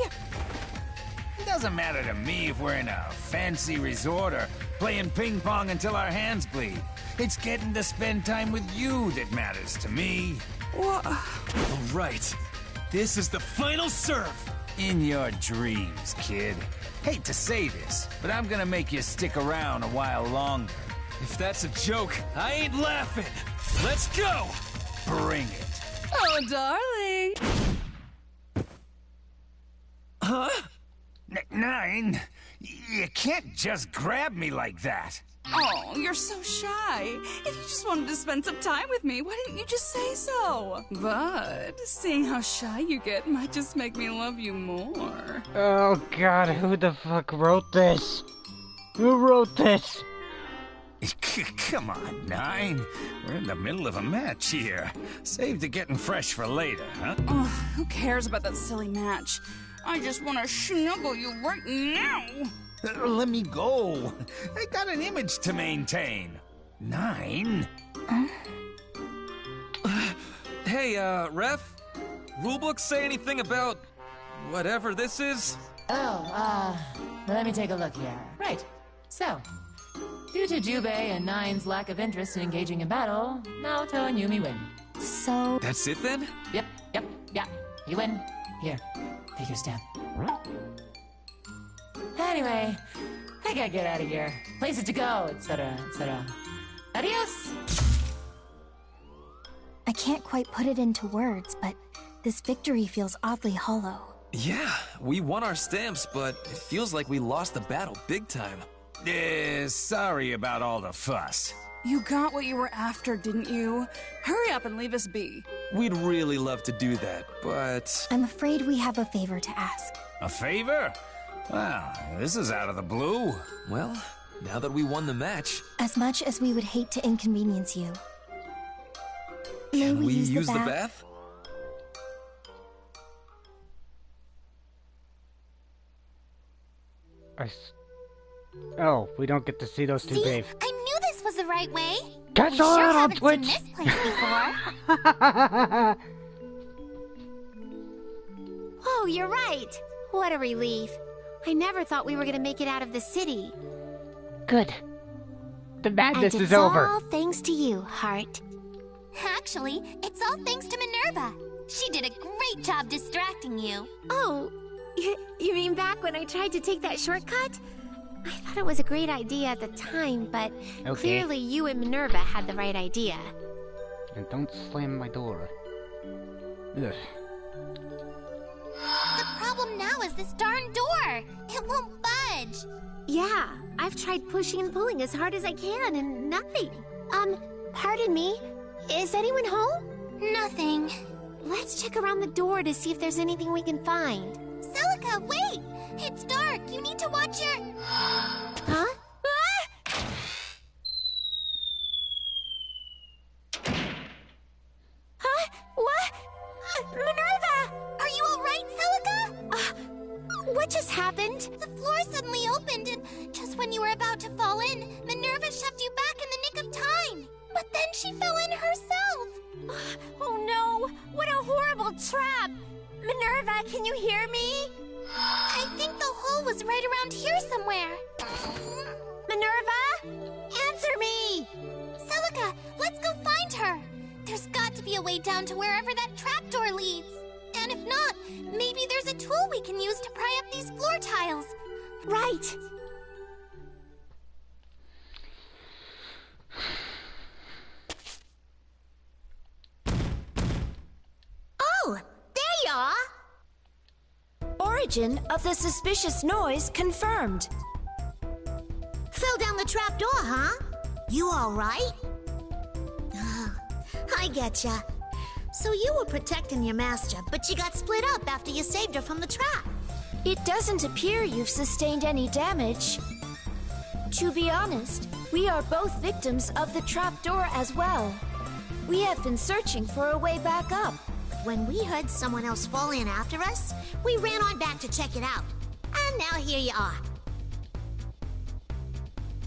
It doesn't matter to me if we're in a fancy resort or playing ping pong until our hands bleed. It's getting to spend time with you that matters to me. What? All right. This is the final serve. In your dreams, kid. Hate to say this, but I'm gonna make you stick around a while longer. If that's a joke, I ain't laughing. Let's go! Bring it. Oh, darling. Huh? Nine? You can't just grab me like that. Oh, you're so shy. If you just wanted to spend some time with me, why didn't you just say so? But seeing how shy you get might just make me love you more. Oh god, who the fuck wrote this? Who wrote this? Come on, Nine. We're in the middle of a match here. Save the getting fresh for later, huh? Oh, who cares about that silly match? I just want to snuggle you right now. Let me go. I got an image to maintain. Nine? Hey, Ref? Rulebook say anything about whatever this is? Oh, let me take a look here. Right. So, due to Jubei and Nine's lack of interest in engaging in battle, Naoto and Yumi win. So... That's it then? Yep. You win. Here, take your stamp. Anyway, I gotta get out of here. Places to go, etc., etc. Adios! I can't quite put it into words, but this victory feels oddly hollow. Yeah, we won our stamps, but it feels like we lost the battle big time. Sorry about all the fuss. You got what you were after, didn't you? Hurry up and leave us be. We'd really love to do that, but... I'm afraid we have a favor to ask. A favor? Well, this is out of the blue. Well, now that we won the match... As much as we would hate to inconvenience you, Can we use the bath? Oh, we don't get to see those two babes. I knew this was the right way. Catch we sure on haven't Twitch. seen this place before. Oh, you're right. What a relief. I never thought we were gonna make it out of the city. Good. The madness and is over. It's all thanks to you, Heart. Actually, it's all thanks to Minerva. She did a great job distracting you. Oh, you mean back when I tried to take that shortcut? I thought it was a great idea at the time, but clearly you and Minerva had the right idea. And don't slam my door. Ugh. The problem now is this darn door. It won't budge. Yeah, I've tried pushing and pulling as hard as I can, and nothing. Pardon me. Is anyone home? Nothing. Let's check around the door to see if there's anything we can find. Celica, wait! It's dark. You need to watch your... Huh? Huh? What? Minerva! Are you all right, Celica? What just happened? The floor suddenly opened, and just when you were about to fall in, Minerva shoved you back in the nick of time. But then she fell in herself. Oh no! What a horrible trap! Minerva, can you hear me? I think the hole was right around here somewhere. Minerva? Answer me! Celica, let's go find her. There's got to be a way down to wherever that trapdoor leads. And if not, maybe there's a tool we can use to pry up these floor tiles. Right. origin of the suspicious noise confirmed. Fell down the trapdoor, huh? You all right? I getcha. So you were protecting your master, but you got split up after you saved her from the trap. It doesn't appear you've sustained any damage. To be honest, we are both victims of the trapdoor as well. We have been searching for a way back up. When we heard someone else fall in after us, we ran on back to check it out. And now here you are.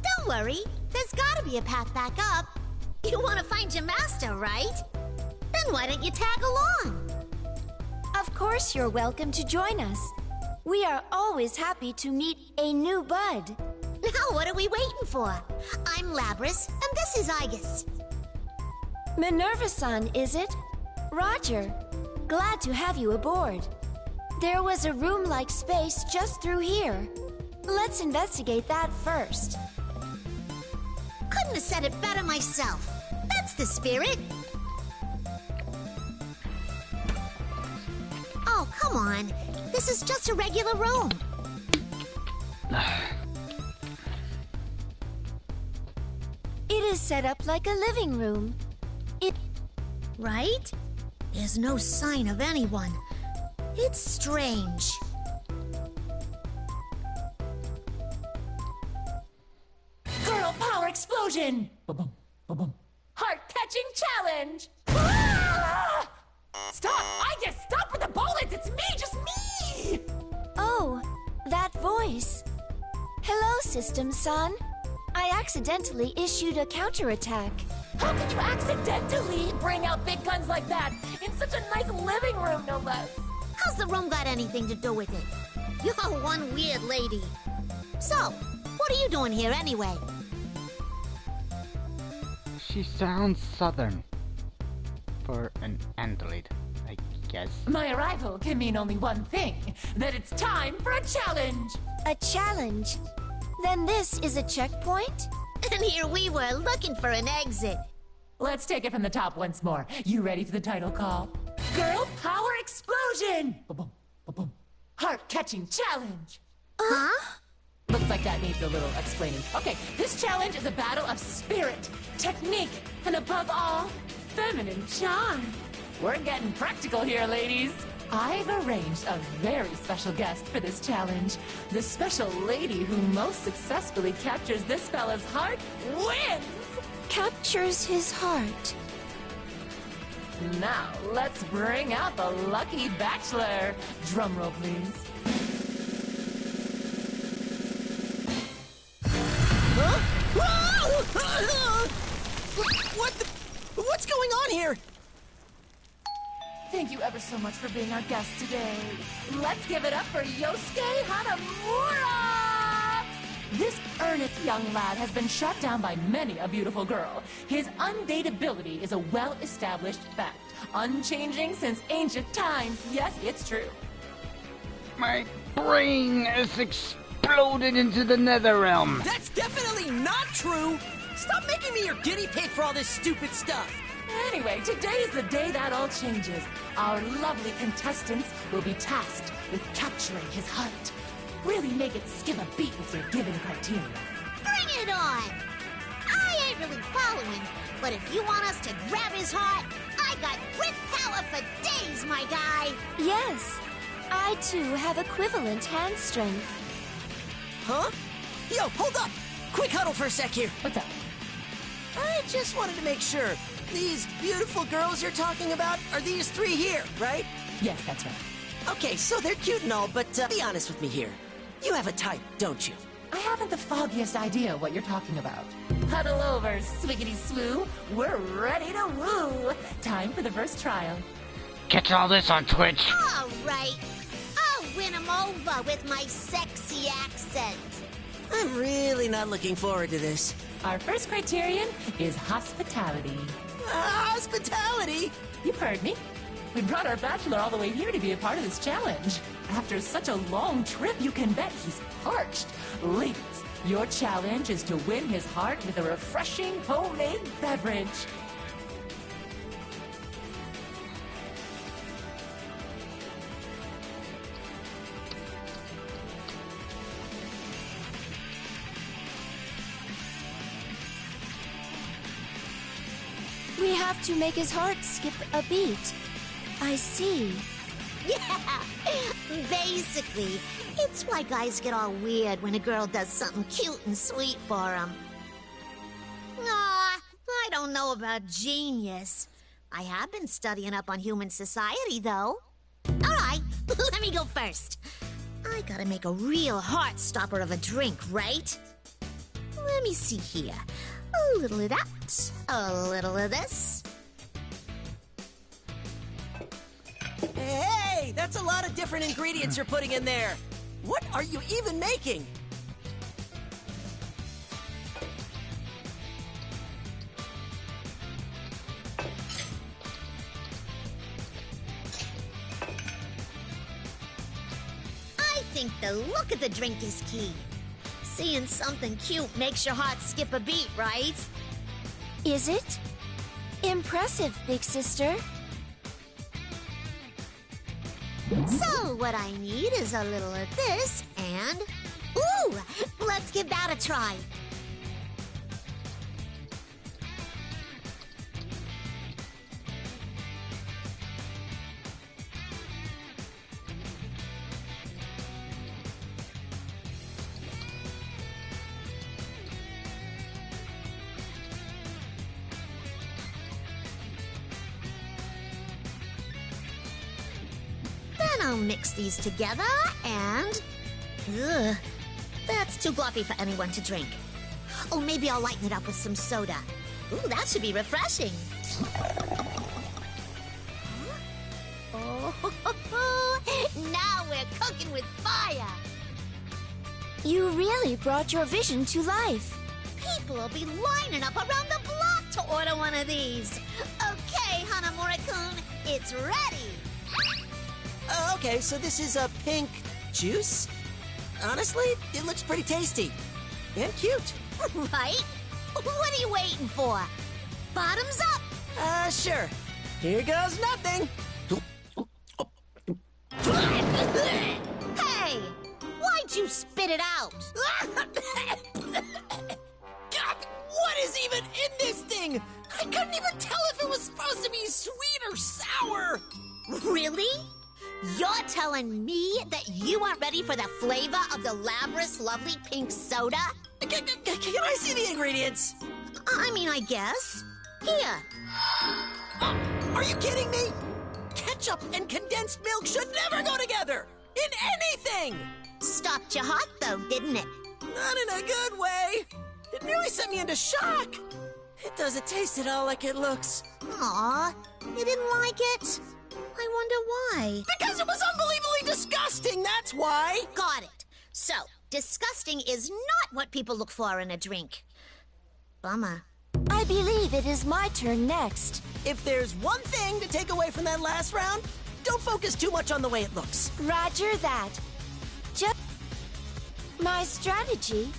Don't worry, there's gotta be a path back up. You want to find your master, right? Then why don't you tag along? Of course you're welcome to join us. We are always happy to meet a new bud. Now what are we waiting for? I'm Labris, and this is Igus. Minerva-san, is it? Roger. Glad to have you aboard. There was a room-like space just through here. Let's investigate that first. Couldn't have said it better myself. That's the spirit. Oh, come on. This is just a regular room. It is set up like a living room. Right? There's no sign of anyone. It's strange. Girl power explosion! Heart-catching challenge! Ah! Stop! Stop with the bullets! It's me! Just me! Oh, that voice. Hello, System-san. I accidentally issued a counterattack. How could you accidentally bring out big guns like that? In such a nice living room, no less. How's the room got anything to do with it? You're one weird lady. So, what are you doing here anyway? She sounds southern. For an android, I guess. My arrival can mean only one thing. That it's time for a challenge. A challenge? Then this is a checkpoint? And here we were looking for an exit. Let's take it from the top once more. You ready for the title call? Girl power explosion! Heart-catching challenge! Huh? Looks like that needs a little explaining. Okay, this challenge is a battle of spirit, technique, and above all, feminine charm. We're getting practical here, ladies. I've arranged a very special guest for this challenge. The special lady who most successfully captures this fella's heart wins! Captures his heart. Now, let's bring out the lucky bachelor. Drumroll, please. What's going on here? Thank you ever so much for being our guest today. Let's give it up for Yosuke Hanamura! This earnest young lad has been shot down by many a beautiful girl. His undateability is a well-established fact, unchanging since ancient times. Yes, it's true. My brain has exploded into the nether realm. That's definitely not true! Stop making me your guinea pig for all this stupid stuff! Anyway, today is the day that all changes. Our lovely contestants will be tasked with capturing his heart. Really make it skip a beat with your given criteria. Bring it on! I ain't really following, but if you want us to grab his heart, I got grip power for days, my guy! Yes, I too have equivalent hand strength. Huh? Yo, hold up! Quick huddle for a sec here. What's up? I just wanted to make sure. These beautiful girls you're talking about are these three here, right? Yes, that's right. Okay, so they're cute and all, but be honest with me here. You have a type, don't you? I haven't the foggiest idea what you're talking about. Huddle over, swiggity-swoo. We're ready to woo. Time for the first trial. Catch all this on Twitch. All right. I'll win him over with my sexy accent. I'm really not looking forward to this. Our first criterion is hospitality. Hospitality? You've heard me. We brought our bachelor all the way here to be a part of this challenge. After such a long trip, you can bet he's parched. Ladies, your challenge is to win his heart with a refreshing homemade beverage. have to make his heart skip a beat. I see. Yeah, basically. It's why guys get all weird when a girl does something cute and sweet for them. Aw, I don't know about genius. I have been studying up on human society, though. All right, let me go first. I gotta make a real heart stopper of a drink, right? Let me see here. A little of that, a little of this. Hey, that's a lot of different ingredients you're putting in there. What are you even making? I think the look of the drink is key. Seeing something cute makes your heart skip a beat, right? Is it? Impressive, big sister. So what I need is a little of this and... Ooh! Let's give that a try. Then I'll mix these together and... Ugh, that's too gloppy for anyone to drink. Oh, maybe I'll lighten it up with some soda. Ooh, that should be refreshing. Oh, now we're cooking with fire. You really brought your vision to life. People will be lining up around the block to order one of these. Okay, Hanamura-kun, it's ready. Okay, so this is a pink juice? Honestly, it looks pretty tasty. And cute. Right? What are you waiting for? Bottoms up! Sure. Here goes nothing. Hey! Why'd you spit it out? God, what is even in this thing? I couldn't even tell if it was supposed to be sweet or sour. Really? You're telling me that you aren't ready for the flavor of the Labrador's lovely pink soda? Can I see the ingredients? I mean, I guess. Here. Are you kidding me? Ketchup and condensed milk should never go together! In anything! Stopped your heart, though, didn't it? Not in a good way. It nearly sent me into shock. It doesn't taste at all like it looks. Aw, you didn't like it? I wonder why. Because it was unbelievably disgusting, that's why! Got it. So, disgusting is not what people look for in a drink. Bummer. I believe it is my turn next. If there's one thing to take away from that last round, don't focus too much on the way it looks. Roger that. Just my strategy.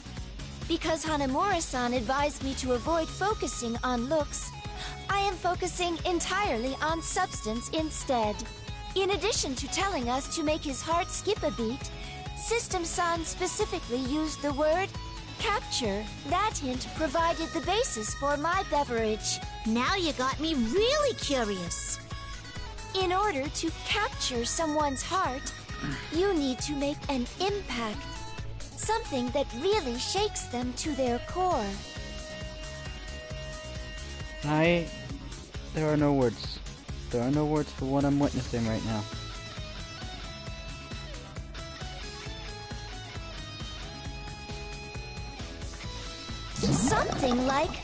Because Hanamura-san advised me to avoid focusing on looks, I am focusing entirely on substance instead. In addition to telling us to make his heart skip a beat, System-san specifically used the word capture. That hint provided the basis for my beverage. Now you got me really curious. In order to capture someone's heart, you need to make an impact. Something that really shakes them to their core. There are no words. There are no words for what I'm witnessing right now. Something like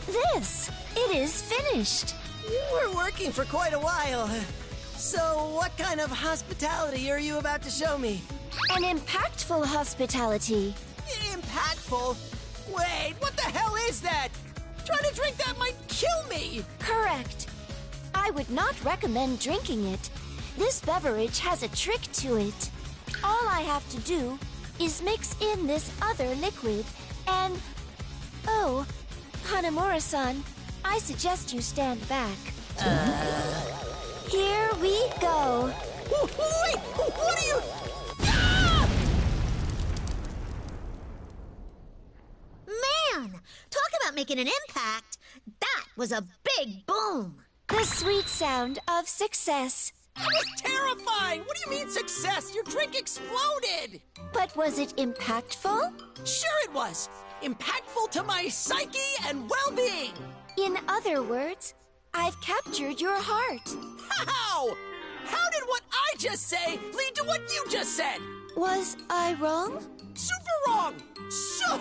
this. It is finished. You were working for quite a while. So what kind of hospitality are you about to show me? An impactful hospitality. Impactful? Wait, what the hell is that? Trying to drink that might kill me! Correct. I would not recommend drinking it. This beverage has a trick to it. All I have to do is mix in this other liquid and... Oh, Hanamura-san, I suggest you stand back. Here we go. Wait, what are you... Man, talk about making an impact. That was a big boom. The sweet sound of success. It was terrifying! What do you mean success? Your drink exploded! But was it impactful? Sure it was! Impactful to my psyche and well-being! In other words, I've captured your heart. How? How did what I just say lead to what you just said? Was I wrong? Super wrong! So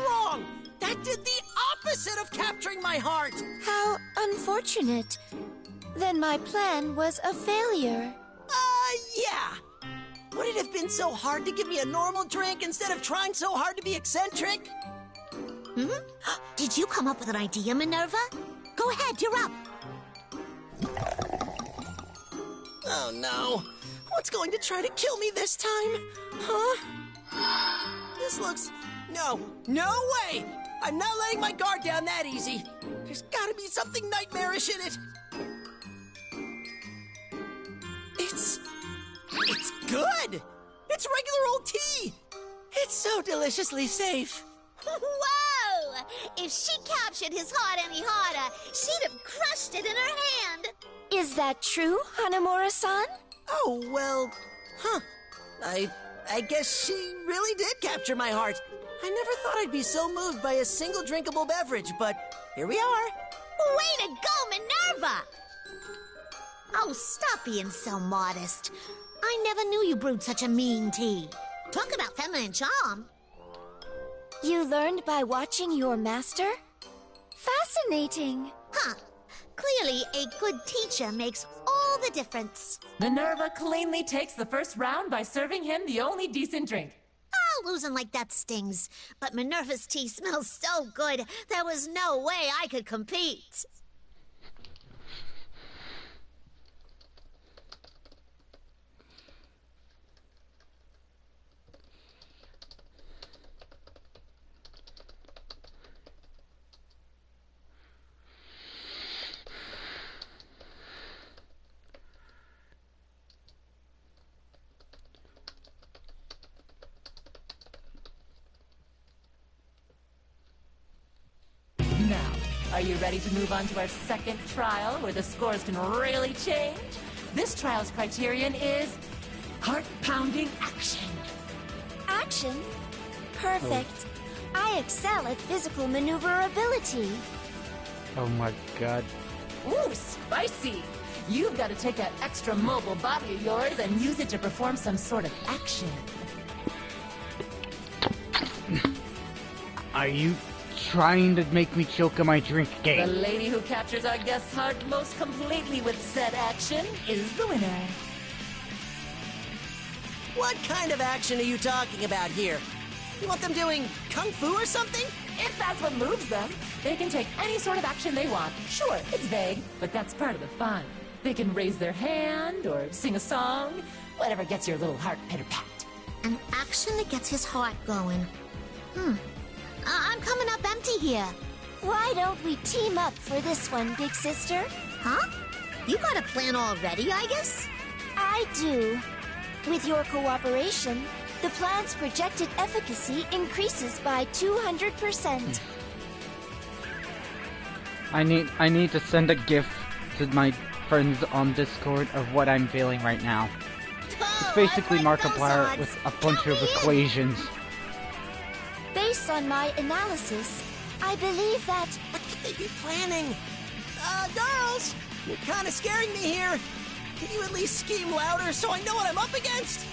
wrong! That did the opposite of capturing my heart! How unfortunate. Then my plan was a failure. Yeah. Would it have been so hard to give me a normal drink instead of trying so hard to be eccentric? Did you come up with an idea, Minerva? Go ahead, you're up. Oh no. What's going to try to kill me this time? Huh? This looks... No way! I'm not letting my guard down that easy. There's gotta be something nightmarish in it. It's good! It's regular old tea! It's so deliciously safe. Whoa! If she captured his heart any harder, she'd have crushed it in her hand. Is that true, Hanamura-san? Oh, well, I guess she really did capture my heart. I never thought I'd be so moved by a single drinkable beverage, but here we are. Way to go, Minerva! Oh, stop being so modest. I never knew you brewed such a mean tea. Talk about feminine charm. You learned by watching your master? Fascinating. Huh. Clearly, a good teacher makes all the difference. Minerva cleanly takes the first round by serving him the only decent drink. Oh, losing like that stings. But Minerva's tea smells so good, there was no way I could compete. Now, are you ready to move on to our second trial where the scores can really change? This trial's criterion is heart-pounding action. Action? Perfect. I excel at physical maneuverability. Oh my god. Ooh, spicy! You've got to take that extra mobile body of yours and use it to perform some sort of action. Are you trying to make me choke on my drink The game? lady who captures our guest's heart most completely with said action is the winner. What kind of action are you talking about here? You want them doing kung fu or something? If that's what moves them, they can take any sort of action they want. Sure, it's vague, but that's part of the fun. They can raise their hand or sing a song, whatever gets your little heart pitter-pat. An action that gets his heart going. I'm coming up empty here. Why don't we team up for this one, big sister? Huh? You got a plan already, I guess? I do. With your cooperation, the plan's projected efficacy increases by 200%. I need to send a GIF to my friends on Discord of what I'm feeling right now. It's basically Markiplier with a bunch of equations. Based on my analysis, I believe that... What could they be planning? Girls! You're kind of scaring me here. Can you at least scream louder so I know what I'm up against?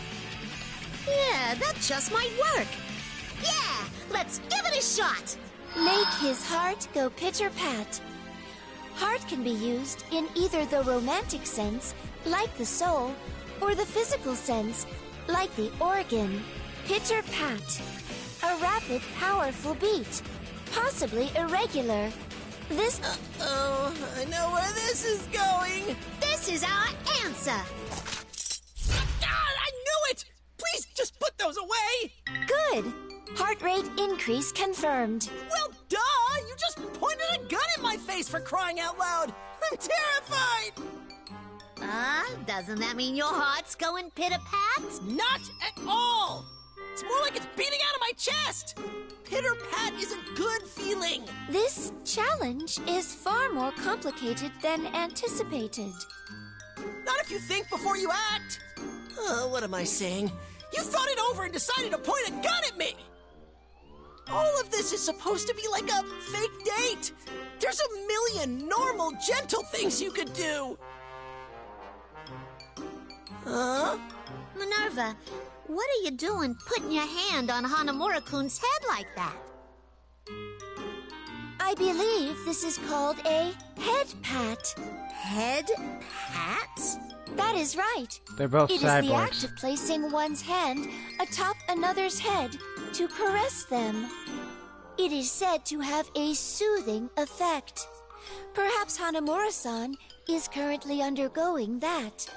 Yeah, that just might work. Yeah, let's give it a shot. Make his heart go pitter-pat. Heart can be used in either the romantic sense, like the soul, or the physical sense, like the organ. Pitter-pat. A rapid, powerful beat. Possibly irregular. This... Uh-oh, I know where this is going. This is our answer. I knew it! Please just put those away! Good. Heart rate increase confirmed. Well, duh! You just pointed a gun in my face for crying out loud! I'm terrified! Doesn't that mean your heart's going pitter-pat? Not at all! It's more like it's beating out of my chest! pitter-pat isn't good feeling. This challenge is far more complicated than anticipated. Not if you think before you act. What am I saying? You thought it over and decided to point a gun at me. All of this is supposed to be like a fake date. There's a million normal, gentle things you could do. Huh? Minerva, what are you doing putting your hand on Hanamura-kun's head like that? I believe this is called a head pat. Head pat? That is right. They're both It cyborgs. is the act of placing one's hand atop another's head to caress them. It is said to have a soothing effect. Perhaps Hanamura-san is currently undergoing that.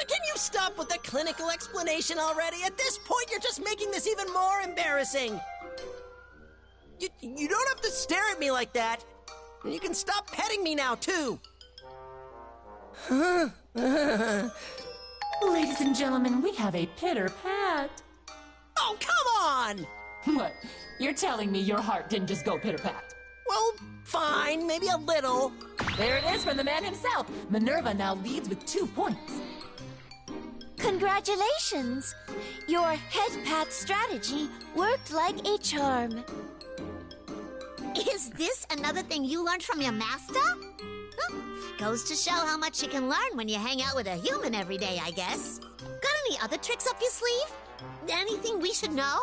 Can you stop with the clinical explanation already? At this point, you're just making this even more embarrassing. You don't have to stare at me like that. You can stop petting me now, too. Ladies and gentlemen, we have a pitter-pat. Oh, come on! What? You're telling me your heart didn't just go pitter-pat? Well, fine, maybe a little. There it is from the man himself. Minerva now leads with 2 points. Congratulations! Your head pat strategy worked like a charm. Is this another thing you learned from your master? Huh. Goes to show how much you can learn when you hang out with a human every day, I guess. Got any other tricks up your sleeve? Anything we should know?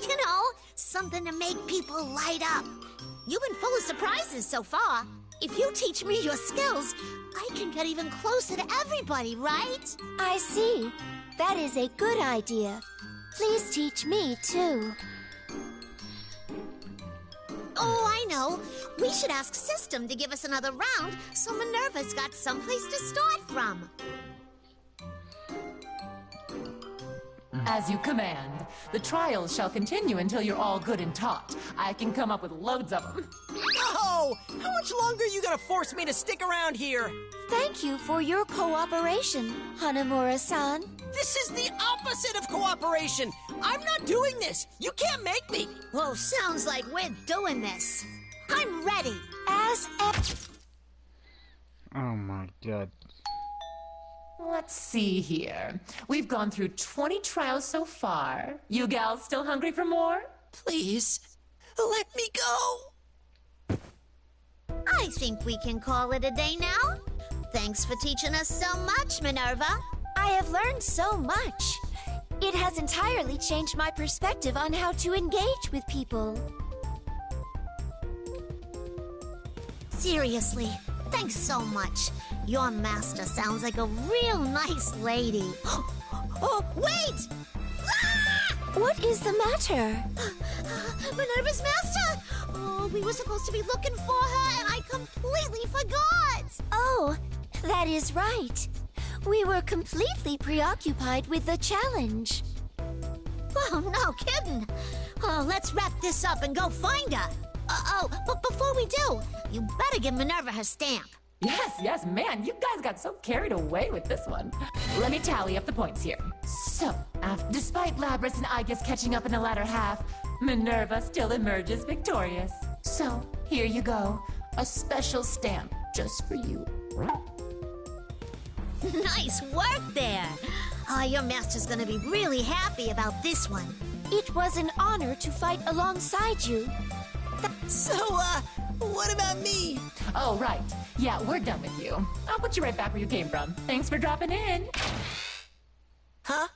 You know, something to make people light up. You've been full of surprises so far. If you teach me your skills, I can get even closer to everybody, right? I see. That is a good idea. Please teach me, too. Oh, I know. We should ask System to give us another round so Minerva's got someplace to start from. As you command. The trials shall continue until you're all good and taught. I can come up with loads of them. Oh, how much longer are you gonna force me to stick around here? Thank you for your cooperation, Hanamura-san. This is the opposite of cooperation. I'm not doing this. You can't make me. Well, sounds like we're doing this. I'm ready. Oh my god. Let's see here. We've gone through 20 trials so far. You gals still hungry for more? Please, let me go. I think we can call it a day now. Thanks for teaching us so much, Minerva. I have learned so much. It has entirely changed my perspective on how to engage with people. Seriously, thanks so much. Your master sounds like a real nice lady. Oh, wait! Ah! What is the matter? Minerva's master! Oh, we were supposed to be looking for her, and I completely forgot! Oh, that is right. We were completely preoccupied with the challenge. Oh, no kidding. Oh, let's wrap this up and go find her. But before we do, you better give Minerva her stamp. Yes, man, you guys got so carried away with this one. Let me tally up the points here. So, despite Labras and Igus catching up in the latter half, Minerva still emerges victorious. So, here you go. A special stamp just for you. Nice work there. Oh, your master's gonna be really happy about this one. It was an honor to fight alongside you. So, what about me? Oh, right. Yeah, we're done with you. I'll put you right back where you came from. Thanks for dropping in. Huh?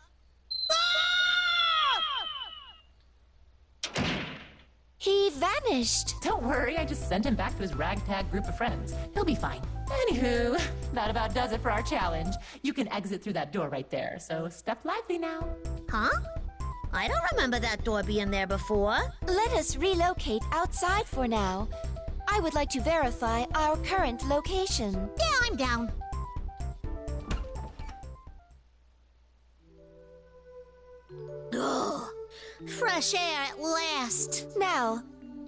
He vanished. Don't worry, I just sent him back to his ragtag group of friends. He'll be fine. Anywho, that about does it for our challenge. You can exit through that door right there, so step lively now. Huh? I don't remember that door being there before. Let us relocate outside for now. I would like to verify our current location. Yeah, I'm down. Fresh air at last. Now,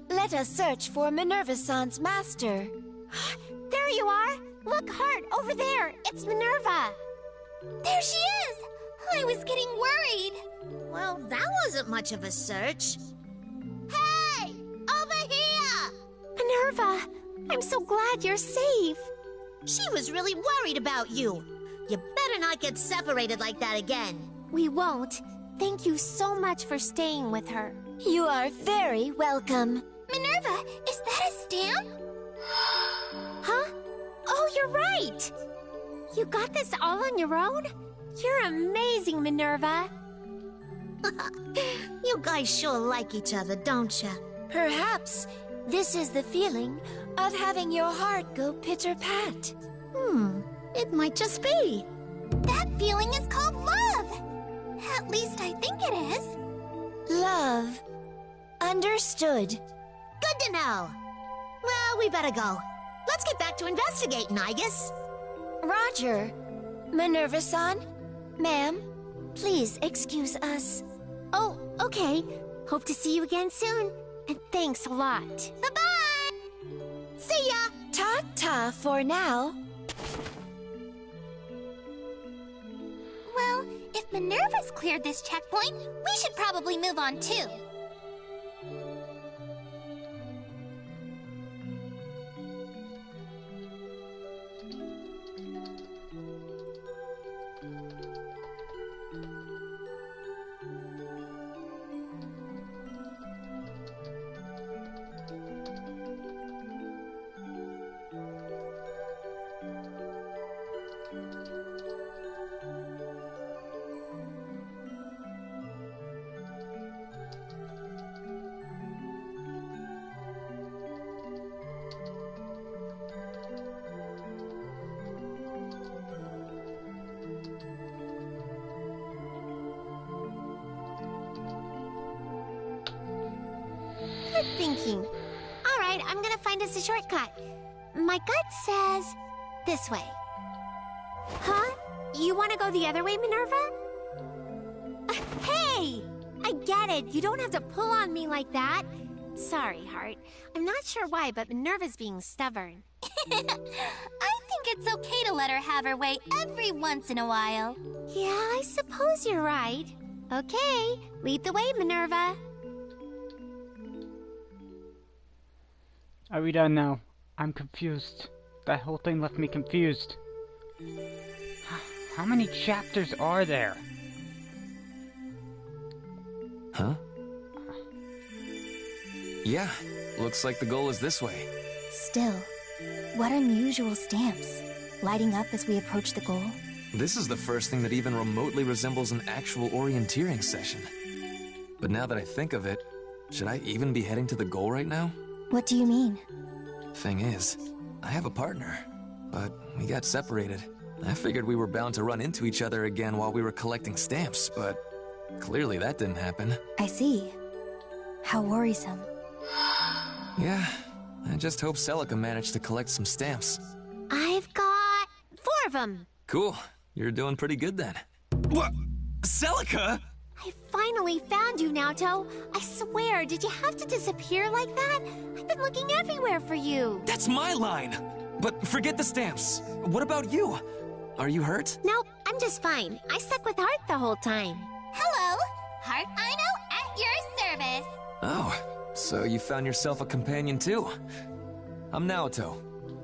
let us search for Minerva-san's master. There you are! Look, Heart, over there! It's Minerva! There she is! I was getting worried. Well, that wasn't much of a search. Hey! Over here! Minerva! I'm so glad you're safe. She was really worried about you. You better not get separated like that again. We won't. Thank you so much for staying with her. You are very welcome. Minerva, is that a stamp? Huh? Oh, you're right! You got this all on your own? You're amazing, Minerva. You guys sure like each other, don't you? Perhaps this is the feeling of having your heart go pitter-pat. It might just be. That feeling is called love. At least I think it is. Love. Understood. Good to know. Well, we better go. Let's get back to investigating, I guess. Roger. Minerva-san, ma'am, please excuse us. Oh, okay. Hope to see you again soon. And thanks a lot. Bye-bye! See ya! Ta-ta for now. Well, if Minerva's cleared this checkpoint, we should probably move on too. Good thinking. Alright, I'm gonna find us a shortcut. My gut says this way. Huh? You wanna go the other way, Minerva? Hey! I get it. You don't have to pull on me like that. Sorry, Heart. I'm not sure why, but Minerva's being stubborn. I think it's okay to let her have her way every once in a while. Yeah, I suppose you're right. Okay, lead the way, Minerva. Are we done now? I'm confused. That whole thing left me confused. How many chapters are there? Huh? Yeah, looks like the goal is this way. Still, what unusual stamps, lighting up as we approach the goal. This is the first thing that even remotely resembles an actual orienteering session. But now that I think of it, should I even be heading to the goal right now? What do you mean? Thing is, I have a partner, but we got separated. I figured we were bound to run into each other again while we were collecting stamps, but clearly that didn't happen. I see. How worrisome. Yeah, I just hope Celica managed to collect some stamps. I've got 4 of them. Cool, you're doing pretty good then. What? Celica? I finally found you, Naoto. I swear, did you have to disappear like that? I've been looking everywhere for you. That's my line! But forget the stamps. What about you? Are you hurt? Nope, I'm just fine. I stuck with Heart the whole time. Hello, Heart Ino at your service. Oh, so you found yourself a companion too. I'm Naoto.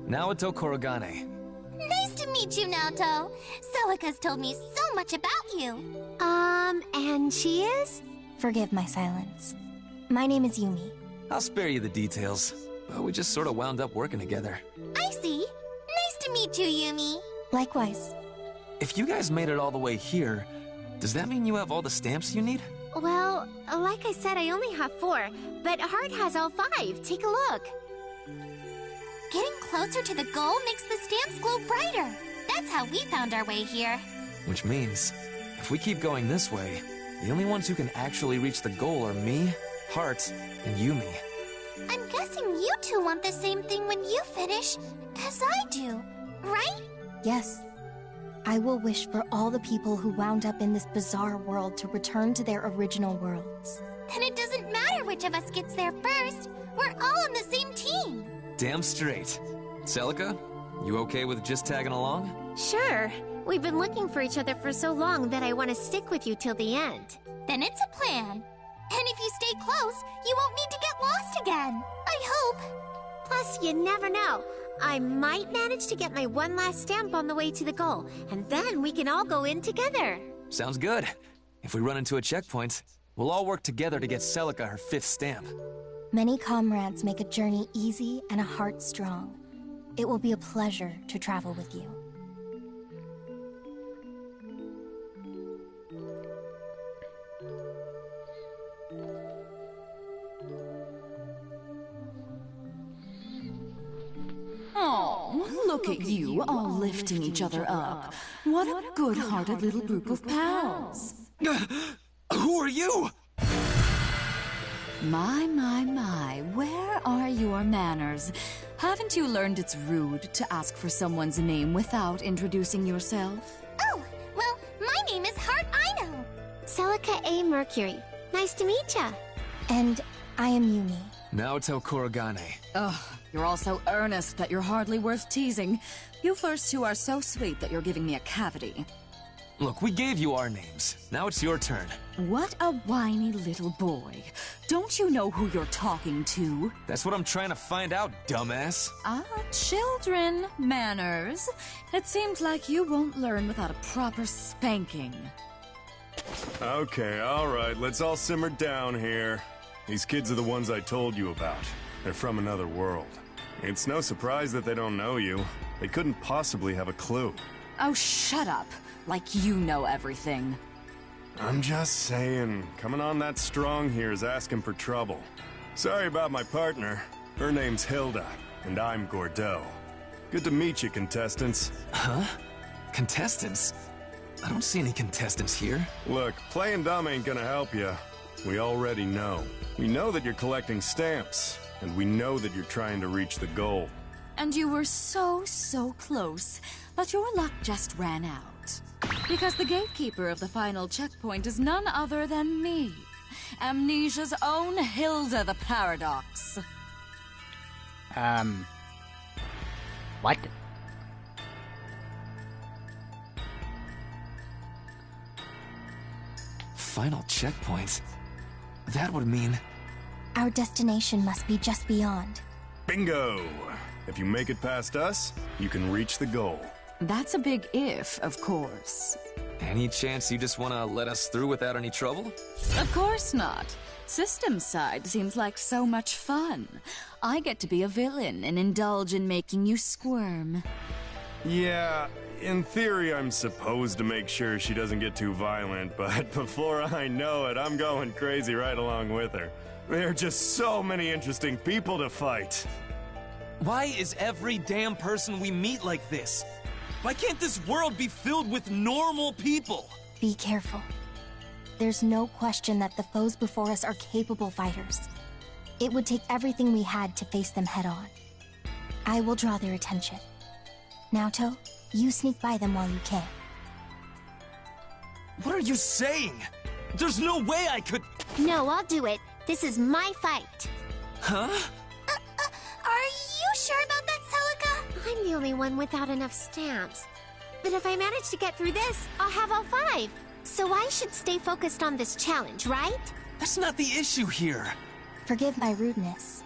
Naoto Korogane. Nice to meet you, Naoto. Celica's told me so much about you. And she is? Forgive my silence. My name is Yumi. I'll spare you the details, but we just sort of wound up working together. I see. Nice to meet you, Yumi. Likewise. If you guys made it all the way here, does that mean you have all the stamps you need? Well, like I said, I only have 4, but Heart has all 5. Take a look. Getting closer to the goal makes the stamps glow brighter. That's how we found our way here. Which means, if we keep going this way, the only ones who can actually reach the goal are me, Heart, and Yumi. I'm guessing you two want the same thing when you finish, as I do, right? Yes. I will wish for all the people who wound up in this bizarre world to return to their original worlds. Then it doesn't matter which of us gets there first. We're all on the same team. Damn straight. Celica, you okay with just tagging along? Sure. We've been looking for each other for so long that I want to stick with you till the end. Then it's a plan. And if you stay close, you won't need to get lost again. I hope. Plus, you never know. I might manage to get my one last stamp on the way to the goal, and then we can all go in together. Sounds good. If we run into a checkpoint, we'll all work together to get Celica her 5th stamp. Many comrades make a journey easy and a heart strong. It will be a pleasure to travel with you. Oh, look at you all lifting each other up. What a good-hearted little group of pals. Who are you? My, where are your manners? Haven't you learned it's rude to ask for someone's name without introducing yourself? Oh, well, my name is Heart Ino. Celica A. Mercury. Nice to meet ya. And I am Yumi. Naoto Korogane. Ugh, you're all so earnest that you're hardly worth teasing. You first two are so sweet that you're giving me a cavity. Look, we gave you our names. Now it's your turn. What a whiny little boy. Don't you know who you're talking to? That's what I'm trying to find out, dumbass. Ah, children, manners. It seems like you won't learn without a proper spanking. Okay, alright, let's all simmer down here. These kids are the ones I told you about. They're from another world. It's no surprise that they don't know you. They couldn't possibly have a clue. Oh, shut up. Like you know everything. I'm just saying, coming on that strong here is asking for trouble. Sorry about my partner. Her name's Hilda, and I'm Gordeau. Good to meet you, contestants. Huh? Contestants? I don't see any contestants here. Look, playing dumb ain't gonna help you. We already know. We know that you're collecting stamps, and we know that you're trying to reach the goal. And you were so close, but your luck just ran out. Because the gatekeeper of the final checkpoint is none other than me. Amnesia's own Hilda the Paradox. What? Final checkpoint? That would mean... Our destination must be just beyond. Bingo! If you make it past us, you can reach the goal. That's a big if, of course. Any chance you just want to let us through without any trouble? Of course not. System side seems like so much fun. I get to be a villain and indulge in making you squirm. Yeah, in theory I'm supposed to make sure she doesn't get too violent, but before I know it, I'm going crazy right along with her. There are just so many interesting people to fight. Why is every damn person we meet like this? Why can't this world be filled with normal people? Be careful. There's no question that the foes before us are capable fighters. It would take everything we had to face them head-on. I will draw their attention. Naoto, you sneak by them while you can. What are you saying? There's no way I could... No, I'll do it. This is my fight. Huh? Are you sure about that, Celica? I'm the only one without enough stamps. But if I manage to get through this, I'll have all 5. So I should stay focused on this challenge, right? That's not the issue here. Forgive my rudeness,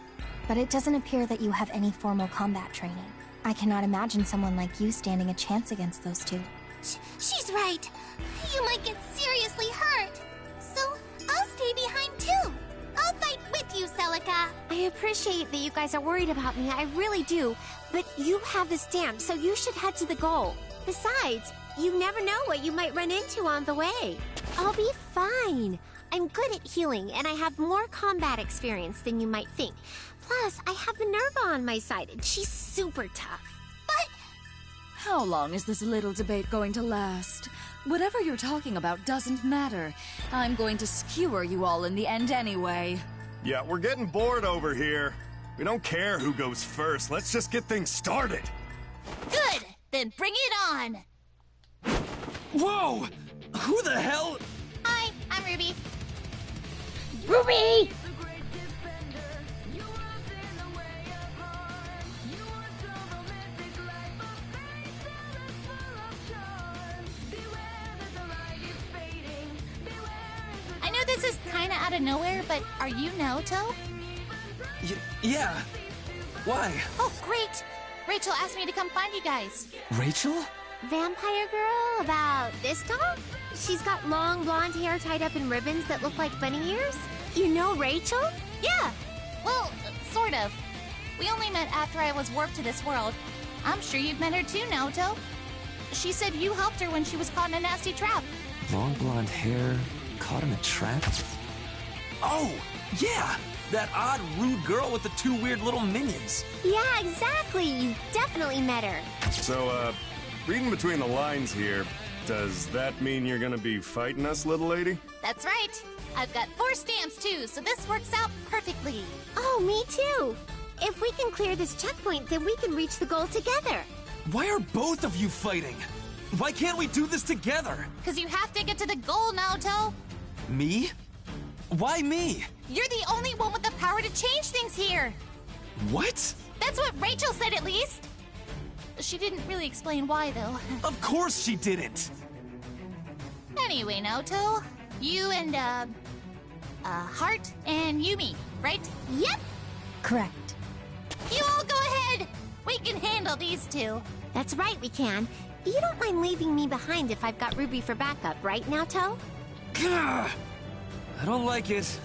but it doesn't appear that you have any formal combat training. I cannot imagine someone like you standing a chance against those two. She's right. You might get seriously hurt. So I'll stay behind too. I'll fight with you, Celica. I appreciate that you guys are worried about me, I really do. But you have the stamp, so you should head to the goal. Besides, you never know what you might run into on the way. I'll be fine. I'm good at healing, and I have more combat experience than you might think. Plus, I have Minerva on my side, and she's super tough. But... How long is this little debate going to last? Whatever you're talking about doesn't matter. I'm going to skewer you all in the end anyway. Yeah, we're getting bored over here. We don't care who goes first. Let's just get things started. Good! Then bring it on! Whoa! Who the hell? Hi, I'm Ruby. Ruby! I know this is kinda out of nowhere, but are you Naoto? Yeah. Why? Oh, great! Rachel asked me to come find you guys. Rachel? Vampire girl about this tall? She's got long blonde hair tied up in ribbons that look like bunny ears? You know Rachel? Yeah! Well, sort of. We only met after I was warped to this world. I'm sure you've met her too, Naoto. She said you helped her when she was caught in a nasty trap. Long blonde hair, caught in a trap? Oh, yeah! That odd, rude girl with the two weird little minions. Yeah, exactly. You definitely met her. So, reading between the lines here, does that mean you're gonna be fighting us, little lady? That's right. I've got 4 stamps too, so this works out perfectly. Oh, me too. If we can clear this checkpoint, then we can reach the goal together. Why are both of you fighting? Why can't we do this together? Because you have to get to the goal, Naoto. Me? Why me? You're the only one with the power to change things here. What? That's what Rachel said, at least. She didn't really explain why, though. Of course she didn't. Anyway, Naoto, you and, Heart and Yumi, right? Yep. Correct. You all go ahead. We can handle these two. That's right, we can. You don't mind leaving me behind if I've got Ruby for backup, right, Naoto? Gah! I don't like it,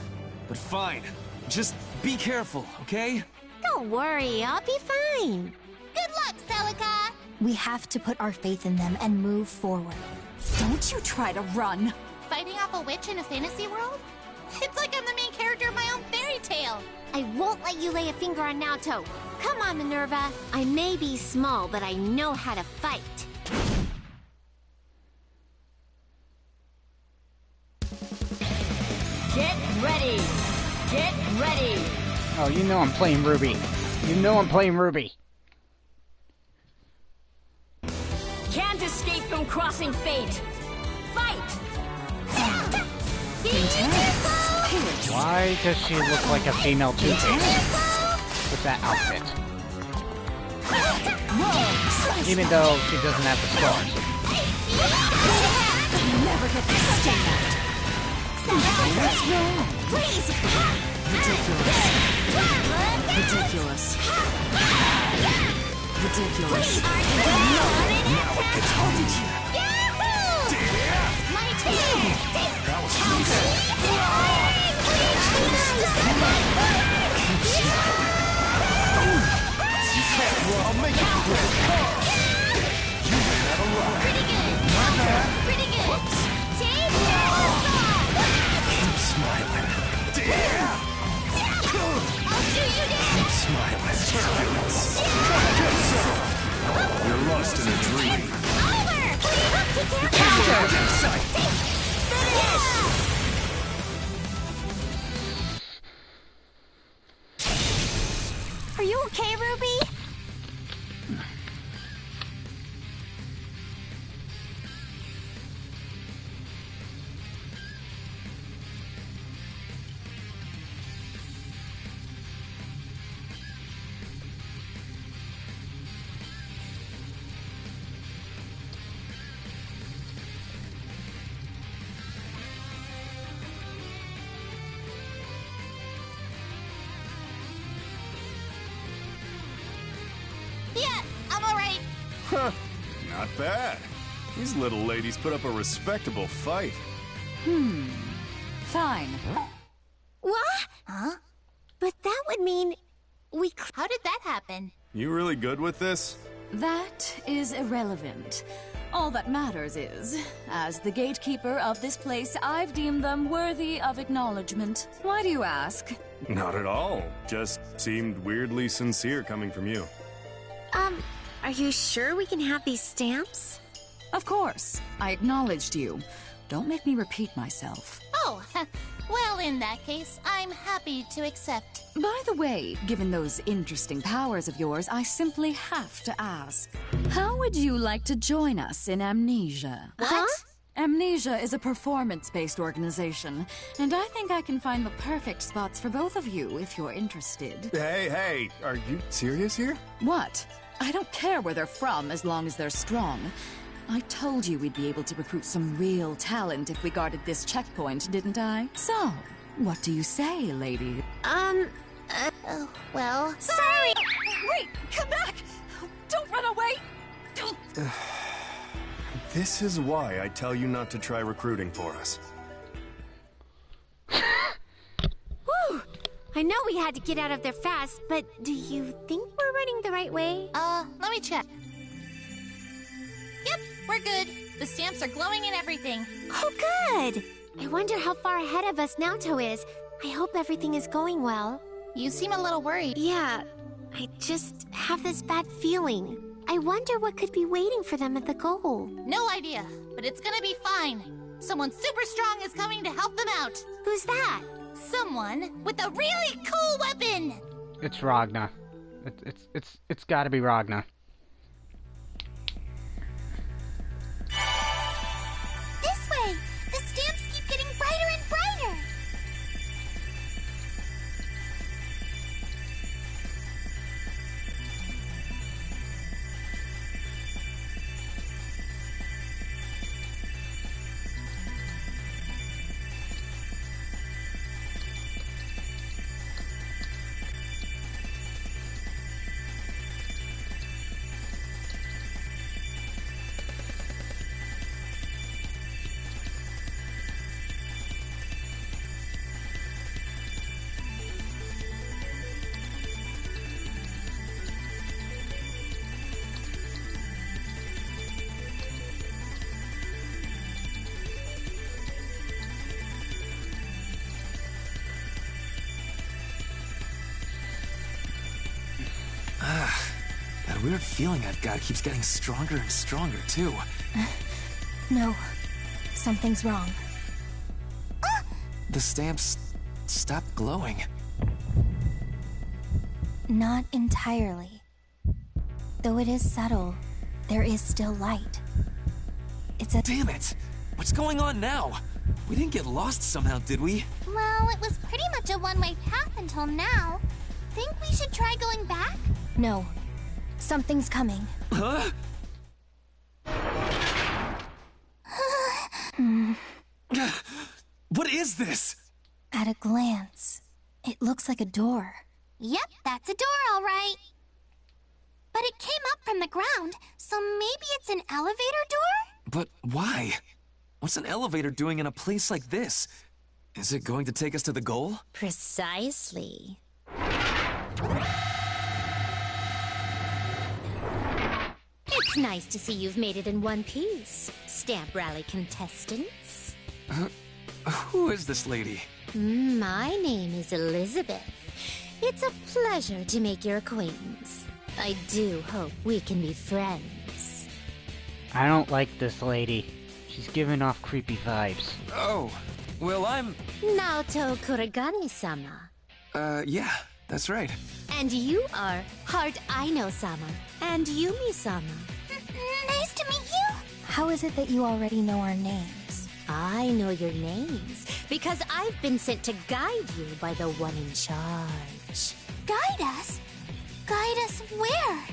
but fine. Just be careful, okay? Don't worry, I'll be fine. Good luck, Celica! We have to put our faith in them and move forward. Don't you try to run. Fighting off a witch in a fantasy world? It's like I'm the main character of my own fairy tale. I won't let you lay a finger on Naoto. Come on, Minerva. I may be small, but I know how to fight. Get ready! Get ready! Oh, you know I'm playing Ruby. You know I'm playing Ruby. Can't escape from crossing fate. Fight! Why does she look like a female Two-Face with that outfit? Even though she doesn't have the scars. Never get this stand. What's wrong? Please! Ridiculous. Ridiculous. Ridiculous. Now it gets haunted here. My team! That was Well, I'll make it quick. You ran out of luck. Pretty good. My bad. Pretty good. Whoops. Team Keep smiling. Damn! I'll do you down. Keep smiling. Turbulence. Good son. You're lost in a dream. Over! Inside. Are you okay, Ruby? Yeah, I'm alright. Huh. Not bad. These little ladies put up a respectable fight. Fine. What? Huh? But that would mean we... How did that happen? You really good with this? That is irrelevant. All that matters is, as the gatekeeper of this place, I've deemed them worthy of acknowledgement. Why do you ask? Not at all. Just seemed weirdly sincere coming from you. Are you sure we can have these stamps? Of course. I acknowledged you. Don't make me repeat myself. Oh, well, in that case, I'm happy to accept. By the way, given those interesting powers of yours, I simply have to ask. How would you like to join us in amnesia? What? Amnesia is a performance-based organization, and I think I can find the perfect spots for both of you if you're interested. Hey, are you serious here? What? I don't care where they're from as long as they're strong. I told you we'd be able to recruit some real talent if we guarded this checkpoint, didn't I? So, what do you say, lady? Well... Sorry! Wait, come back! Don't run away! This is why I tell you not to try recruiting for us. Whew! I know we had to get out of there fast, but do you think we're running the right way? Let me check. Yep, we're good. The stamps are glowing and everything. Oh, good! I wonder how far ahead of us Naoto is. I hope everything is going well. You seem a little worried. Yeah, I just have this bad feeling. I wonder what could be waiting for them at the goal. No idea, but it's gonna be fine. Someone super strong is coming to help them out. Who's that? Someone with a really cool weapon. It's Ragna. It's gotta be Ragna. This way! The stamps keep getting brighter and brighter! That weird feeling I've got keeps getting stronger and stronger, too. No. Something's wrong. The stamps stopped glowing. Not entirely. Though it is subtle, there is still light. It's a... Damn it! What's going on now? We didn't get lost somehow, did we? Well, it was pretty much a one-way path until now. Think we should try going back? No. Something's coming. Huh? What is this? At a glance, it looks like a door. Yep, that's a door, all right. But it came up from the ground, so maybe it's an elevator door? But why? What's an elevator doing in a place like this? Is it going to take us to the goal? Precisely. It's nice to see you've made it in one piece, Stamp Rally contestants. Who is this lady? My name is Elizabeth. It's a pleasure to make your acquaintance. I do hope we can be friends. I don't like this lady. She's giving off creepy vibes. Oh, well, I'm... Naoto Kuragane-sama. Yeah, that's right. And you are Heart Aino-sama and Yumi-sama. Nice to meet you. How is it that you already know our names? I know your names because I've been sent to guide you by the one in charge. Guide us? Guide us where?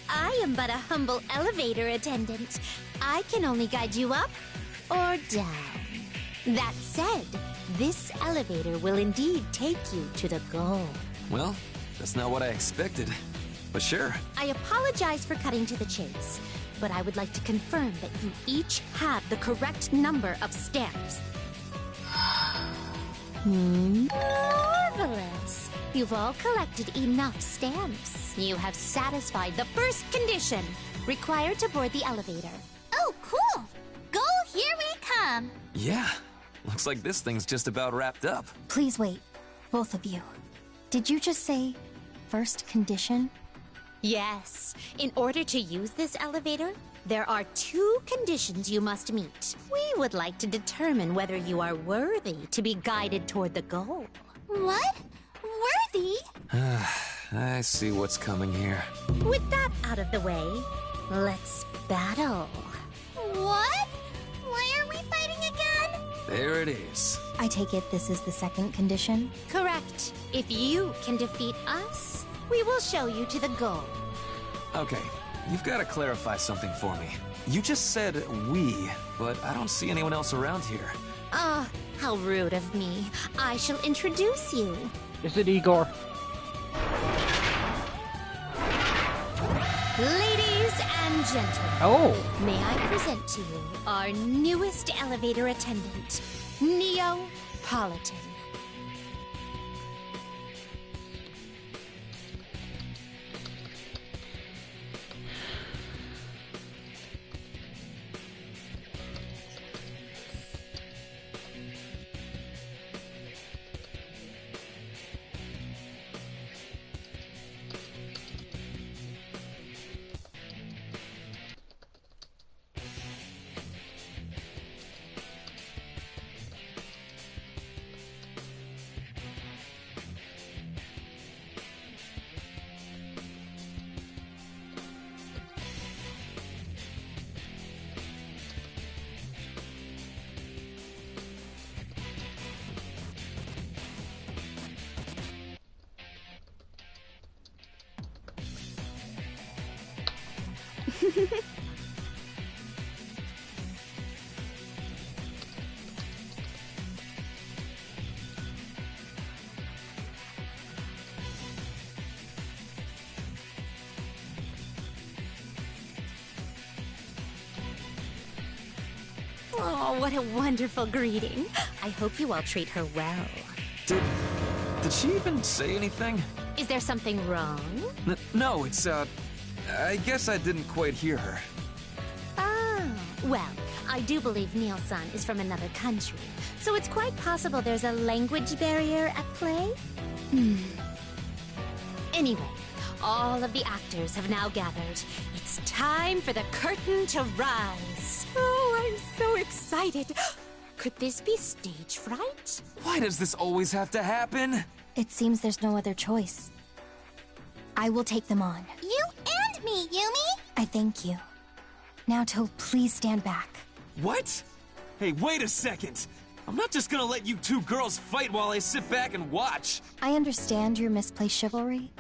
I am but a humble elevator attendant. I can only guide you up or down. That said, this elevator will indeed take you to the goal. Well, that's not what I expected. But sure. I apologize for cutting to the chase, but I would like to confirm that you each have the correct number of stamps. Marvelous! You've all collected enough stamps. You have satisfied the first condition required to board the elevator. Oh, cool! Goal, here we come! Yeah, looks like this thing's just about wrapped up. Please wait, both of you. Did you just say first condition? Yes. In order to use this elevator, there are 2 conditions you must meet. We would like to determine whether you are worthy to be guided toward the goal. What? Worthy? I see what's coming here. With that out of the way, let's battle. What? There it is. I take it this is the second condition? Correct. If you can defeat us, we will show you to the goal. Okay, you've got to clarify something for me. You just said we, but I don't see anyone else around here. Ah, how rude of me. I shall introduce you. Is it Igor? Ladies and gentlemen. Oh. May I present to you our newest elevator attendant, Neapolitan. Oh, what a wonderful greeting. I hope you all treat her well. Did she even say anything? Is there something wrong? No, it's, I guess I didn't quite hear her. Oh, well, I do believe Neil-san is from another country, so it's quite possible there's a language barrier at play. Anyway, all of the actors have now gathered. It's time for the curtain to rise. Oh, I'm so excited. Could this be stage fright? Why does this always have to happen? It seems there's no other choice. I will take them on. You and me, Yumi! I thank you. Naoto, please stand back. What? Hey, wait a second! I'm not just gonna let you two girls fight while I sit back and watch! I understand your misplaced chivalry.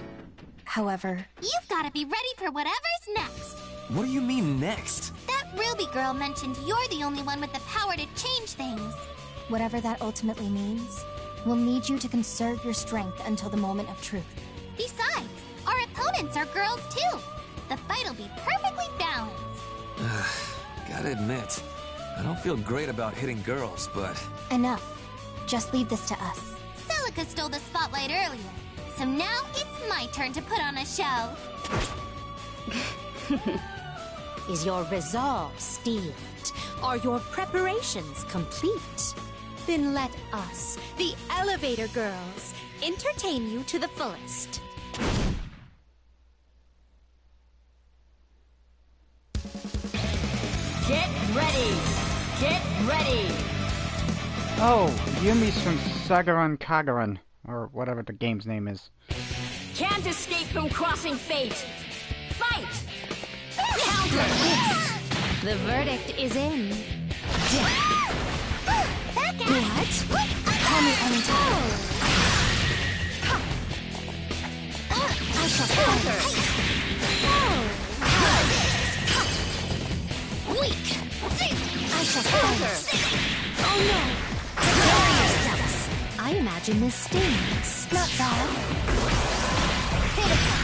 However... You've gotta be ready for whatever's next! What do you mean, next? That Ruby girl mentioned you're the only one with the power to change things. Whatever that ultimately means, we'll need you to conserve your strength until the moment of truth. Besides, our opponents are girls too. The fight'll be perfectly balanced. Gotta admit, I don't feel great about hitting girls, but... Enough. Just leave this to us. Celica stole the spotlight earlier, so now it's my turn to put on a show. Is your resolve steeled? Are your preparations complete? Then let us, the Elevator Girls, entertain you to the fullest. Get ready! Get ready! Oh, Yumi's from Sagaran Kagaran, or whatever the game's name is. Can't escape from crossing fate! Fight! The verdict is in. What? Call me anytime. I shall conquer. Weak! I shall conquer. Oh no! Prepare yourselves. I imagine this stings. Not bad. Pitiful.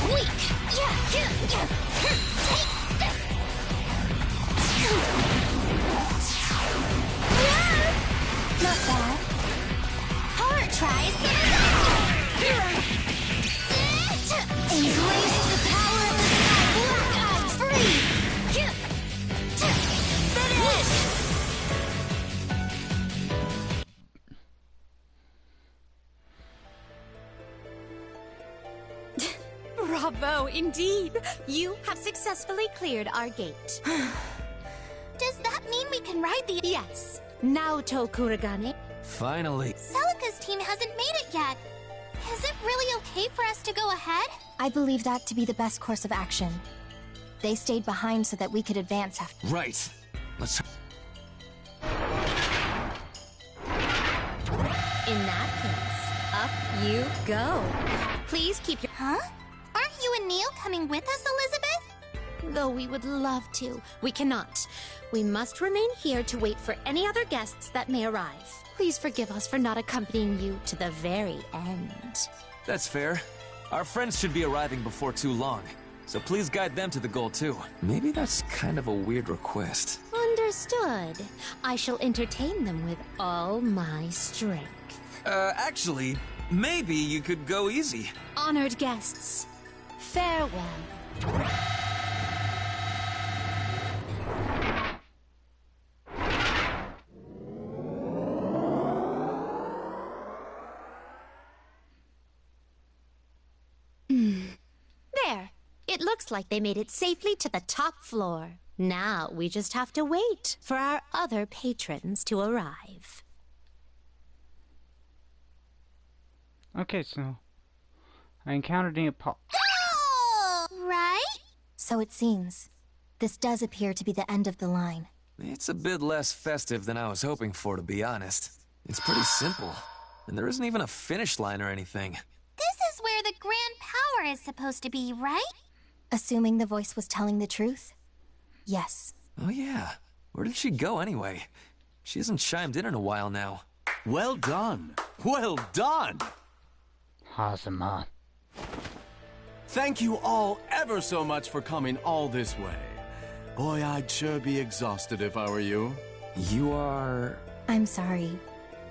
Weak! Not bad. Hard tries! Embrace the power of the sky. Black eyes, freeze! Finish! Bravo, indeed! You have successfully cleared our gate. Does that mean we can ride the... Yes. Naoto Kuragane. Finally. Celica's team hasn't made it yet. Is it really okay for us to go ahead? I believe that to be the best course of action. They stayed behind so that we could advance after. Right. Let's... In that case, up you go. Please keep your... Huh? Aren't you and Neil coming with us, Elizabeth? Though we would love to, we cannot. We must remain here to wait for any other guests that may arrive. Please forgive us for not accompanying you to the very end. That's fair. Our friends should be arriving before too long, so please guide them to the goal too. Maybe that's kind of a weird request. Understood. I shall entertain them with all my strength. Actually, maybe you could go easy. Honored guests, farewell. There. It looks like they made it safely to the top floor. Now we just have to wait for our other patrons to arrive. Okay, so I encountered a Right? So it seems. This does appear to be the end of the line. It's a bit less festive than I was hoping for, to be honest. It's pretty simple, and there isn't even a finish line or anything. This is where the grand power is supposed to be, right? Assuming the voice was telling the truth? Yes. Oh yeah. Where did she go anyway? She hasn't chimed in a while now. Well done. Well done. Hazama. Thank you all ever so much for coming all this way. Boy, I'd sure be exhausted if I were you. You are... I'm sorry,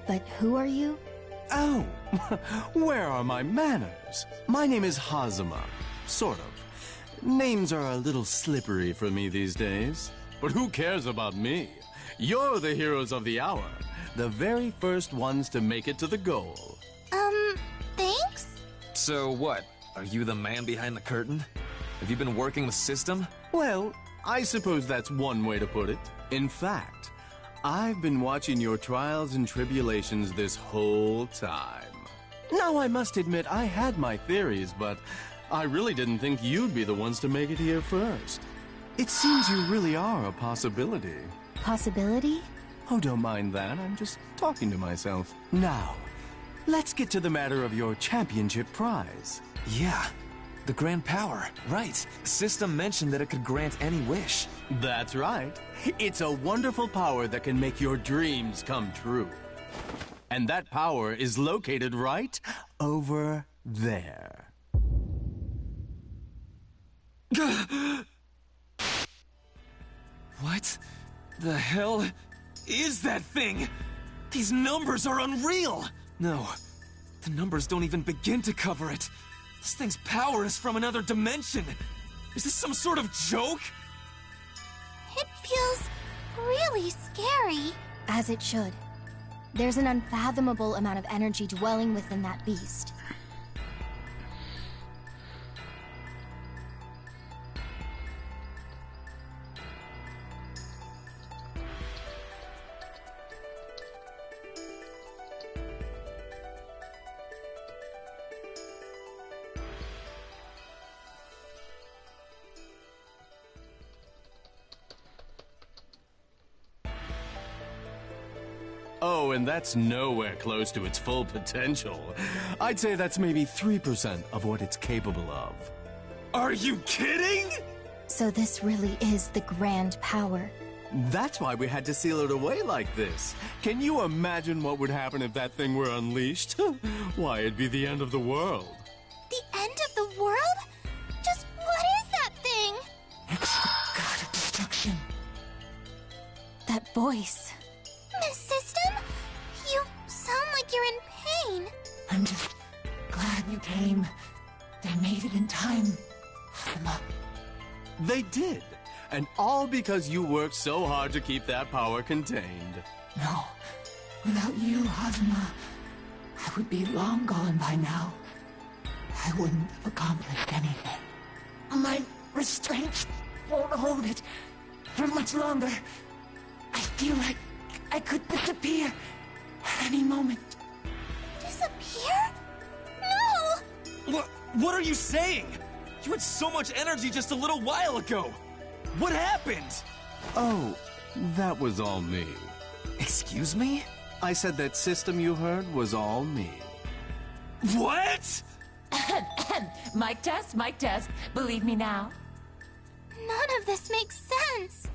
but who are you? Oh, where are my manners? My name is Hazama. Sort of. Names are a little slippery for me these days. But who cares about me? You're the heroes of the hour. The very first ones to make it to the goal. Thanks? So what? Are you the man behind the curtain? Have you been working the system? Well, I suppose that's one way to put it. In fact, I've been watching your trials and tribulations this whole time. Now, I must admit, I had my theories, but I really didn't think you'd be the ones to make it here first. It seems you really are a possibility. Possibility? Oh, don't mind that. I'm just talking to myself. Now, let's get to the matter of your championship prize. Yeah, the grand power, right. System mentioned that it could grant any wish. That's right. It's a wonderful power that can make your dreams come true. And that power is located right over there. What the hell is that thing? These numbers are unreal! No, the numbers don't even begin to cover it. This thing's power is from another dimension. Is this some sort of joke? It feels really scary. As it should. There's an unfathomable amount of energy dwelling within that beast. Oh, and that's nowhere close to its full potential. I'd say that's maybe 3% of what it's capable of. Are you kidding? So this really is the grand power. That's why we had to seal it away like this. Can you imagine what would happen if that thing were unleashed? Why, it'd be the end of the world. The end of the world? Just what is that thing? God of destruction. That voice. Miss System? You sound like you're in pain. I'm just glad you came. They made it in time. They did. And all because you worked so hard to keep that power contained. No. Without you, Hazama, I would be long gone by now. I wouldn't have accomplished anything. My restraints won't hold it for much longer. I feel like I could disappear at any moment. Disappear? No! What are you saying? You had so much energy just a little while ago! What happened? Oh, that was all me. Excuse me? I said that system you heard was all me. What? Mic test, mic test. Believe me now? None of this makes sense.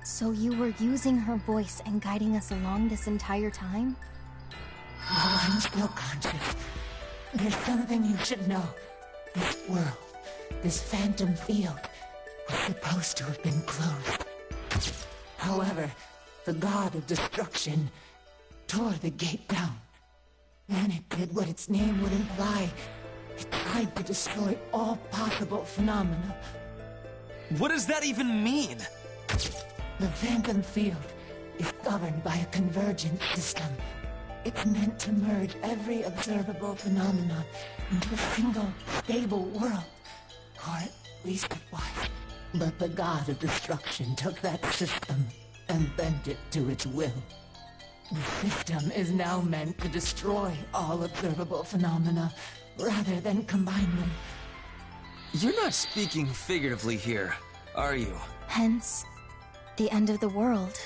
So you were using her voice and guiding us along this entire time? While I'm still conscious, there's something you should know. This world, this phantom field, was supposed to have been closed. However, the god of destruction tore the gate down. Then it did what its name would imply. It tried to destroy all possible phenomena. What does that even mean? The phantom field is governed by a convergent system. It's meant to merge every observable phenomenon into a single, stable world. Or at least it was. But the god of destruction took that system and bent it to its will. The system is now meant to destroy all observable phenomena, rather than combine them. You're not speaking figuratively here, are you? Hence, the end of the world.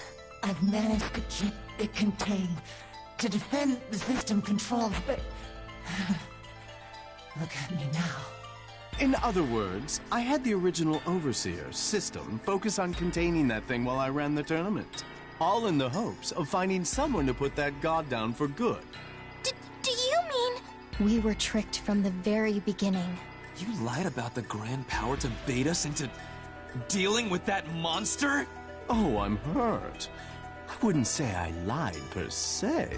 I've managed to keep it contained, to defend the system controls, but... Look at me now. In other words, I had the original Overseer system focus on containing that thing while I ran the tournament. All in the hopes of finding someone to put that god down for good. Do you mean... We were tricked from the very beginning. You lied about the Grand Power to bait us into dealing with that monster? Oh, I'm hurt. I wouldn't say I lied per se.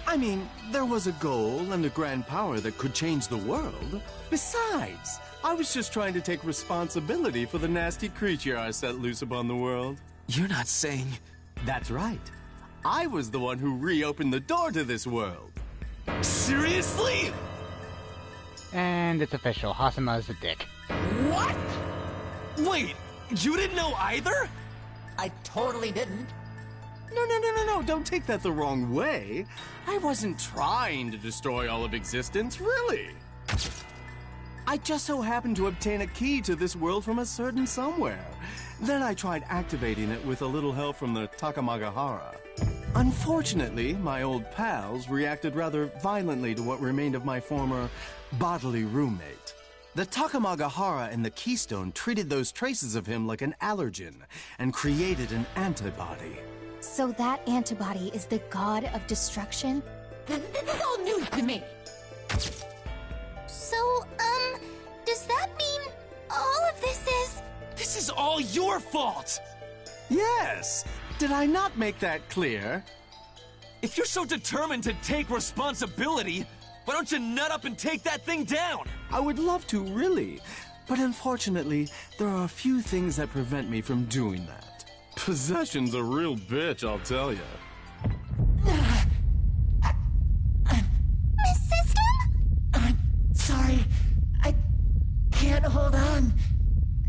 I mean, there was a goal and a grand power that could change the world. Besides, I was just trying to take responsibility for the nasty creature I set loose upon the world. You're not saying... That's right. I was the one who reopened the door to this world. Seriously? And it's official. Hasuma is a dick. What? Wait, you didn't know either? I totally didn't. No, don't take that the wrong way. I wasn't trying to destroy all of existence, really. I just so happened to obtain a key to this world from a certain somewhere. Then I tried activating it with a little help from the Takamagahara. Unfortunately, my old pals reacted rather violently to what remained of my former bodily roommate. The Takamagahara and the Keystone treated those traces of him like an allergen and created an antibody. So that antibody is the god of destruction? This is all news to me. So, does that mean all of this is... This is all your fault! Yes! Did I not make that clear? If you're so determined to take responsibility, why don't you nut up and take that thing down? I would love to, really. But unfortunately, there are a few things that prevent me from doing that. Possession's a real bitch, I'll tell you. Miss System? I'm sorry. I can't hold on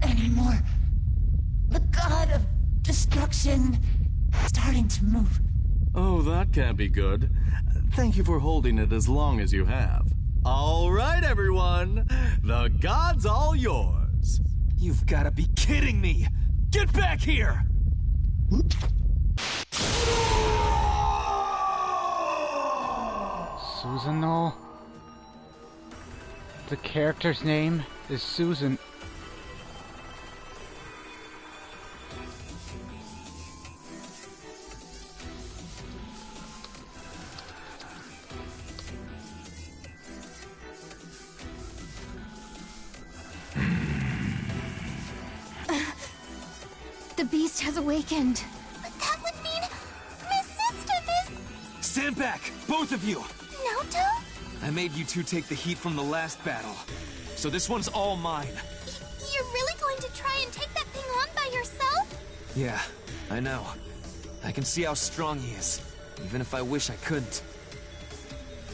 anymore. The god of destruction is starting to move. Oh, that can't be good. Thank you for holding it as long as you have. All right, everyone. The god's all yours. You've got to be kidding me! Get back here! Susanoo? The character's name is Susan. The beast has awakened. But that would mean Miss System is... Stand back, both of you! Naoto? I made you two take the heat from the last battle, so this one's all mine. You're really going to try and take that thing on by yourself? Yeah, I know. I can see how strong he is, even if I wish I couldn't.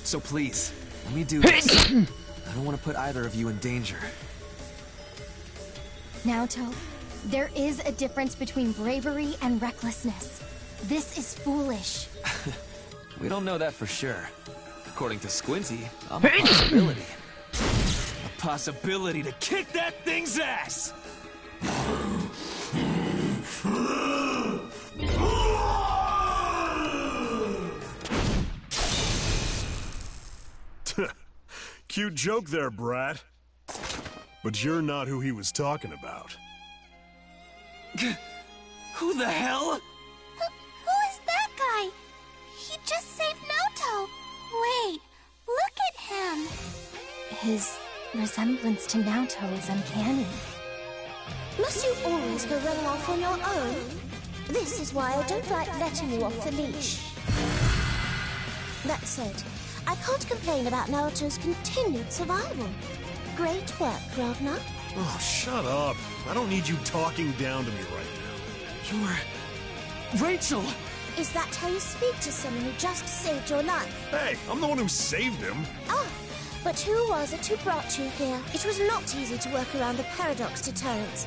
So please, let me do this. I don't want to put either of you in danger. Naoto, there is a difference between bravery and recklessness. This is foolish. We don't know that for sure. According to Squinty, I'm a possibility. A possibility to kick that thing's ass! Cute joke there, brat. But you're not who he was talking about. Who the hell? Who is that guy? He just saved Naoto. Wait, look at him. His resemblance to Naoto is uncanny. Must you always go running off on your own? This is why I don't like letting you off the leash. That said, I can't complain about Naoto's continued survival. Great work, Ragnar. Oh, shut up. I don't need you talking down to me right now. You're... Rachel! Is that how you speak to someone who just saved your life? Hey, I'm the one who saved him. Ah, but who was it who brought you here? It was not easy to work around the paradox deterrents.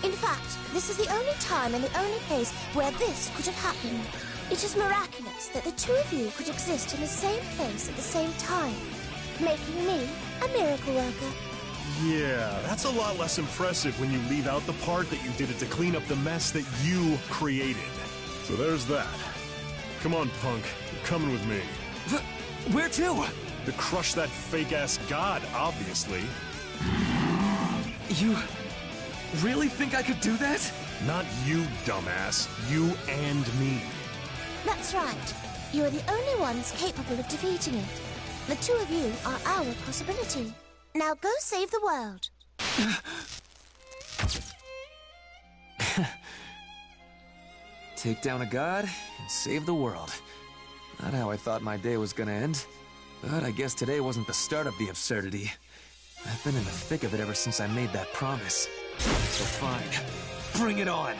In fact, this is the only time and the only place where this could have happened. It is miraculous that the two of you could exist in the same place at the same time, making me a miracle worker. Yeah, that's a lot less impressive when you leave out the part that you did it to clean up the mess that you created. So there's that. Come on, punk. You're coming with me. Where to? To crush that fake-ass god, obviously. You really think I could do that? Not you, dumbass. You and me. That's right. You are the only ones capable of defeating it. The two of you are our possibility. Now go save the world. Take down a god and save the world. Not how I thought my day was gonna end. But I guess today wasn't the start of the absurdity. I've been in the thick of it ever since I made that promise. So fine. Bring it on!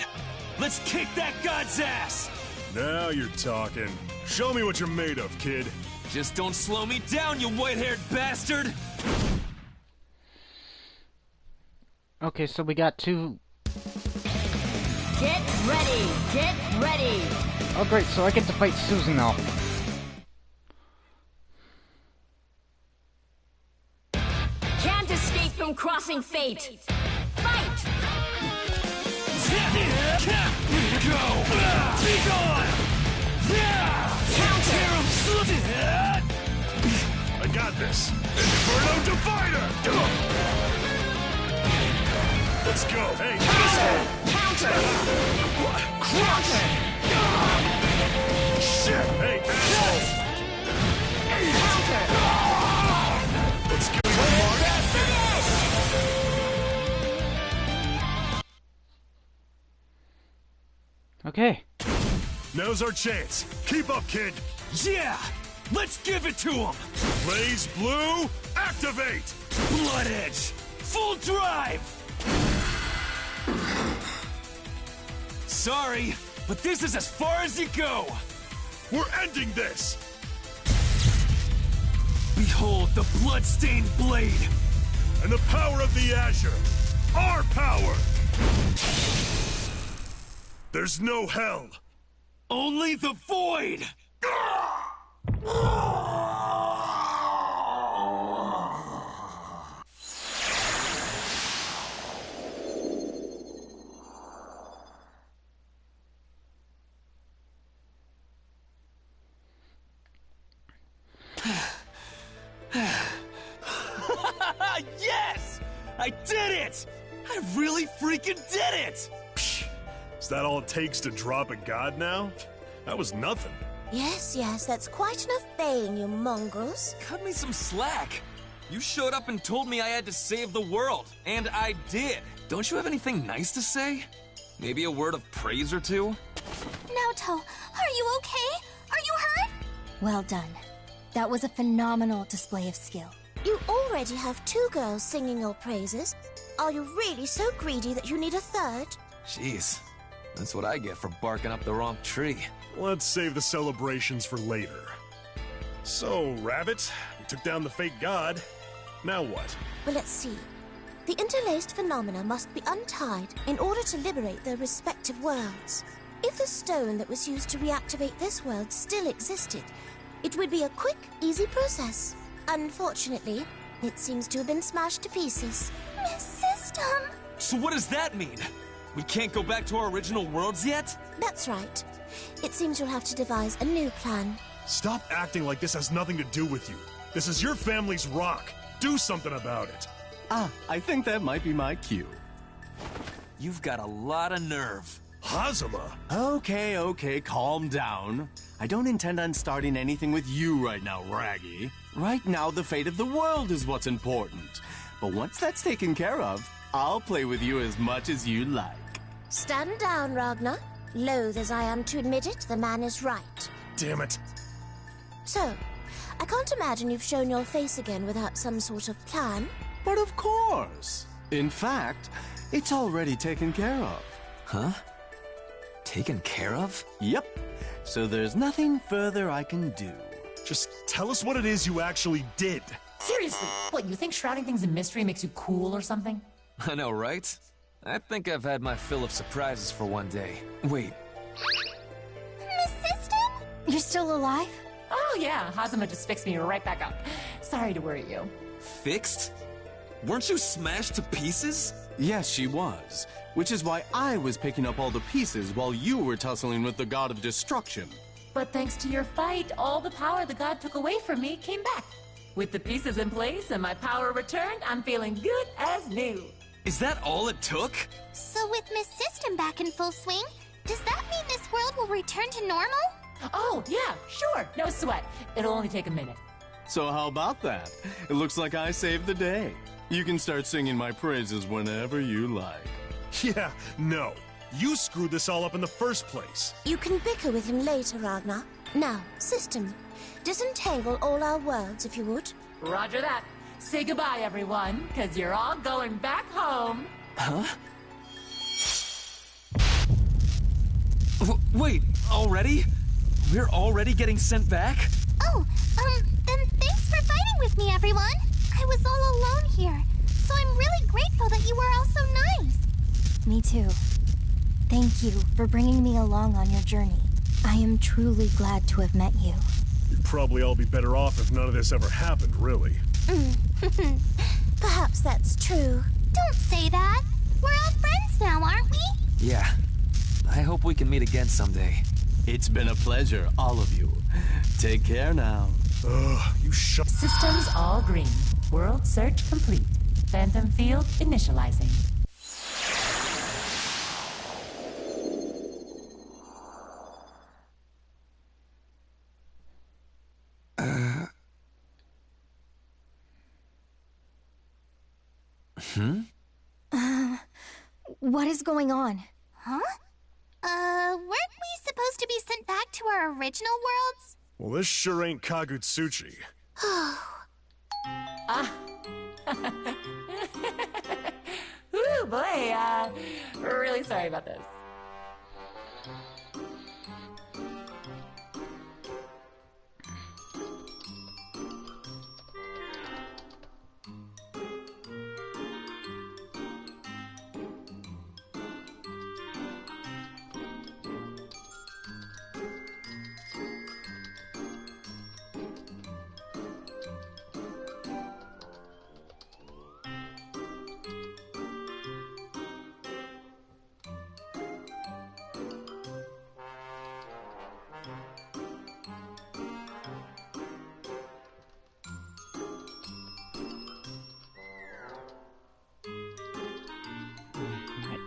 Let's kick that god's ass! Now you're talking. Show me what you're made of, kid. Just don't slow me down, you white-haired bastard! Okay, so we got two... Get ready! Get ready! Oh great, so I get to fight Susan now. Can't escape from crossing fate! Fight! Go! Be gone! Counter! I got this. Inferno Divider! Let's go. Hey, Counter! Crush! Shit! Hey, asshole! Counter! Let's go, you mark! Okay. Now's our chance. Keep up, kid. Yeah! Let's give it to him! BlazBlue, activate! Blood Edge! Full drive! Sorry, but this is as far as you go! We're ending this! Behold the blood-stained blade! And the power of the Azure! Our power! There's no hell! Only the void! Yes! I did it! I really freaking did it! Is that all it takes to drop a god now? That was nothing. Yes, that's quite enough baying, you mongrels. Cut me some slack. You showed up and told me I had to save the world, and I did. Don't you have anything nice to say? Maybe a word of praise or two? Naoto, are you okay? Are you hurt? Well done. That was a phenomenal display of skill. You already have two girls singing your praises. Are you really so greedy that you need a third? Jeez, that's what I get for barking up the wrong tree. Let's save the celebrations for later. So, Rabbit, we took down the fake god. Now what? Well, let's see. The interlaced phenomena must be untied in order to liberate their respective worlds. If the stone that was used to reactivate this world still existed, it would be a quick, easy process. Unfortunately, it seems to have been smashed to pieces. Miss System! So what does that mean? We can't go back to our original worlds yet? That's right. It seems you'll have to devise a new plan. Stop acting like this has nothing to do with you. This is your family's rock. Do something about it. Ah, I think that might be my cue. You've got a lot of nerve. Hazama? Okay, calm down. I don't intend on starting anything with you right now, Raggy. Right now, the fate of the world is what's important. But once that's taken care of, I'll play with you as much as you like. Stand down, Ragnar. Loath as I am to admit it, the man is right. Damn it. So, I can't imagine you've shown your face again without some sort of plan. But of course. In fact, it's already taken care of. Huh? Taken care of? Yep. So there's nothing further I can do. Just tell us what it is you actually did. Seriously, what, you think shrouding things in mystery makes you cool or something? I know, right? I think I've had my fill of surprises for one day. Wait. Miss System? You're still alive? Oh yeah, Hazama just fixed me right back up. Sorry to worry you. Fixed? Weren't you smashed to pieces? Yes, she was. Which is why I was picking up all the pieces while you were tussling with the god of destruction. But thanks to your fight, all the power the god took away from me came back. With the pieces in place and my power returned, I'm feeling good as new. Is that all it took? So with Miss System back in full swing, does that mean this world will return to normal? Oh, yeah, sure, no sweat. It'll only take a minute. So how about that? It looks like I saved the day. You can start singing my praises whenever you like. Yeah, no. You screwed this all up in the first place. You can bicker with him later, Ragnar. Now, System, disentangle all our worlds, if you would. Roger that. Say goodbye, everyone, because you're all going back home. Huh? Wait, already? We're already getting sent back? Oh, then thanks for fighting with me, everyone. I was all alone here, so I'm really grateful that you were all so nice. Me too. Thank you for bringing me along on your journey. I am truly glad to have met you. You'd probably all be better off if none of this ever happened, really. Perhaps that's true. Don't say that. We're all friends now, aren't we? Yeah. I hope we can meet again someday. It's been a pleasure, all of you. Take care now. Ugh, you shut. Systems all green. World search complete. Phantom field initializing. What is going on? Huh? Weren't we supposed to be sent back to our original worlds? Well, this sure ain't Kagutsuchi. Ooh, boy, really sorry about this.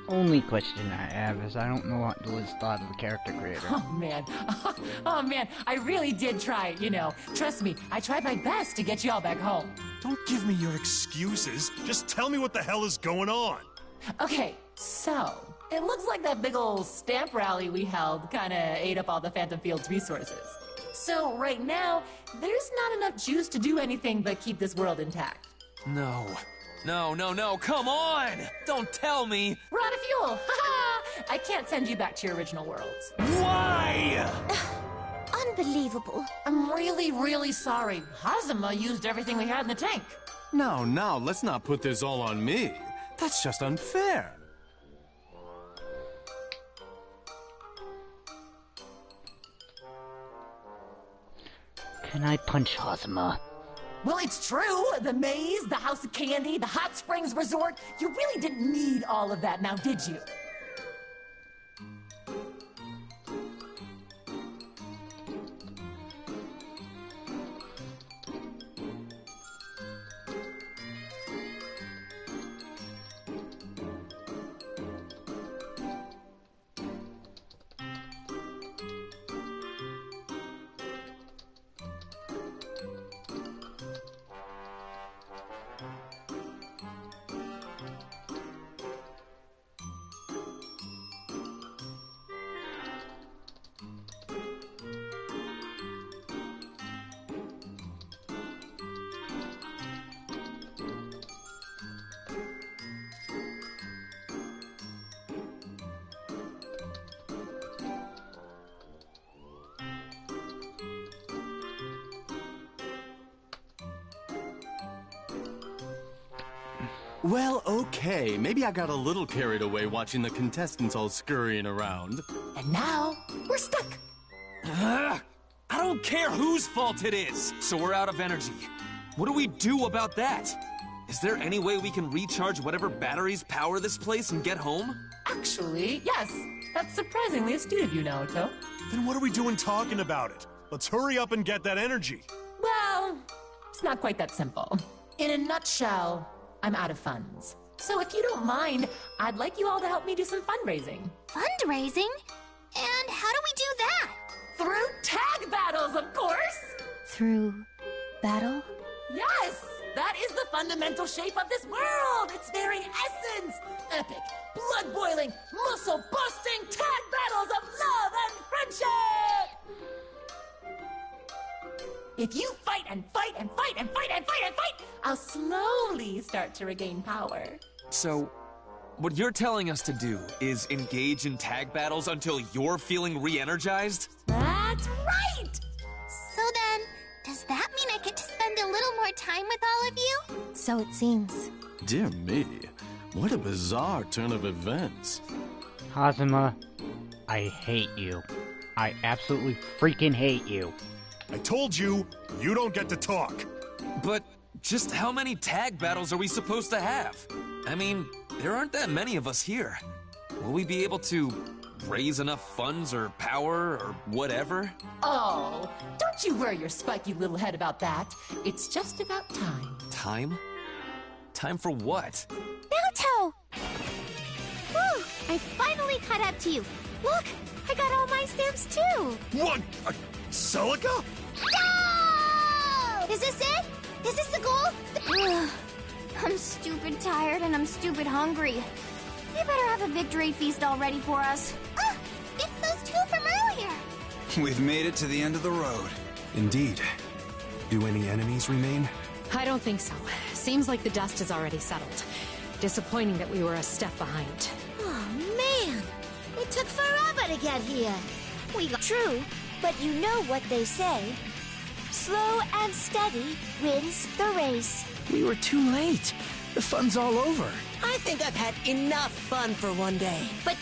Only question I have is I don't know what Liz thought of the character creator. Oh man, oh man, I really did try, you know. Trust me, I tried my best to get you all back home. Don't give me your excuses. Just tell me what the hell is going on. Okay, so, it looks like that big ol' stamp rally we held kinda ate up all the Phantom Field's resources. So right now, there's not enough juice to do anything but keep this world intact. No, come on! Don't tell me! We're out of fuel! Haha! I can't send you back to your original worlds. Why? Unbelievable. I'm really, really sorry. Hazama used everything we had in the tank. Now, let's not put this all on me. That's just unfair. Can I punch Hazama? Well, it's true. The maze, the House of Candy, the Hot Springs Resort. You really didn't need all of that now, did you? Well, okay. Maybe I got a little carried away watching the contestants all scurrying around. And now, we're stuck. I don't care whose fault it is. So we're out of energy. What do we do about that? Is there any way we can recharge whatever batteries power this place and get home? Actually, yes. That's surprisingly astute of you, Naoto. Then what are we doing talking about it? Let's hurry up and get that energy. Well, it's not quite that simple. In a nutshell, I'm out of funds. So if you don't mind, I'd like you all to help me do some fundraising. Fundraising? And how do we do that? Through tag battles, of course! Through battle? Yes! That is the fundamental shape of this world! Its very essence! Epic, blood-boiling, muscle-busting tag battles of love and friendship! If you fight and fight and fight and fight and fight and fight, I'll slowly start to regain power. So, what you're telling us to do is engage in tag battles until you're feeling re-energized? That's right! So then, does that mean I get to spend a little more time with all of you? So it seems. Dear me, what a bizarre turn of events. Hazama, I hate you. I absolutely freaking hate you. I told you, you don't get to talk. But just how many tag battles are we supposed to have? I mean, there aren't that many of us here. Will we be able to raise enough funds or power or whatever? Oh, don't you worry your spiky little head about that. It's just about time. Time? Time for what? Naoto! Whew, I finally caught up to you. Look, I got all my stamps too. What? Celica? No! Is this it? Is this the goal? I'm stupid tired and I'm stupid hungry. You better have a victory feast all ready for us. Ah, it's those two from earlier. We've made it to the end of the road. Indeed. Do any enemies remain? I don't think so. Seems like the dust has already settled. Disappointing that we were a step behind. Oh, man. It took forever to get here. We got True, but you know what they say. Slow and steady wins the race. We were too late. The fun's all over. I think I've had enough fun for one day. But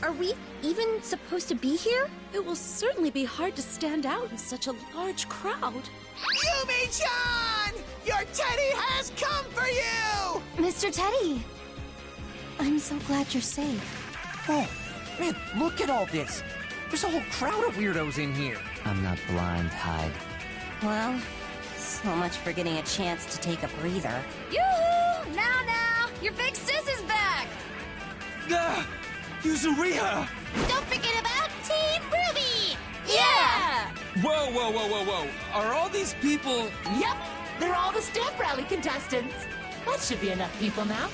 are we even supposed to be here? It will certainly be hard to stand out in such a large crowd. Yumi-chan! Your Teddy has come for you! Mr. Teddy! I'm so glad you're safe. Oh, man, look at all this. There's a whole crowd of weirdos in here. I'm not blind, Hyde. Well, so much for getting a chance to take a breather. Yoo-hoo! Now! Your big sis is back! Yuzuriha! Don't forget about Team Ruby! Yeah! Whoa. Are all these people... Yep, they're all the stamp rally contestants. That should be enough people now.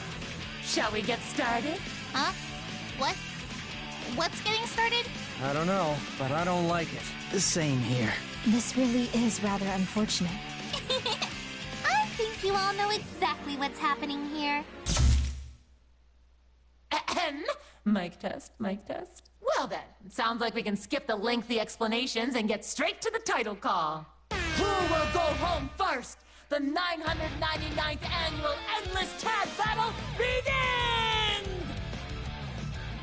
Shall we get started? Huh? What? What's getting started? I don't know, but I don't like it. The same here. This really is rather unfortunate. I think you all know exactly what's happening here. Ahem. Mic test. Well then, sounds like we can skip the lengthy explanations and get straight to the title call. Who will go home first? the 999th annual Endless Tag Battle begins!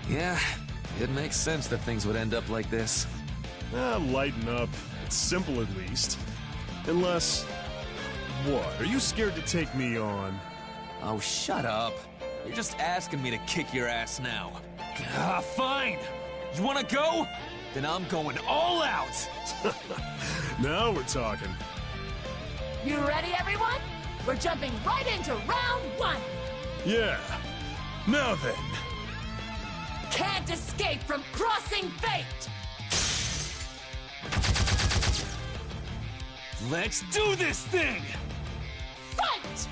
Yeah, it makes sense that things would end up like this. Lighten up. It's simple at least. Unless... What? Are you scared to take me on? Oh, shut up. You're just asking me to kick your ass now. Ah, fine! You wanna go? Then I'm going all out! Now we're talking. You ready, everyone? We're jumping right into round 1! Yeah. Now then. Can't escape from crossing fate! Let's do this thing! Fight!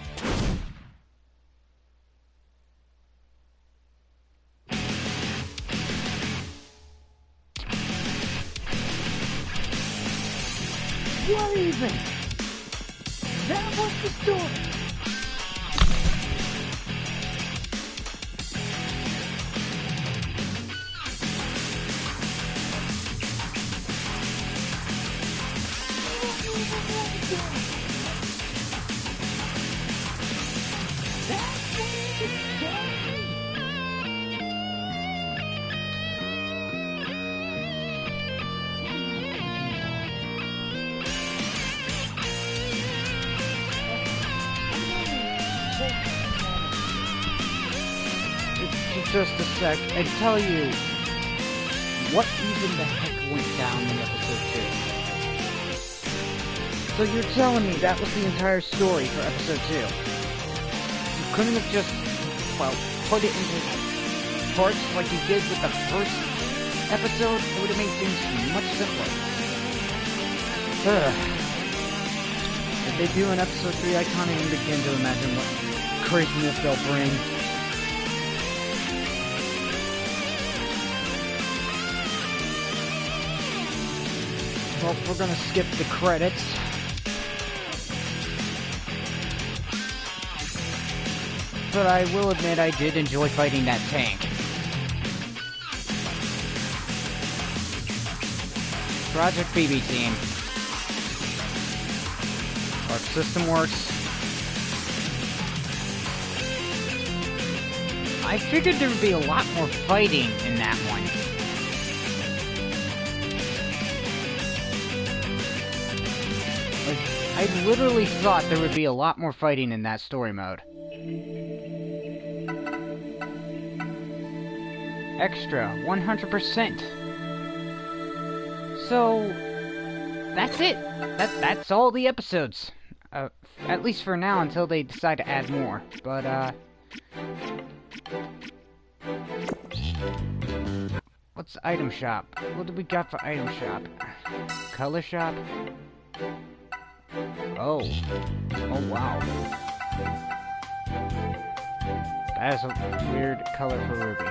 What even? That was the story. Just a sec, and tell you what even the heck went down in episode 2. So you're telling me that was the entire story for episode 2? You couldn't have just, well, put it into parts like you did with the first episode? It would have made things much simpler. If they do an episode 3, I can't even begin to imagine what craziness they'll bring. Well, we're gonna skip the credits. But I will admit I did enjoy fighting that tank. Project BB Team. Our system works. I figured there would be a lot more fighting in that one. I literally thought there would be a lot more fighting in that story mode. Extra, 100%. So, that's it. That's all the episodes. At least for now, until they decide to add more. But, what's item shop? What do we got for item shop? Color shop? Oh. Oh, wow. That is a weird color for Ruby.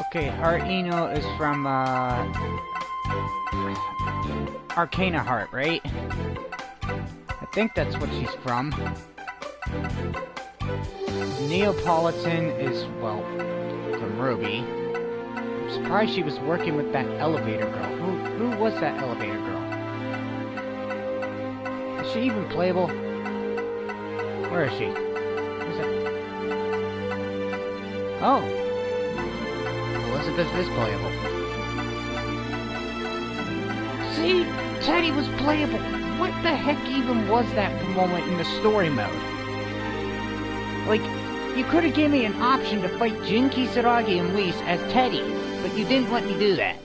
Okay, Heart Eno is from, Arcana Heart, right? I think that's what she's from. Neapolitan is, well, from Ruby. I'm surprised she was working with that elevator girl. Who was that elevator girl? Is she even playable? Where is she? Is it? Oh! Elizabeth is playable. See? Teddy was playable! What the heck even was that moment in the story mode? Like, you could have given me an option to fight Jin Kisaragi and Whis as Teddy, but you didn't let me do that.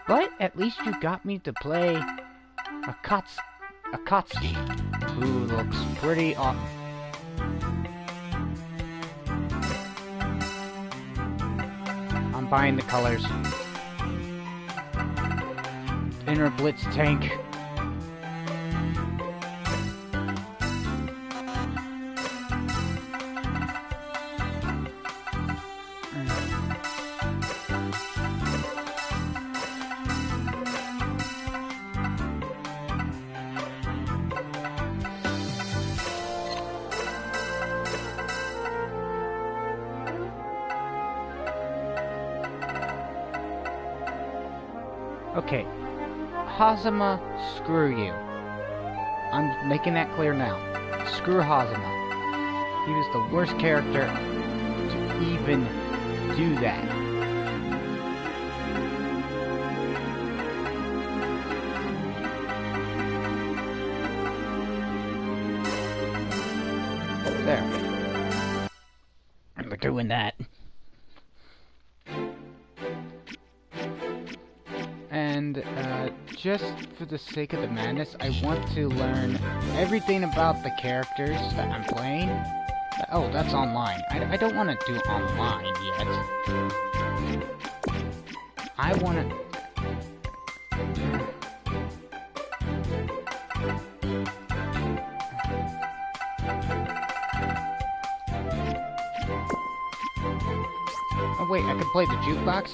But at least you got me to play Akatsuki, who looks pretty awesome. I'm buying the colors. Inner Blitz tank. Okay. Hazama, screw you. I'm making that clear now. Screw Hazama. He was the worst character to even do that. There. We're doing that. And, just for the sake of the madness, I want to learn everything about the characters that I'm playing. Oh, that's online. I don't want to do online yet. I want to... Oh wait, I can play the jukebox?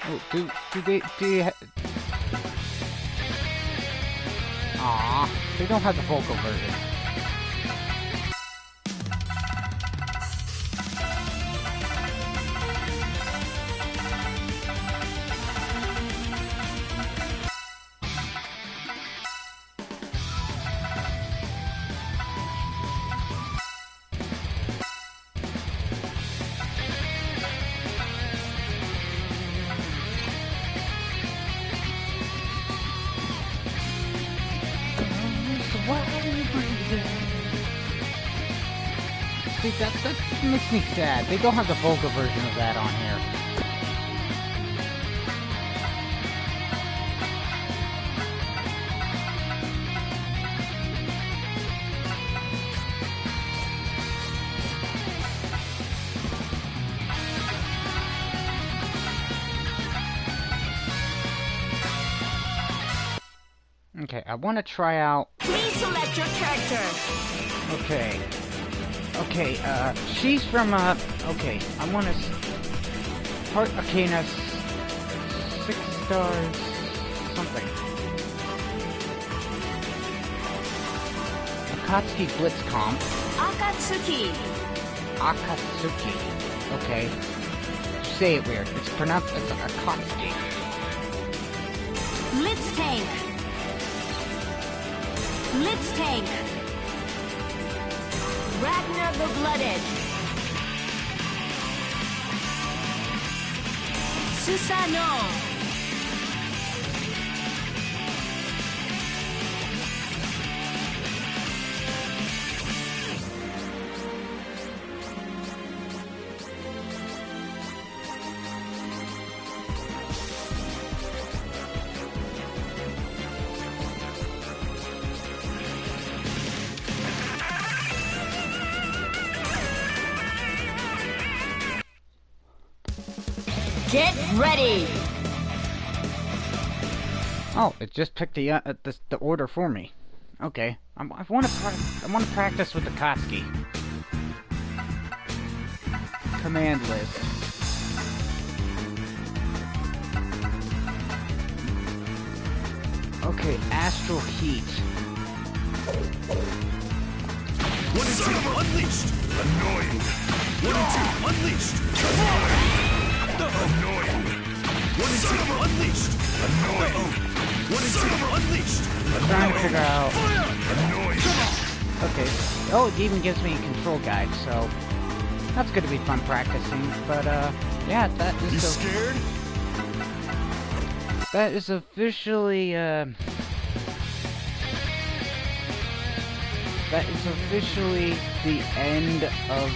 Oh, do you Aww, they don't have the vocal version. See, that makes me sad. They don't have the vocal version of that on here. Okay, I want to try out... Please select your character. Okay. Okay, she's from, okay, I want to... Heart Arcana 6 stars... something. Akatsuki Blitzcomp. Akatsuki. Akatsuki. Okay. Say it weird. It's pronounced as Akatsuki. Blitztank. Blitztank. Ragnar the Blooded. Susano. Get ready! Oh, it just picked the order for me. Okay, I want to practice with the Akatsuki. Command list. Okay, Astral Heat. 1 and 2 unleashed! Annoying! 1 and 2 unleashed! Annoying! 1 and 2 unleashed! Annoying! 1 and 2 unleashed! I'm trying to figure out... Annoying! Okay. Oh, it even gives me a control guide, so that's gonna be fun practicing. But yeah, that is. You scared? That is officially that is officially the end of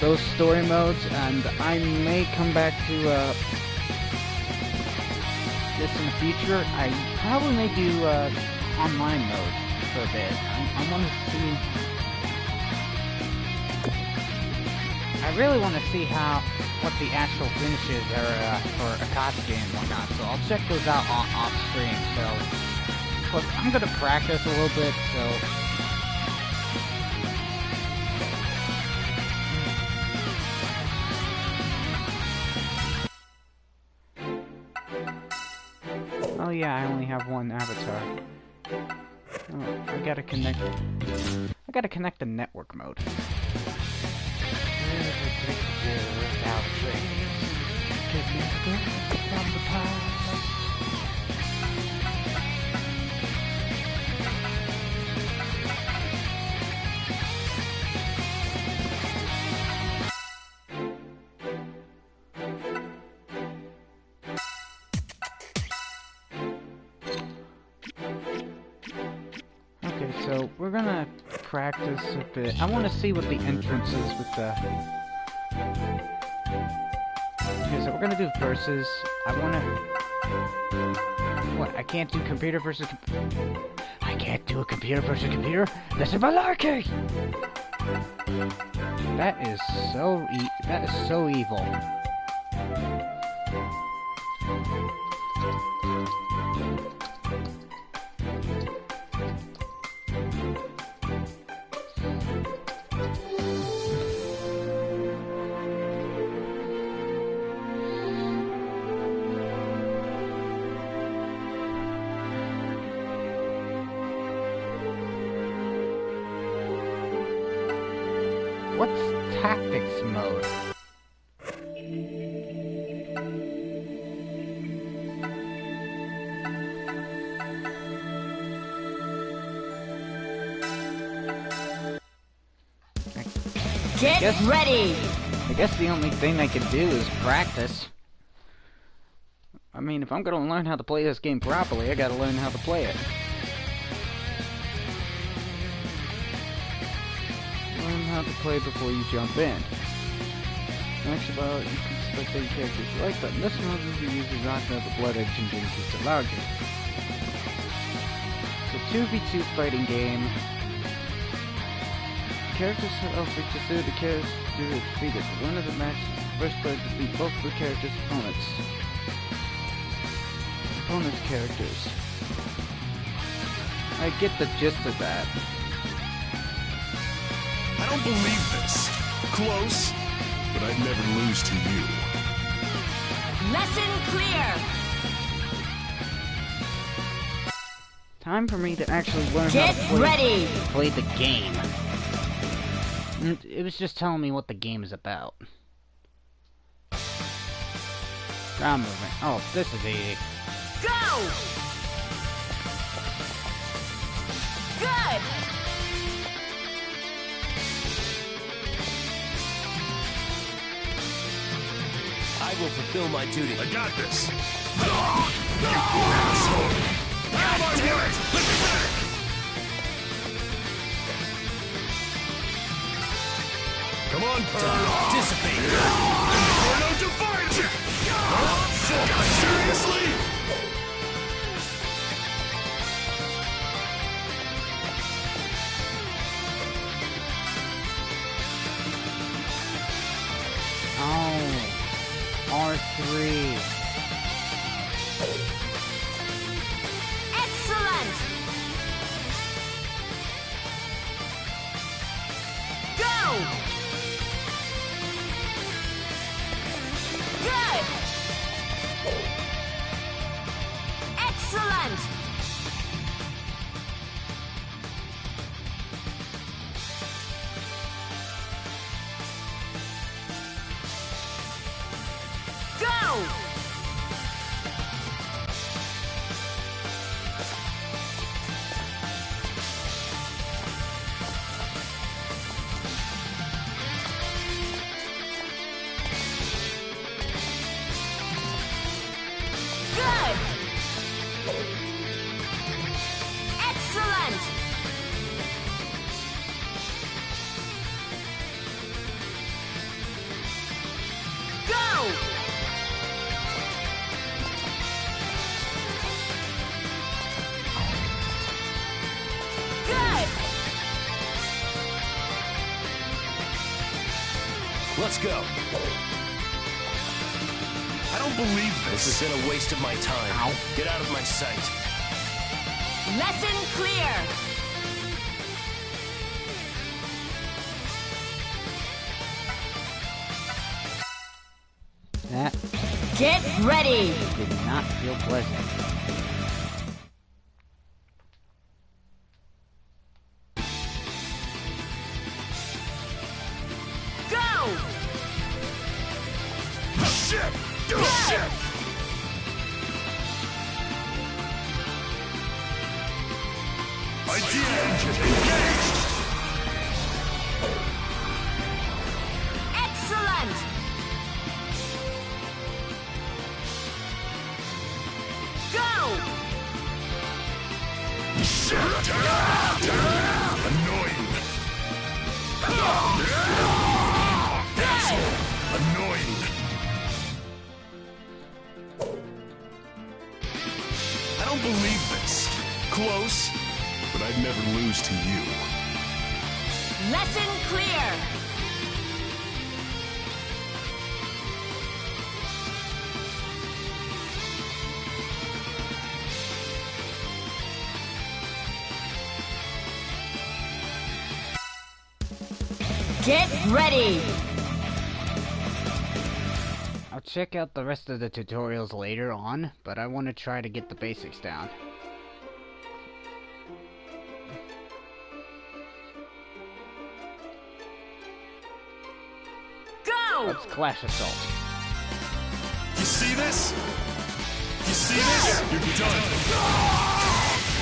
those story modes, and I may come back to this in the future. I probably may do online mode for a bit. I want to see. I really want to see what the actual finishes are for Akatsuki and whatnot. So I'll check those out off stream. So, plus I'm gonna practice a little bit. So. Oh yeah, I only have one avatar. Oh, I gotta connect the network mode. Okay, so we're gonna practice a bit. I want to see what the entrance is with the... Okay, so we're gonna do versus. I wanna... What? I can't do computer versus... I can't do a computer versus computer? This is malarkey! That is so evil. What's tactics mode? Get ready! I guess the only thing I can do is practice. I mean, if I'm gonna learn how to play this game properly, I gotta learn how to play it. Learn how to play before you jump in. Actually, well, you can select any characters you like, but in this mode we use the Blood Edge engine to larger. It's a 2v2 fighting game. Characters of the consider the characters defeated. The winner of the match is the first player to defeat both the characters' opponents. Opponents' characters. I get the gist of that. I don't believe this. Close, but I'd never lose to you. Lesson clear! Time for me to actually learn how to play the game. It was just telling me what the game is about. Ground movement. Oh, this is easy. Go! Good! I will fulfill my duty. I got this. You asshole! God damn it! Let me back! Come on, Pearl! Dissipate! Inferno Divine! Seriously? Oh, R3. Excellent! Go! Good! Excellent! Go! Excellent! Go! Good! Let's go. I don't believe this. This has been a waste of my time. Ow. Get out of my sight. Lesson clear! That Get ready! did not feel pleasant. Go! Shit! Do shit! Idea engine engaged! Excellent! Go! Shit! Annoying! Asshole! Annoying! I don't believe this. Close, but I'd never lose to you. Lesson clear! Get ready! I'll check out the rest of the tutorials later on, but I want to try to get the basics down. Go! Let's Clash Assault. You see this? You see this? You're done.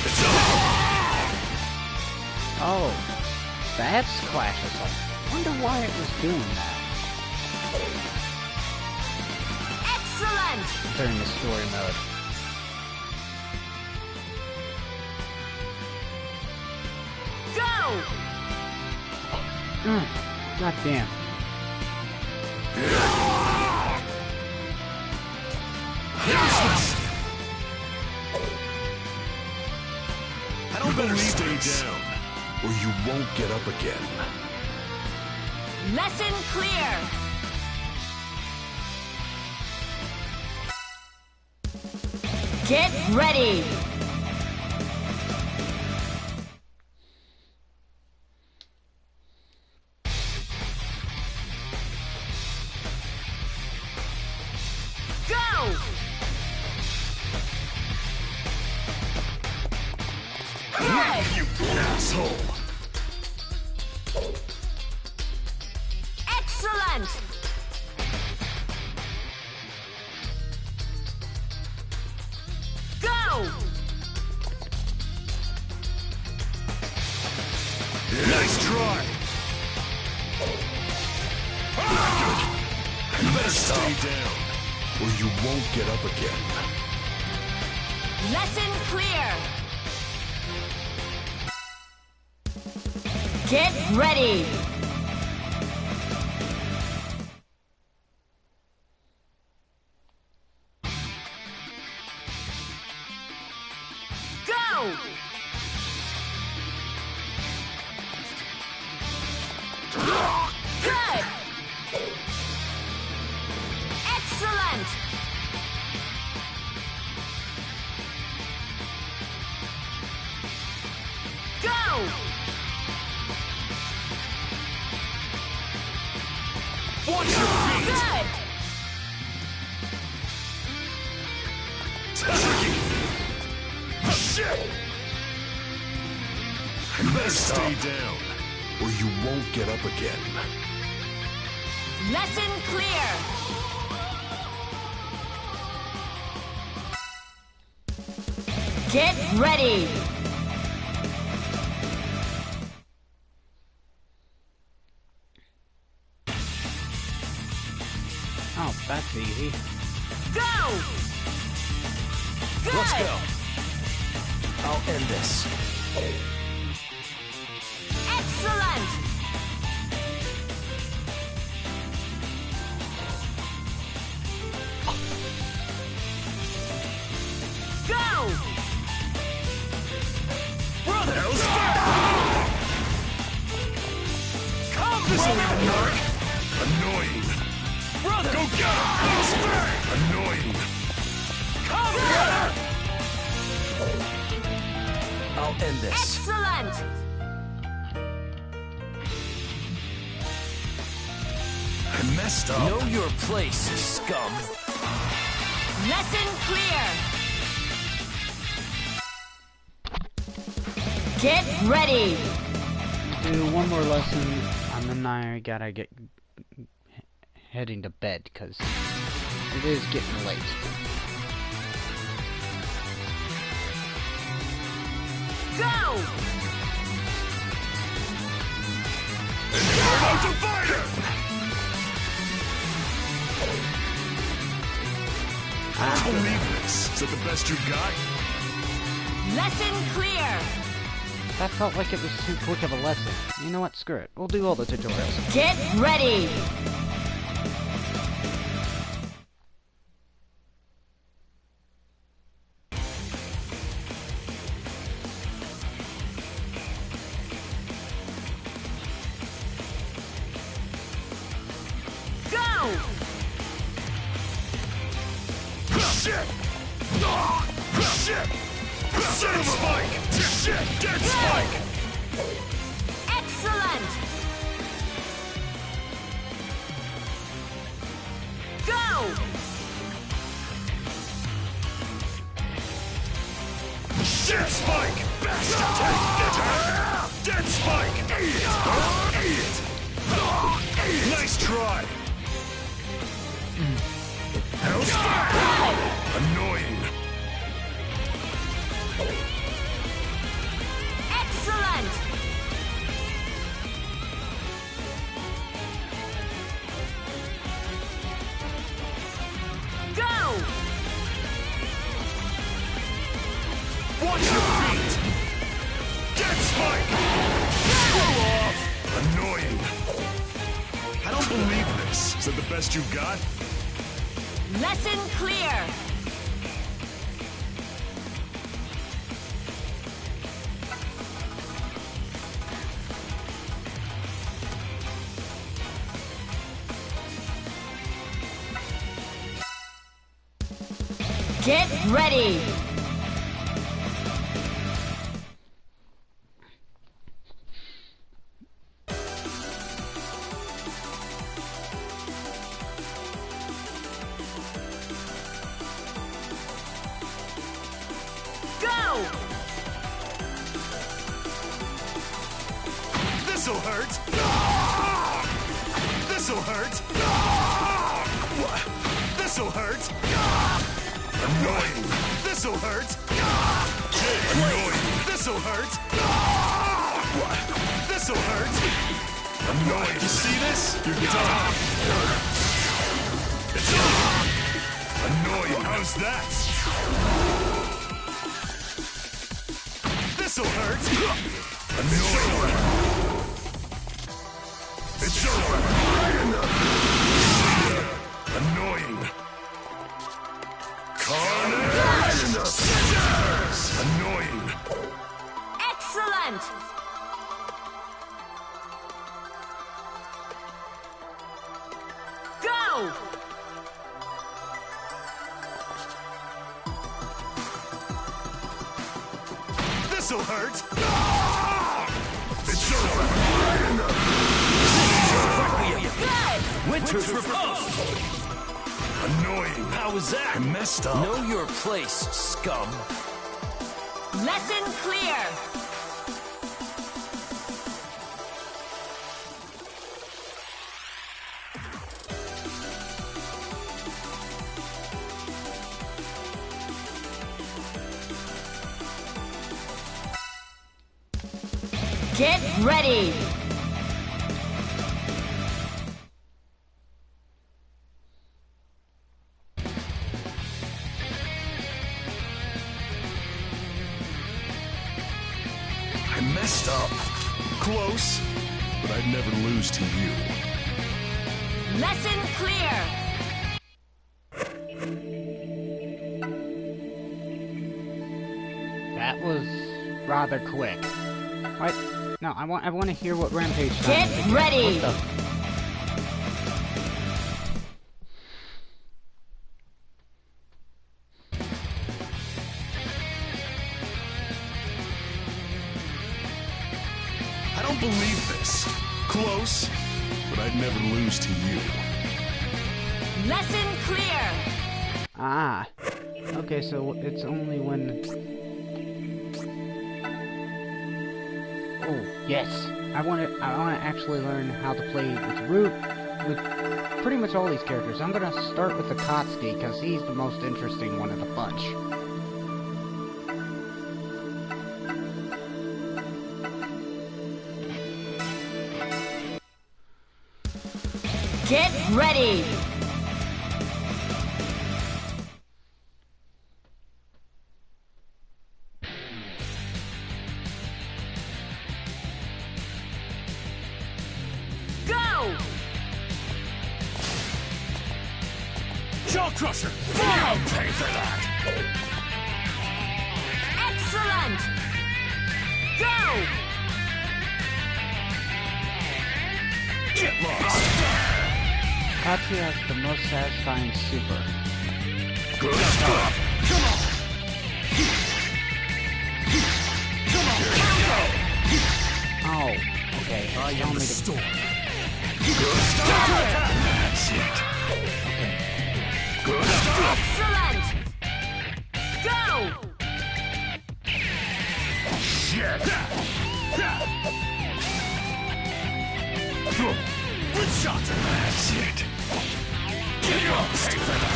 It's over. Oh, that's Clash Assault. Wonder why it was doing that. Excellent! During the story mode. Go! God damn. I don't better stay down, or you won't get up again. Lesson clear! Get ready! Go! Good! You asshole! Excellent! Go! Nice try! You better stay down, or you won't get up again. Lesson clear! Get ready! Go! Good! Excellent! Go! Watch your feet! Good! Tricky! Shit! You better stay down, or you won't get up again. Lesson clear! Get ready! Oh, that's easy. Go! Good! Let's go. I'll end this. Excellent! Go! Brother! This'll even work! Annoying! Brother! Go get him! Annoying! Come here! I'll end this. Excellent! I messed up. Know your place, scum. Lesson clear! Get ready! Do one more lesson, and then I gotta get heading to bed, because it is getting late. Go! Out to fighter! I don't believe this. Is that the best you got? Lesson clear! That felt like it was too quick of a lesson. You know what? Screw it. We'll do all the tutorials. Get ready! Go! Shit! Shit! Shit, Spike! Shit! Dead Spike! Excellent! Go! Shit, Spike! Bastard! Dead Spike! Eat it! Nice try! Annoying! Excellent! Go! Watch your feet! Dead Spike! Screw off! Annoying! I don't believe this. Is that the best you got? Lesson clear! Get ready! Go! This'll hurt! This'll hurt! This'll hurt! Annoying! This'll hurt! Annoying! This'll hurt! This'll hurt! Annoying! You see this? You're done! It's over! Annoying! How's that? This'll hurt! Annoying! It's over! Annoying! Carnage! Scissors! Annoying! Excellent! Go! This'll hurt! It's over! Good! Winter's repose! Annoying! How was that? I messed up. Know your place, scum. Lesson clear! Get ready! I messed up. Close, but I'd never lose to you. Lesson clear! That was rather quick. What? No, I want to hear what Rampage time Get is again. ready! What the... I don't believe this. Close, but I'd never lose to you. Lesson clear! Ah. Okay, so it's only when... Oh, yes. I want to actually learn how to play with Root, with pretty much all these characters. I'm going to start with Akatsuki, because he's the most interesting one of the bunch. Get ready! Go! Jaw Crusher! I'll pay for that! Excellent! Go! Get lost! Akatsuki has the most satisfying super. Good stuff! Come on! Oh, okay. I am the storm. Good stuff! That's it! Okay. Good stuff! Excellent! Go! Shit! Good shot! That's it! Get lost! Pay for that!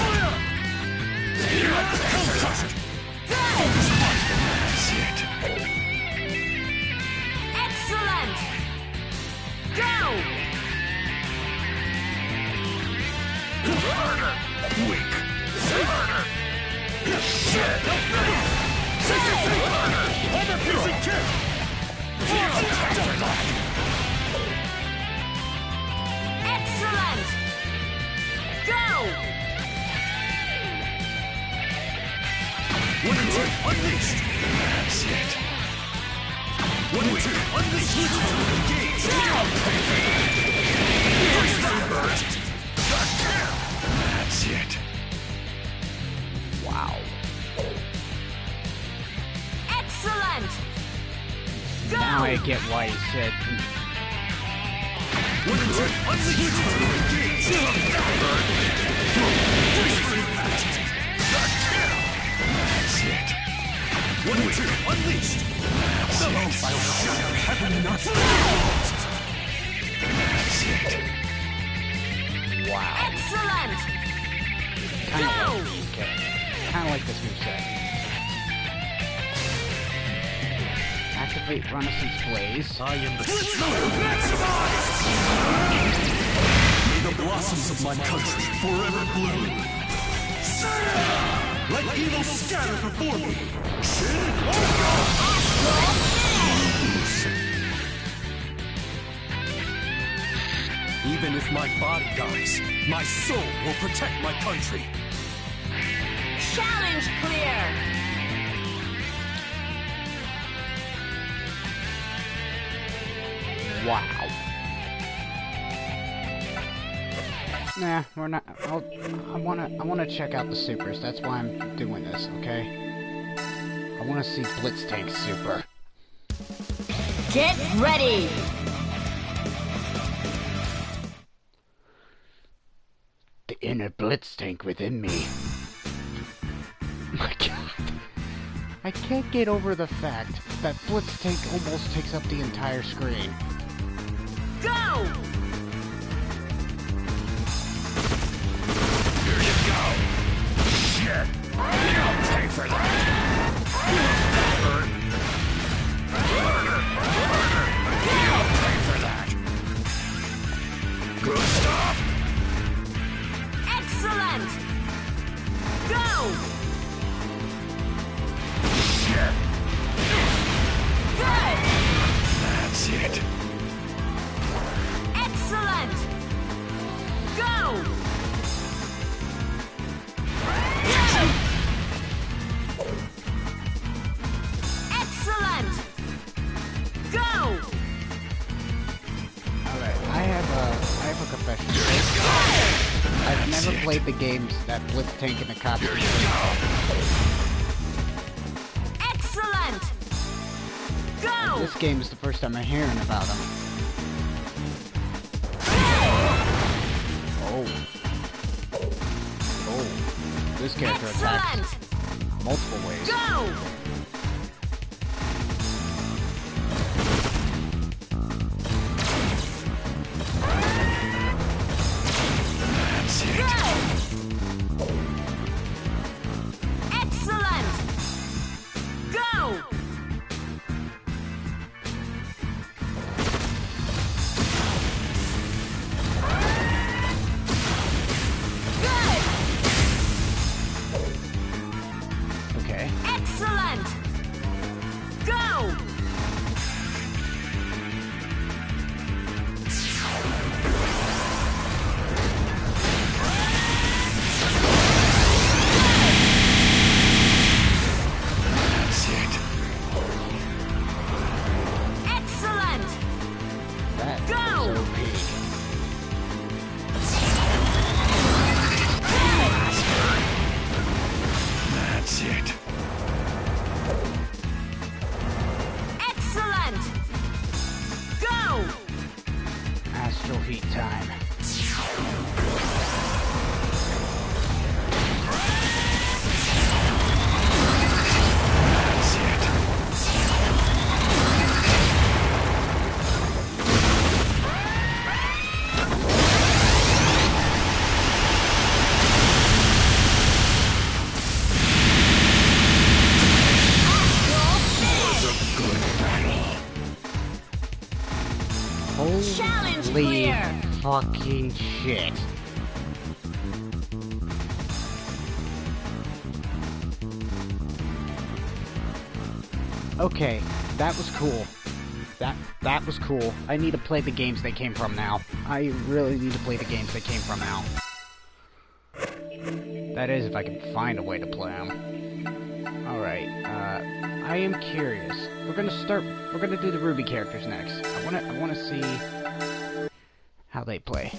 Pay for that! That's it! Excellent! Go! Harder! Weak! Harder! Shit! Harder! Overfusing kick! Pay for that! Excellent! Go! 1 and 2, unleashed! That's it! 1 and 2, unleashed! Engage! That's it! Wow. Excellent! Go! Now I get why he said... 1 and 2, unleashed! Engage! That's it! 1 and 2, unleashed! That's it! Wow. Excellent! Kind Go! of like this moveset. Activate Renaissance Blaze. I am the May the blossoms of my country forever bloom. Let evil scatter before me. Even if my body dies, my soul will protect my country. Challenge clear! Wow. Nah, we're not. I wanna check out the supers. That's why I'm doing this. Okay. I wanna see Blitztank's super. Get ready! The inner Blitztank within me. My God. I can't get over the fact that Blitztank almost takes up the entire screen. Go! Here you go! Shit! You'll pay for that! You'll pay for that! Good stuff! Excellent! Go! Shit! Good! played the games that Blitz Tank and the Cops. Excellent! Go! This game is the first time I'm hearing about them. Oh, this character attacks multiple ways. Go! Excellent! Go! Good! Okay. Excellent! Go! Excellent! That Go! is OP. That's it. Excellent! Go! Astral Heat time. Challenge Holy clear! fucking shit. Okay, that was cool. That was cool. I need to play the games they came from now. I really need to play the games they came from now. That is, if I can find a way to play them. Alright, I am curious. We're gonna do the Ruby characters next. I wanna see how they play.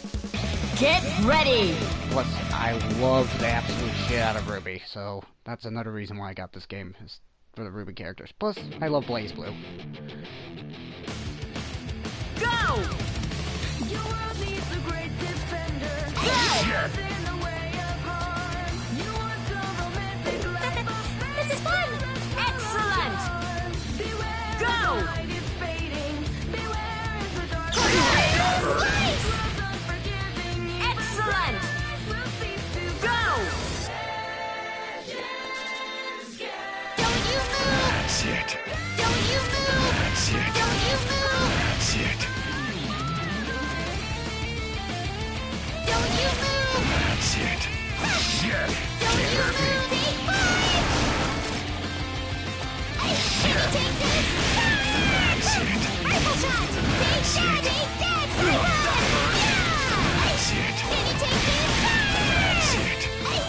Get ready! Plus, I love the absolute shit out of Ruby, so that's another reason why I got this game, is for the Ruby characters. Plus, I love BlazBlue. Go! This is fun! Excellent! Go! Excellent! Go! Don't you move! That's it. Don't you move! That's it. Don't you move! That's it. Don't you move! That's it. Shit. Don't Can't you hurt me. move! Take five! Take this! That's it. Rifle shot! Take that! Take that! Sniper! Yeah! That's it. Can you take this? That's it. Take!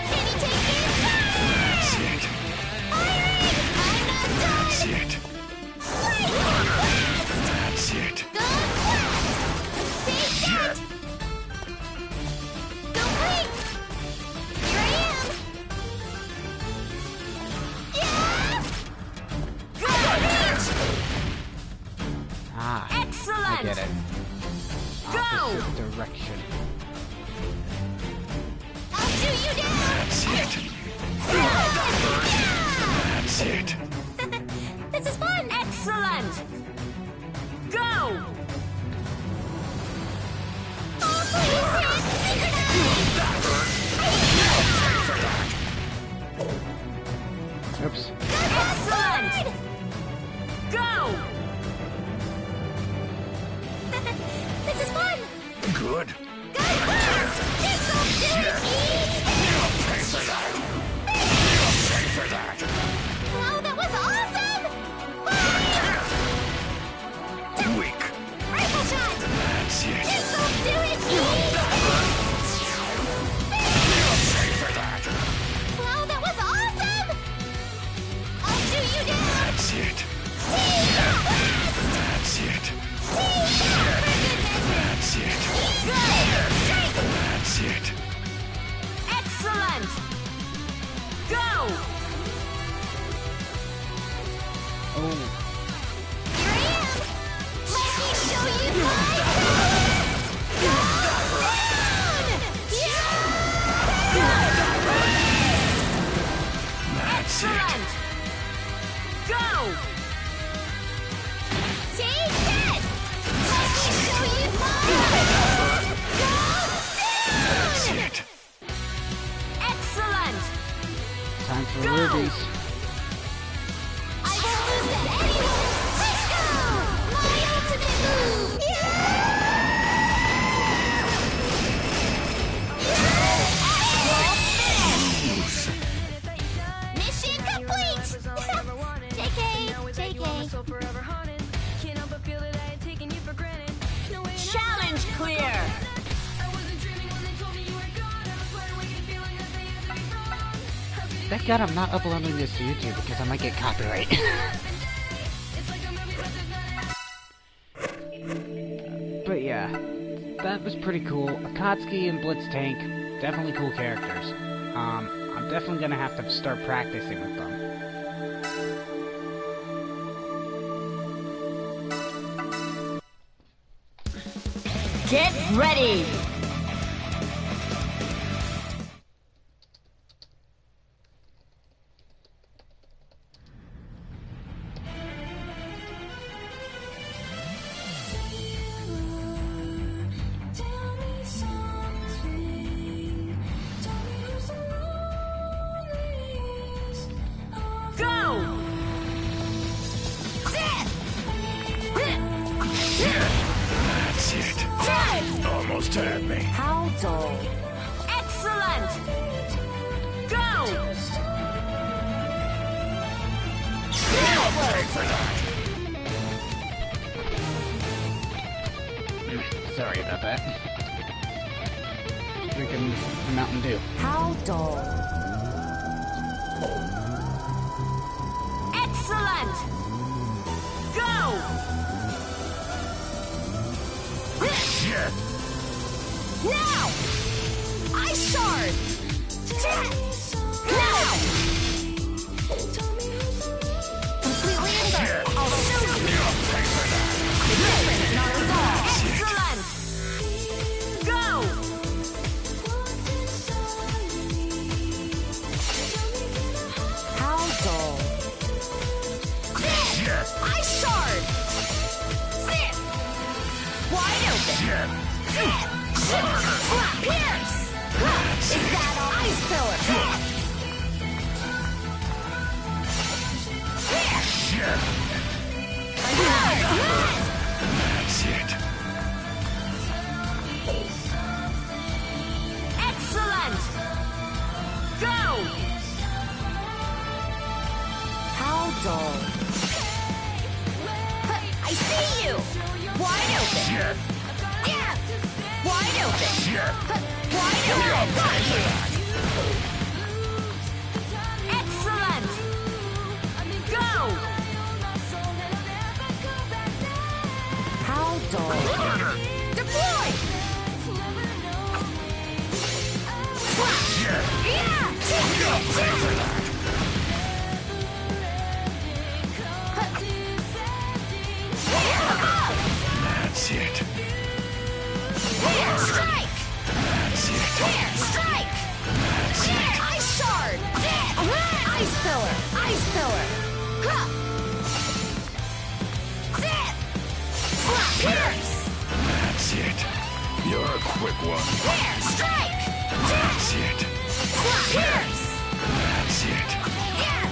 Can you take this? That's it. Firing! I'm not done! That's it. Blast! That's it. Go blast! Take that! Don't blink! Here I am! Yeah! Go, bitch! Ah, I Excellent! get it. Go! Opposite direction. I'll shoot you down! That's it. That's it. This is fun! Excellent! Go! Oh, please hit! Oops. Excellent! Go! This is fun! Good. Guys, blast! This'll do it, You'll pay for that. You'll pay for that. Wow, that was awesome! Weak. Rifle shot! That's it. This'll do it, You'll pay for that. Wow, that was awesome! I'll shoot you down! That's it. Blast! That's it. For good measure! That's it. Good! Oh. Let me show you my That's it. Go! Take this! Let me show you my That's it. Excellent! Time for rubies. I won't lose to anyone! Let's go! My ultimate move! Mission complete! JK, JK. Challenge clear! Thank God I'm not uploading this to YouTube because I might get copyright. But yeah, that was pretty cool. Akatsuki and Blitztank, definitely cool characters. I'm definitely gonna have to start practicing with them. Get ready! That's it. Almost had me. How dull. Excellent! Go! Take for that. Sorry about that. Drinking Mountain Dew. How dull. Excellent! Go! Shit. Now! Ice Shard! Now! Completely invert. I'll show you! Take for that. The difference not resolved! Excellent! Go! How dull. Shit. Ice Shard! Zip! Wide open! Shit. Zip! Slap! Pierce! Is that all? Ice Pillar! Pierce! Shit. That's it. Excellent! Go! How dull. I see you! Wide open! Shit. Yeah! Wide open! Shit. Wide open! Got you! Excellent! Go! How dull. Deploy! Shit. Yeah! Take for that. That's it. Strike! That's it. Strike! That's it. Ice Shard! Ice Pillar! Ice Pillar! Pierce! That's it. You're a quick one. Here! Strike! That's it. Pierce! That's it. Here!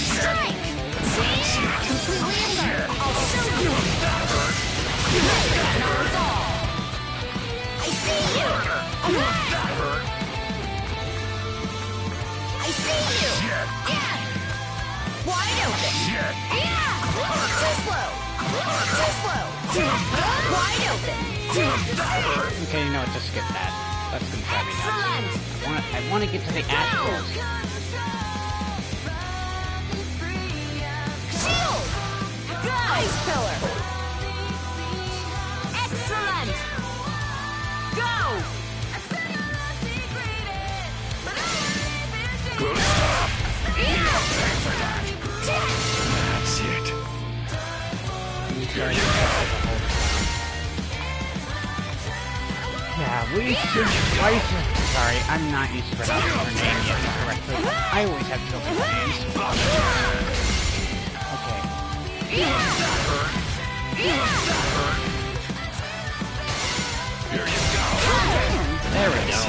Strike! That's it. Completely invert! I'll show you! That hurt. It's not resolved! I see you! That hurt. I see you! Shit. Yeah! Wide open! Shit. Yeah! Too slow! Too slow! Wide open! Okay, you know what? Just skip that. That's gonna drive me nuts. I want to get to the astrals. Shield! Ice Pillar! Excellent! Go! Sorry, I'm not used to pronouncing her name yet correctly. I always have trouble with names. Okay. Here you go. There we go.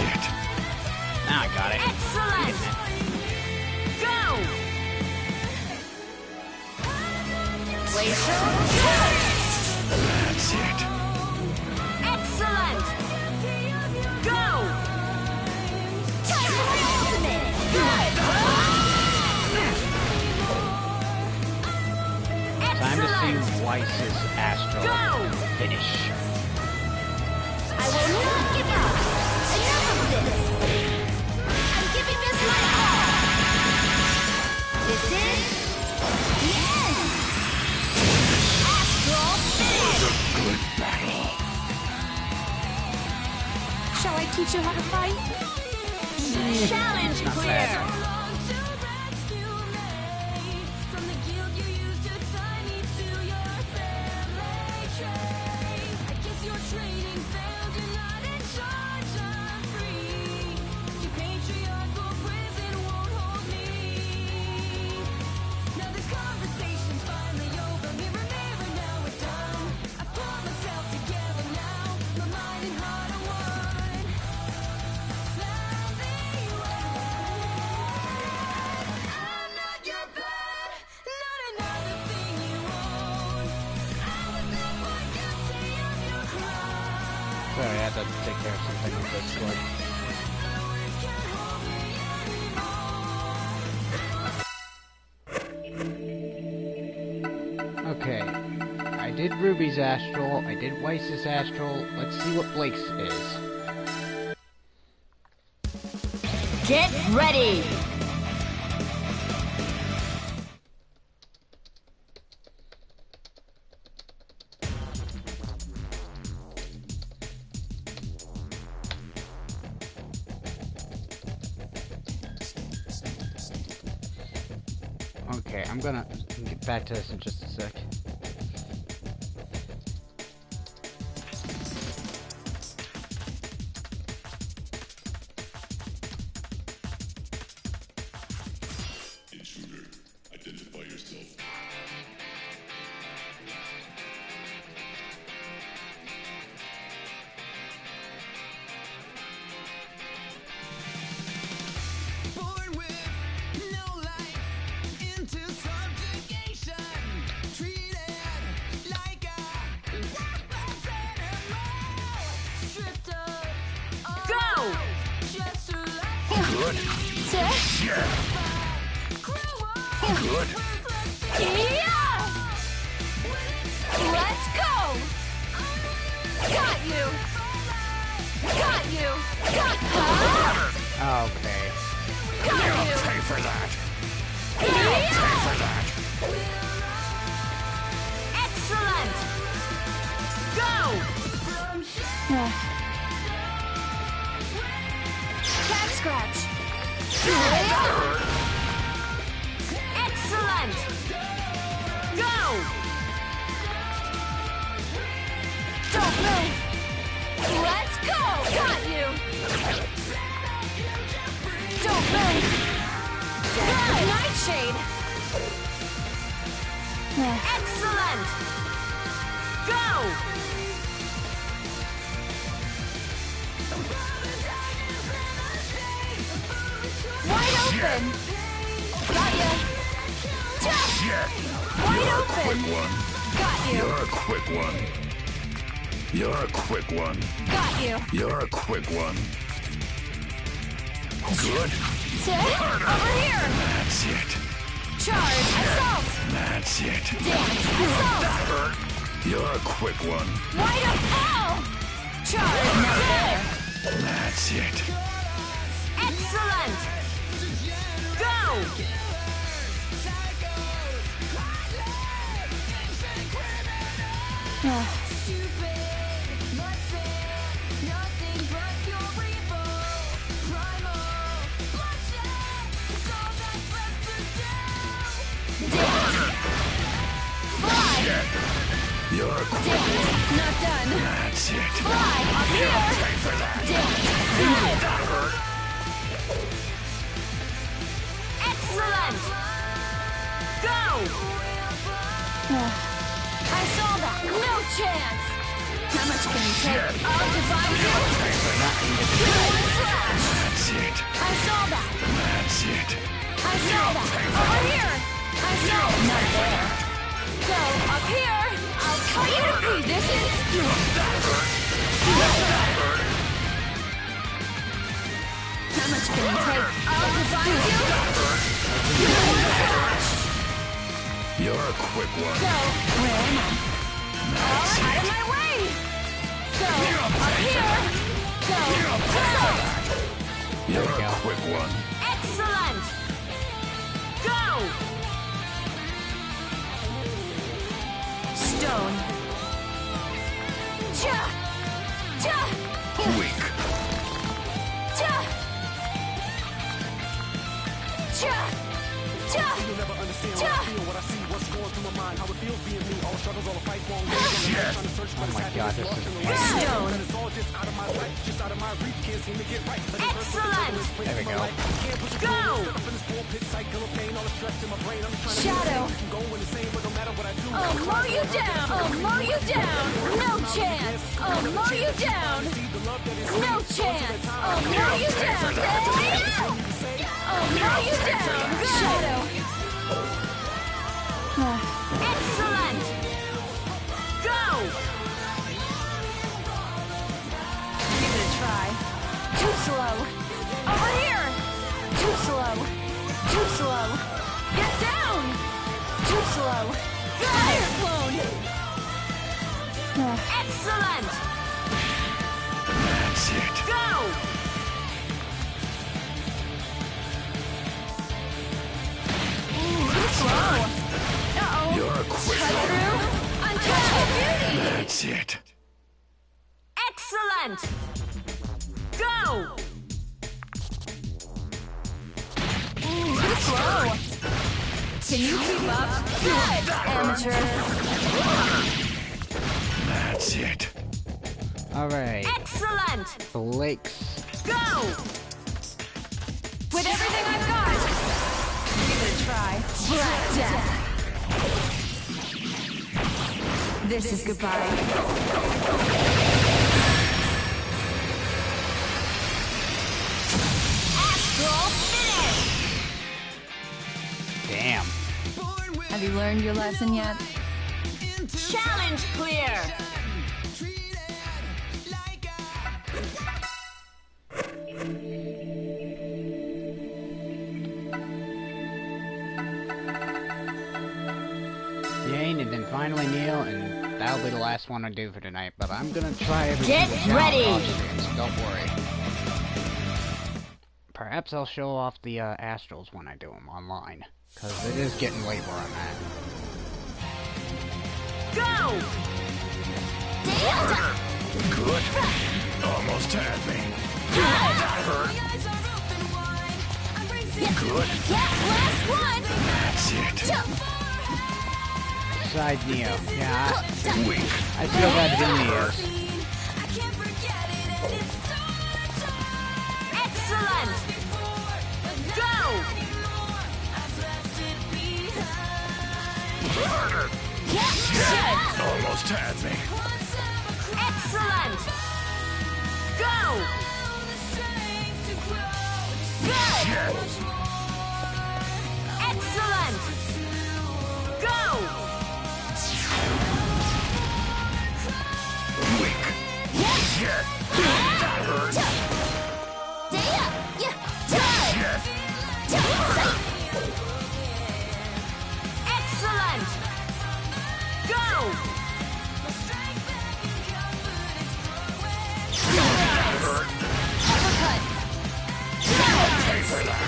Now I got it. Excellent. Go. Glacial charge. That's it. Excellent. Go. Time for my ultimate. Good. Time to see Weiss's astral finish. I will not give up. Enough of this. I'm giving this my all. This is the end. Astral finish. Good battle. Shall I teach you how to fight? Challenge clear. Sorry, I had to take care of something on Discord. Okay. I did Ruby's astral, I did Weiss's astral. Let's see what Blake's is. Get ready. Okay, I'm gonna get back to this in just a sec. Intruder, identify yourself. Born with no life, into subjugation, treated like a worthless animal, stripped of all life, just to Good. Shit. Good. Yeah! Let's go! Got you! Got you! Got Okay. Got You'll you! pay for that. Yeah! You'll pay for that. Excellent! Go! Cat scratch! Excellent! Go! Don't move! Let's go! Got you! Don't move! Good! Nightshade! Excellent! Go! Wide open! Got you! Shit. Wide You're a open! quick one. Got you! You're a quick one. You're a quick one. Got you! You're a quick one. Good. Over here! That's it. Charge! Assault! That's it. Dance! Assault! That hurt. You're a quick one. Wide open! Oh! Charge! There! That's it. Excellent! Go! You're Not done. That's it. Fly up here. You'll pay for that. That hurt. Excellent. Go. I saw that. No chance. How much can you take? I'll divide you. That's it. I saw that. That's it. I saw that. Over here. I saw it. Not there. Go up here. I'll cut you to pieces. This is. How much can you take? I'll divide you. You're a quick one. Go. Where am I? Out of my way. Go up here. Go. You're a quick one. Excellent. Go. Stone. Ja. Ja. Weak. Ja. Ja. Ja. You'll never understand what I feel, what I see, what's going through my mind, how it feels being me. All the struggles, all the fights, long days, trying to search for Oh my god, this is Stone. it's all just out of my sight, just out of my reach, can't seem to get right. Excellent. There we go. Go. Shadow. I'll mow you down. I'll mow you down. No chance. I'll mow you down. No chance. I'll mow you down. I'll mow you down. Shadow. Excellent. Go. Give it a try. Too slow. Over here. Too slow. Too slow. Get down. Too slow. Fire clone. Excellent. That's it. Go. Too slow. Uh-oh. You're a quick Cut one. through. Untouchable beauty. That's it. Excellent. Go. Too slow. Can you keep up? Good, amateur. That's it. Alright. Excellent. Blake's. Go. With everything I've got. Give it a try. Black Death. This is goodbye. Astral finish. Damn. Have you learned your lesson yet? Challenge clear. Jane, and then finally Neil, and that'll be the last one I do for tonight. But I'm gonna try everything. Get ready. Don't worry. Perhaps I'll show off the astrals when I do them online, because it is getting late where I'm at. Go! Good. Almost had me. Good. That hurt. Good. Yeah, last one. That's it. Besides Neo, yeah, Weak. I still got it in the ears. Excellent. Go. Harder. Yeah. Shit. Almost had me. Excellent. Go. Good. Shit. Excellent. Go. Weak. Yeah. Shit. That hurt. Excellent. Go. That hurt. Uppercut. Pay for that.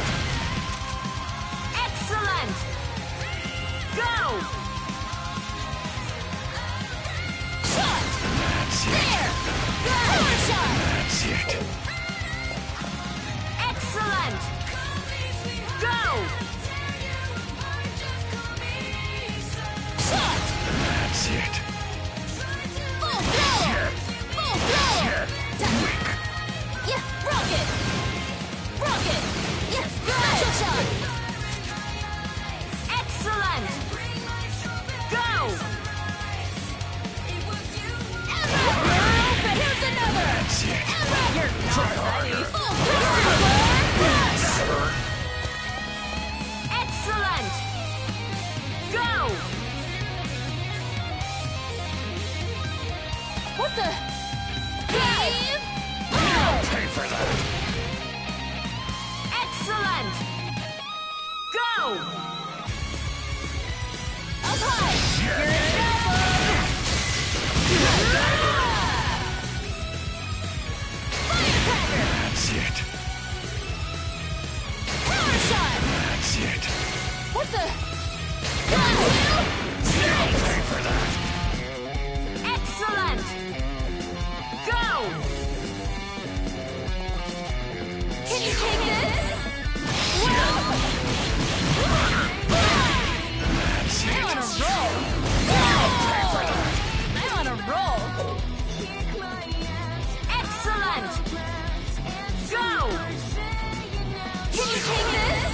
the? Game You'll pay for that. Excellent! Go! Up high! You're in trouble! Firecracker! That's it. Power shot! That's it. What the? You'll pay for that. Excellent! Go! Can you take this? I'm on a roll! I'm on a roll! Excellent! Go! Can you take this?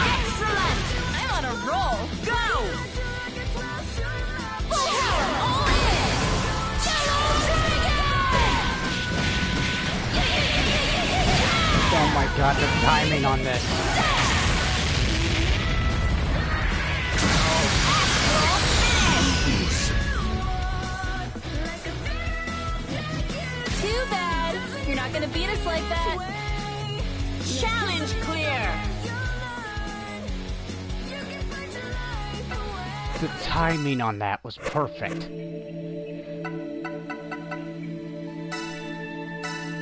Excellent! I'm on a roll! Go! Full power! All in! Yellow Dragon! Oh my god, the timing on this. Too bad! You're not gonna beat us like that! Challenge clear! The timing on that was perfect.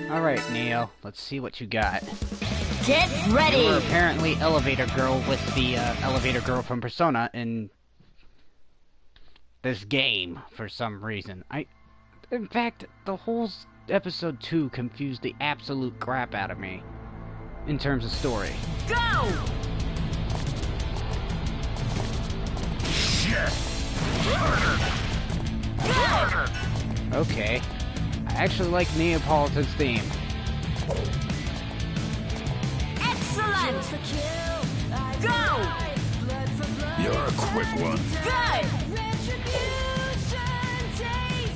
Alright, Neo, let's see what you got. Get ready! You were apparently Elevator Girl with the Elevator Girl from Persona in this game for some reason. In fact, the whole episode 2 confused the absolute crap out of me in terms of story. Go! Okay. I actually like Neapolitan's theme. Excellent! Go! You're a quick one. Good!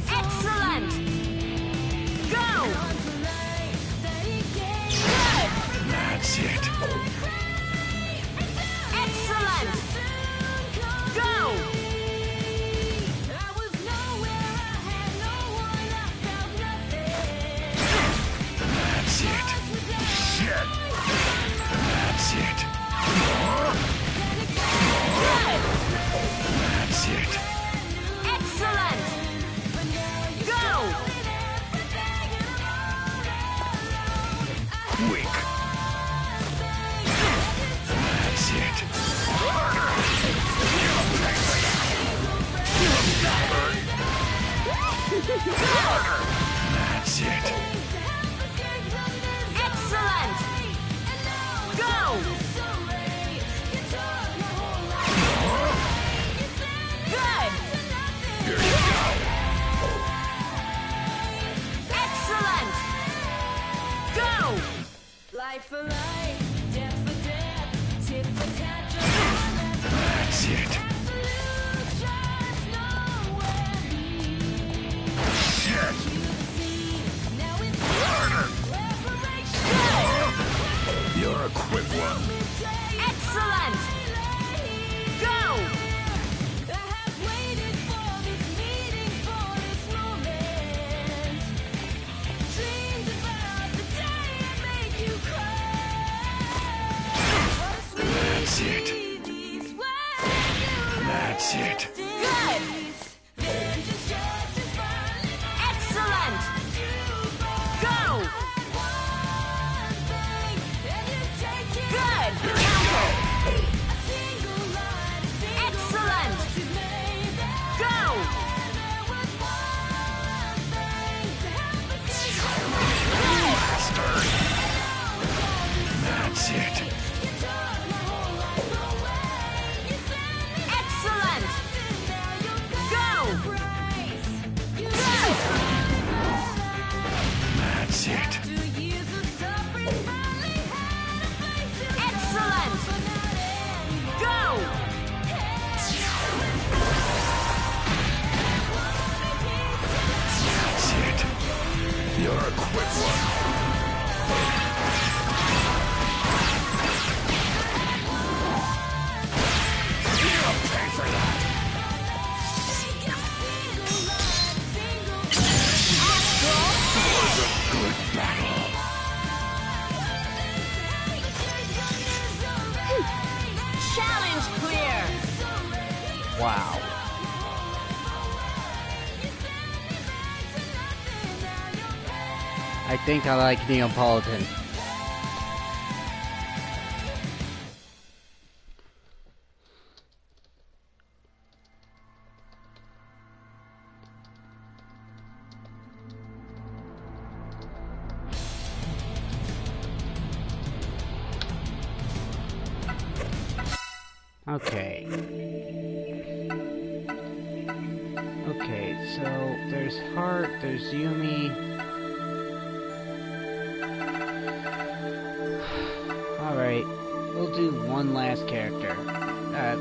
Excellent! Go! Good! That's it. Excellent! Go! That's it. Shit. That's it. Good! That's it. Excellent! Go! Weak. That's it. That's it. Excellent! Go! Good! Here you go. Excellent! Go! Life for life, death for death, tit for tat, That's it. Shit. You're a quick one. Excellent! Go! That's it. That's it. Good! Excellent! Go! Good! Counter! Excellent! Go! Bastard. That's it. Excellent! Wow. I think I like Neapolitan. Okay. Okay, so there's Heart, there's Yumi. Alright, we'll do one last character.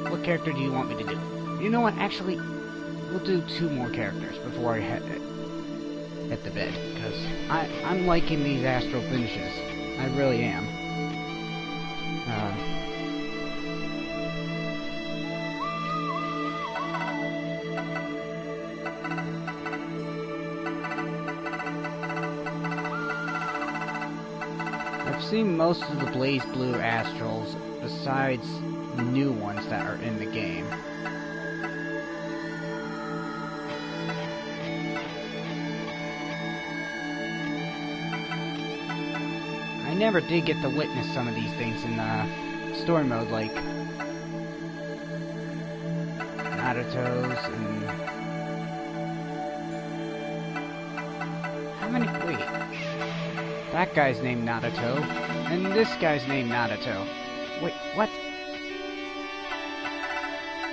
What character do you want me to do? You know what, actually, we'll do 2 more characters before I hit the bed. Because I'm liking these astral finishes. I really am. I've seen most of the BlazBlue astrals, besides new ones that are in the game. I never did get to witness some of these things in StoryMode, like Naruto's and... How many... Wait. That guy's named Naruto, and this guy's named Naruto. Wait, what?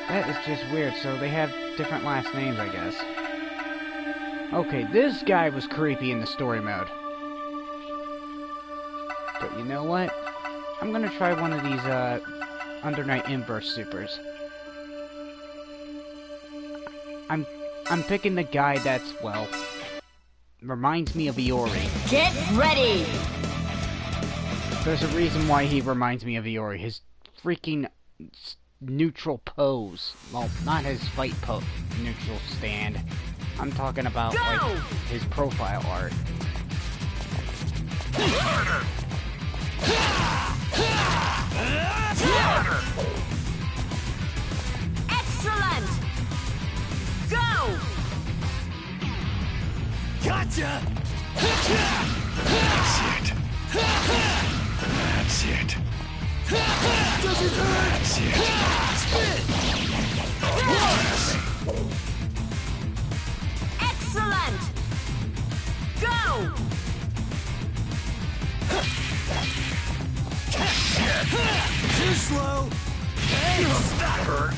That is just weird, so they have different last names, I guess. Okay, this guy was creepy in the story mode. But you know what? I'm gonna try one of these, Under Night Inverse supers. I'm picking the guy that's, well... reminds me of Iori. Get ready! There's a reason why he reminds me of Iori. His freaking neutral pose. Well, not his fight pose. Neutral stand. I'm talking about, like, his profile art. Excellent! Go! Gotcha! That's it. That's it. Does it hurt? That's it. Spit! Yes! Excellent! Go! Too slow! Thanks! That hurt!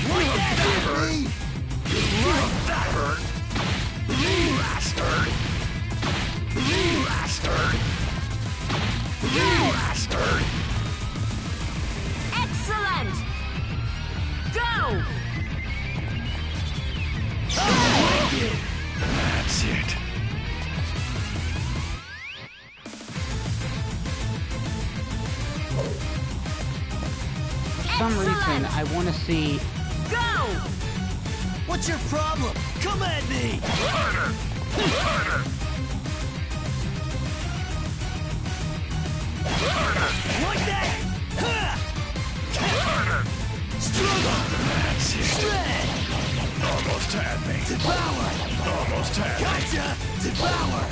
Like that hurt! Like that hurt! Bastard! Bastard! Bastard! Excellent! Go! That's it. For some reason, I want to see... Go! What's your problem? Come at me! Harder! Harder! Harder! Like that! Harder! Struggle! That's it! Shred! Almost had me! Devour! Almost had me! Gotcha! Devour!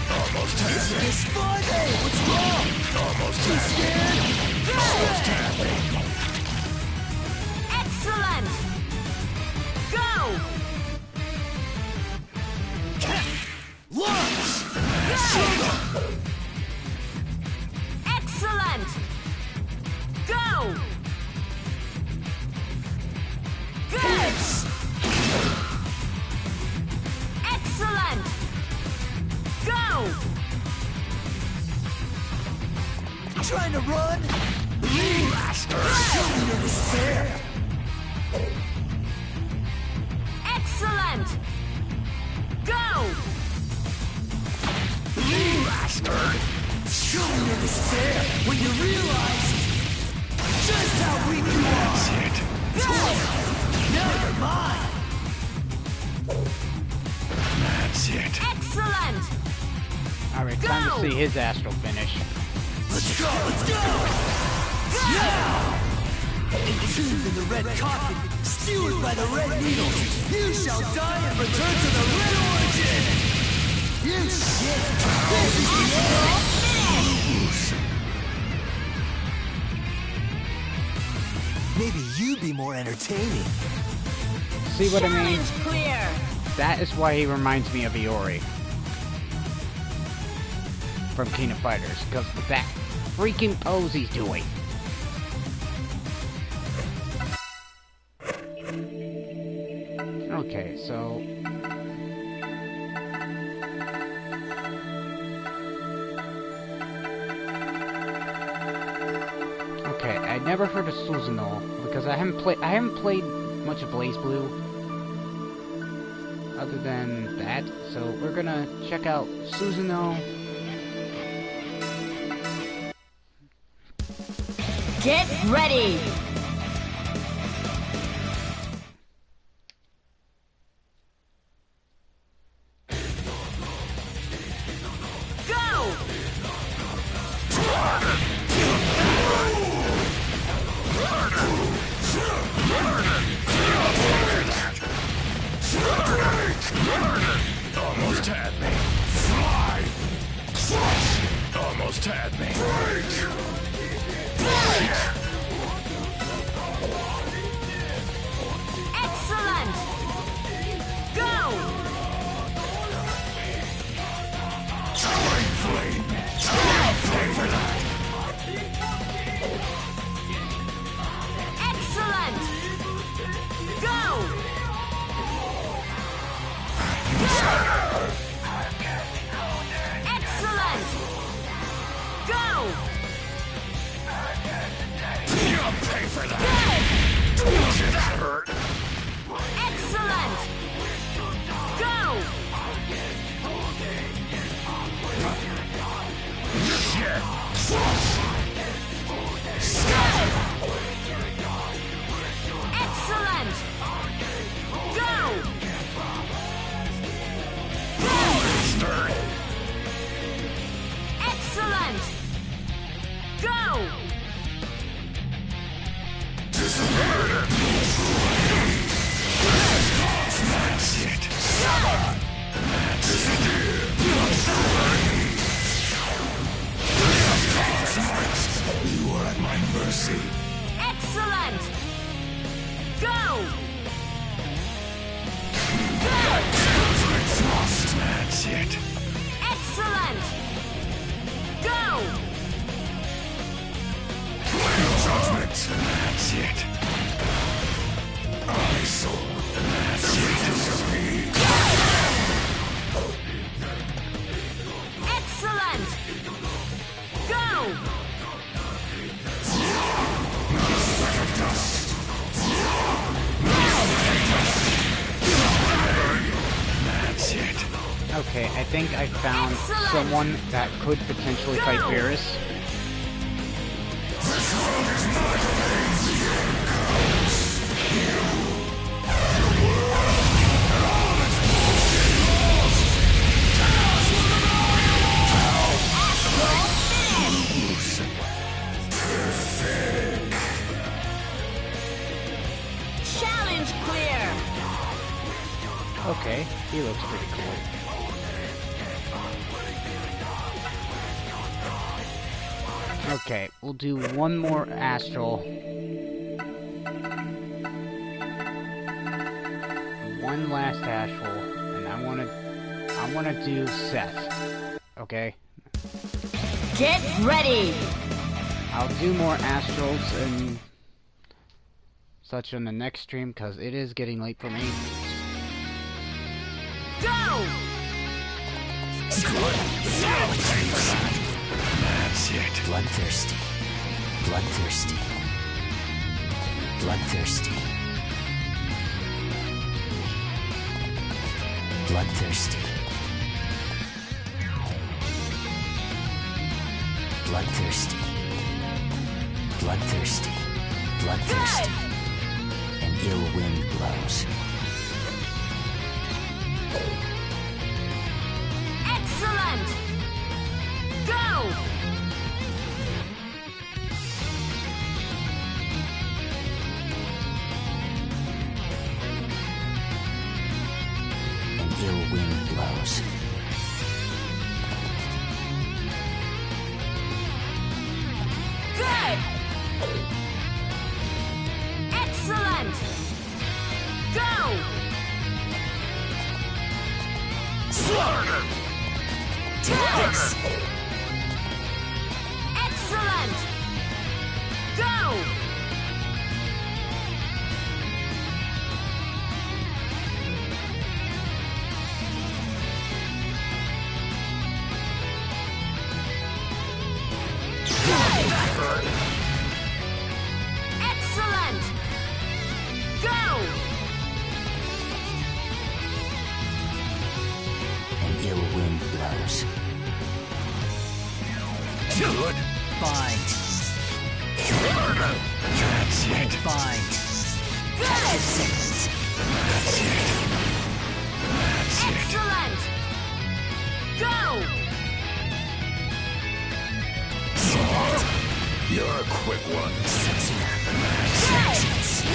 Almost had me! This fun! Hey, what's wrong? Almost had me! Scared? Almost had me! Excellent! Go! Lunge! Excellent! Go! Good! Excellent! Go! Trying to run? Blaster! Show me your despair! Excellent! Go! Bastard! Show me your despair when you realize just how weak you are! That's it! Good! Never mind! That's it! Excellent! Alright, time to see his astral finish. Let's go! Let's go! Yeah! Entombed in the red coffin, skewered by the red needles, you shall die and return to the red origin! You shit! This is the end! Maybe you'd be more entertaining. See what I mean? Clear. That is why he reminds me of Iori from King of Fighters, because of that freaking pose he's doing. Okay, so okay, I never heard of Susanoo because I haven't played much of BlazBlue other than that. So we're gonna check out Susanoo. Get ready! Go! Almost had me. Fly! Almost had me. Excellent! Go! Flame! Flame for that! Excellent! Go! Excellent! Go! You'll pay for that! That hurt! Excellent! Go! Shit! Excellent! Go! Excellent! Go! That's it! You are at my mercy. Excellent! Go! Frost. That's it. Excellent! Go! Judgment. That's it. I saw. That's it. Excellent! Go! Dust. That's it. Okay, I think I found someone that could potentially fight Beerus. Challenge clear! Okay, he looks pretty cool. Okay, we'll do one more Astral. One last Astral, and I wanna do Seth. Okay? Get ready! I'll do more Astrals and such on the next stream, because it is getting late for me. Go! That's it. Bloodthirsty. Bloodthirsty. Bloodthirsty. Bloodthirsty. Bloodthirsty. Bloodthirsty. Bloodthirsty. An ill wind blows. Excellent! Go! Good. Bind. That's it. Bind. That's it. That's it. Excellent! Go! You're a quick one.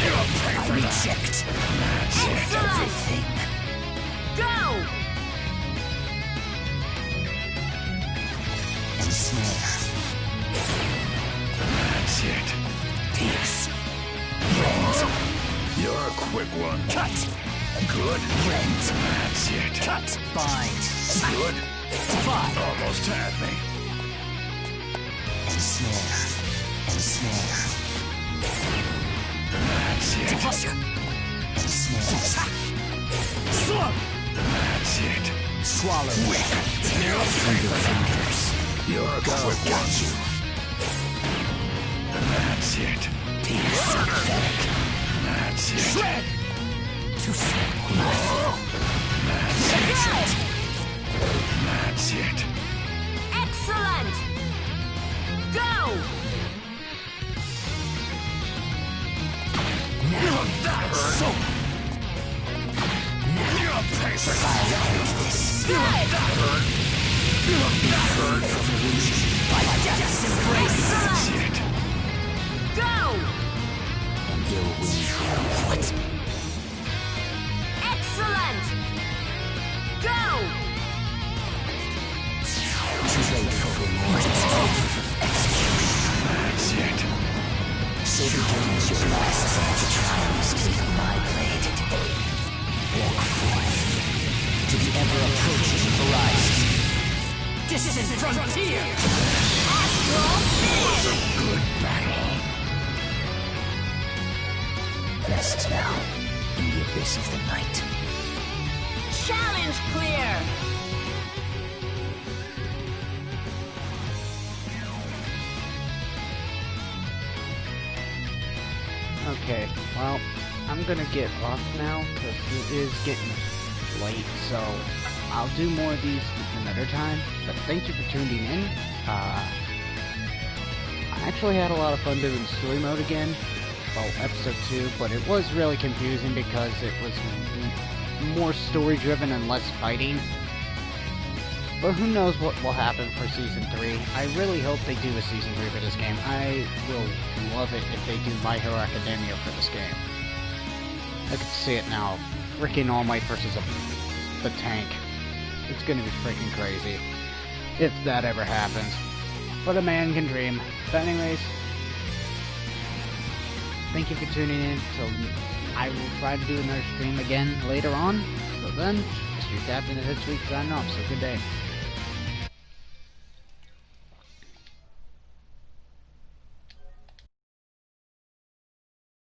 You'll pay for that. Reject. That's it. Everything. Go! Ensnare. That's it. Pierce. You're a quick one. Cut. Good. Rend. That's it. Cut. Bind. Good. Divide. Almost had me. Ensnare. Ensnare. That's it. Ensnare. That's it. Swallow. Tear up through your fingers. You're a quick one. That's it. Pierce. That's it. Shred. To That's it. That's it. Excellent! Go! Now. That hurt. So. You'll pay for that. Good! That hurt. That hurt. By death's embrace. That's it. Go! An ill wind. What? Excellent! Go! Too late for reward. That's it. So begins your last fight to try and escape my blade. Walk forth to the ever-approaching horizon. Distant frontier! Was a good battle. Rest now in the abyss of the night. Challenge clear! Okay, well, I'm gonna get off now, because it is getting late, so I'll do more of these another time, but thank you for tuning in. I actually had a lot of fun doing story mode again, well, episode 2, but it was really confusing because it was more story-driven and less fighting. But who knows what will happen for Season 3. I really hope they do a Season 3 for this game. I will love it if they do My Hero Academia for this game. I can see it now. Freaking All Might versus the tank. It's gonna be freaking crazy. If that ever happens. But a man can dream. But anyways, thank you for tuning in. So I will try to do another stream again later on. So then, Mr. Captain of this week signing off. So good day.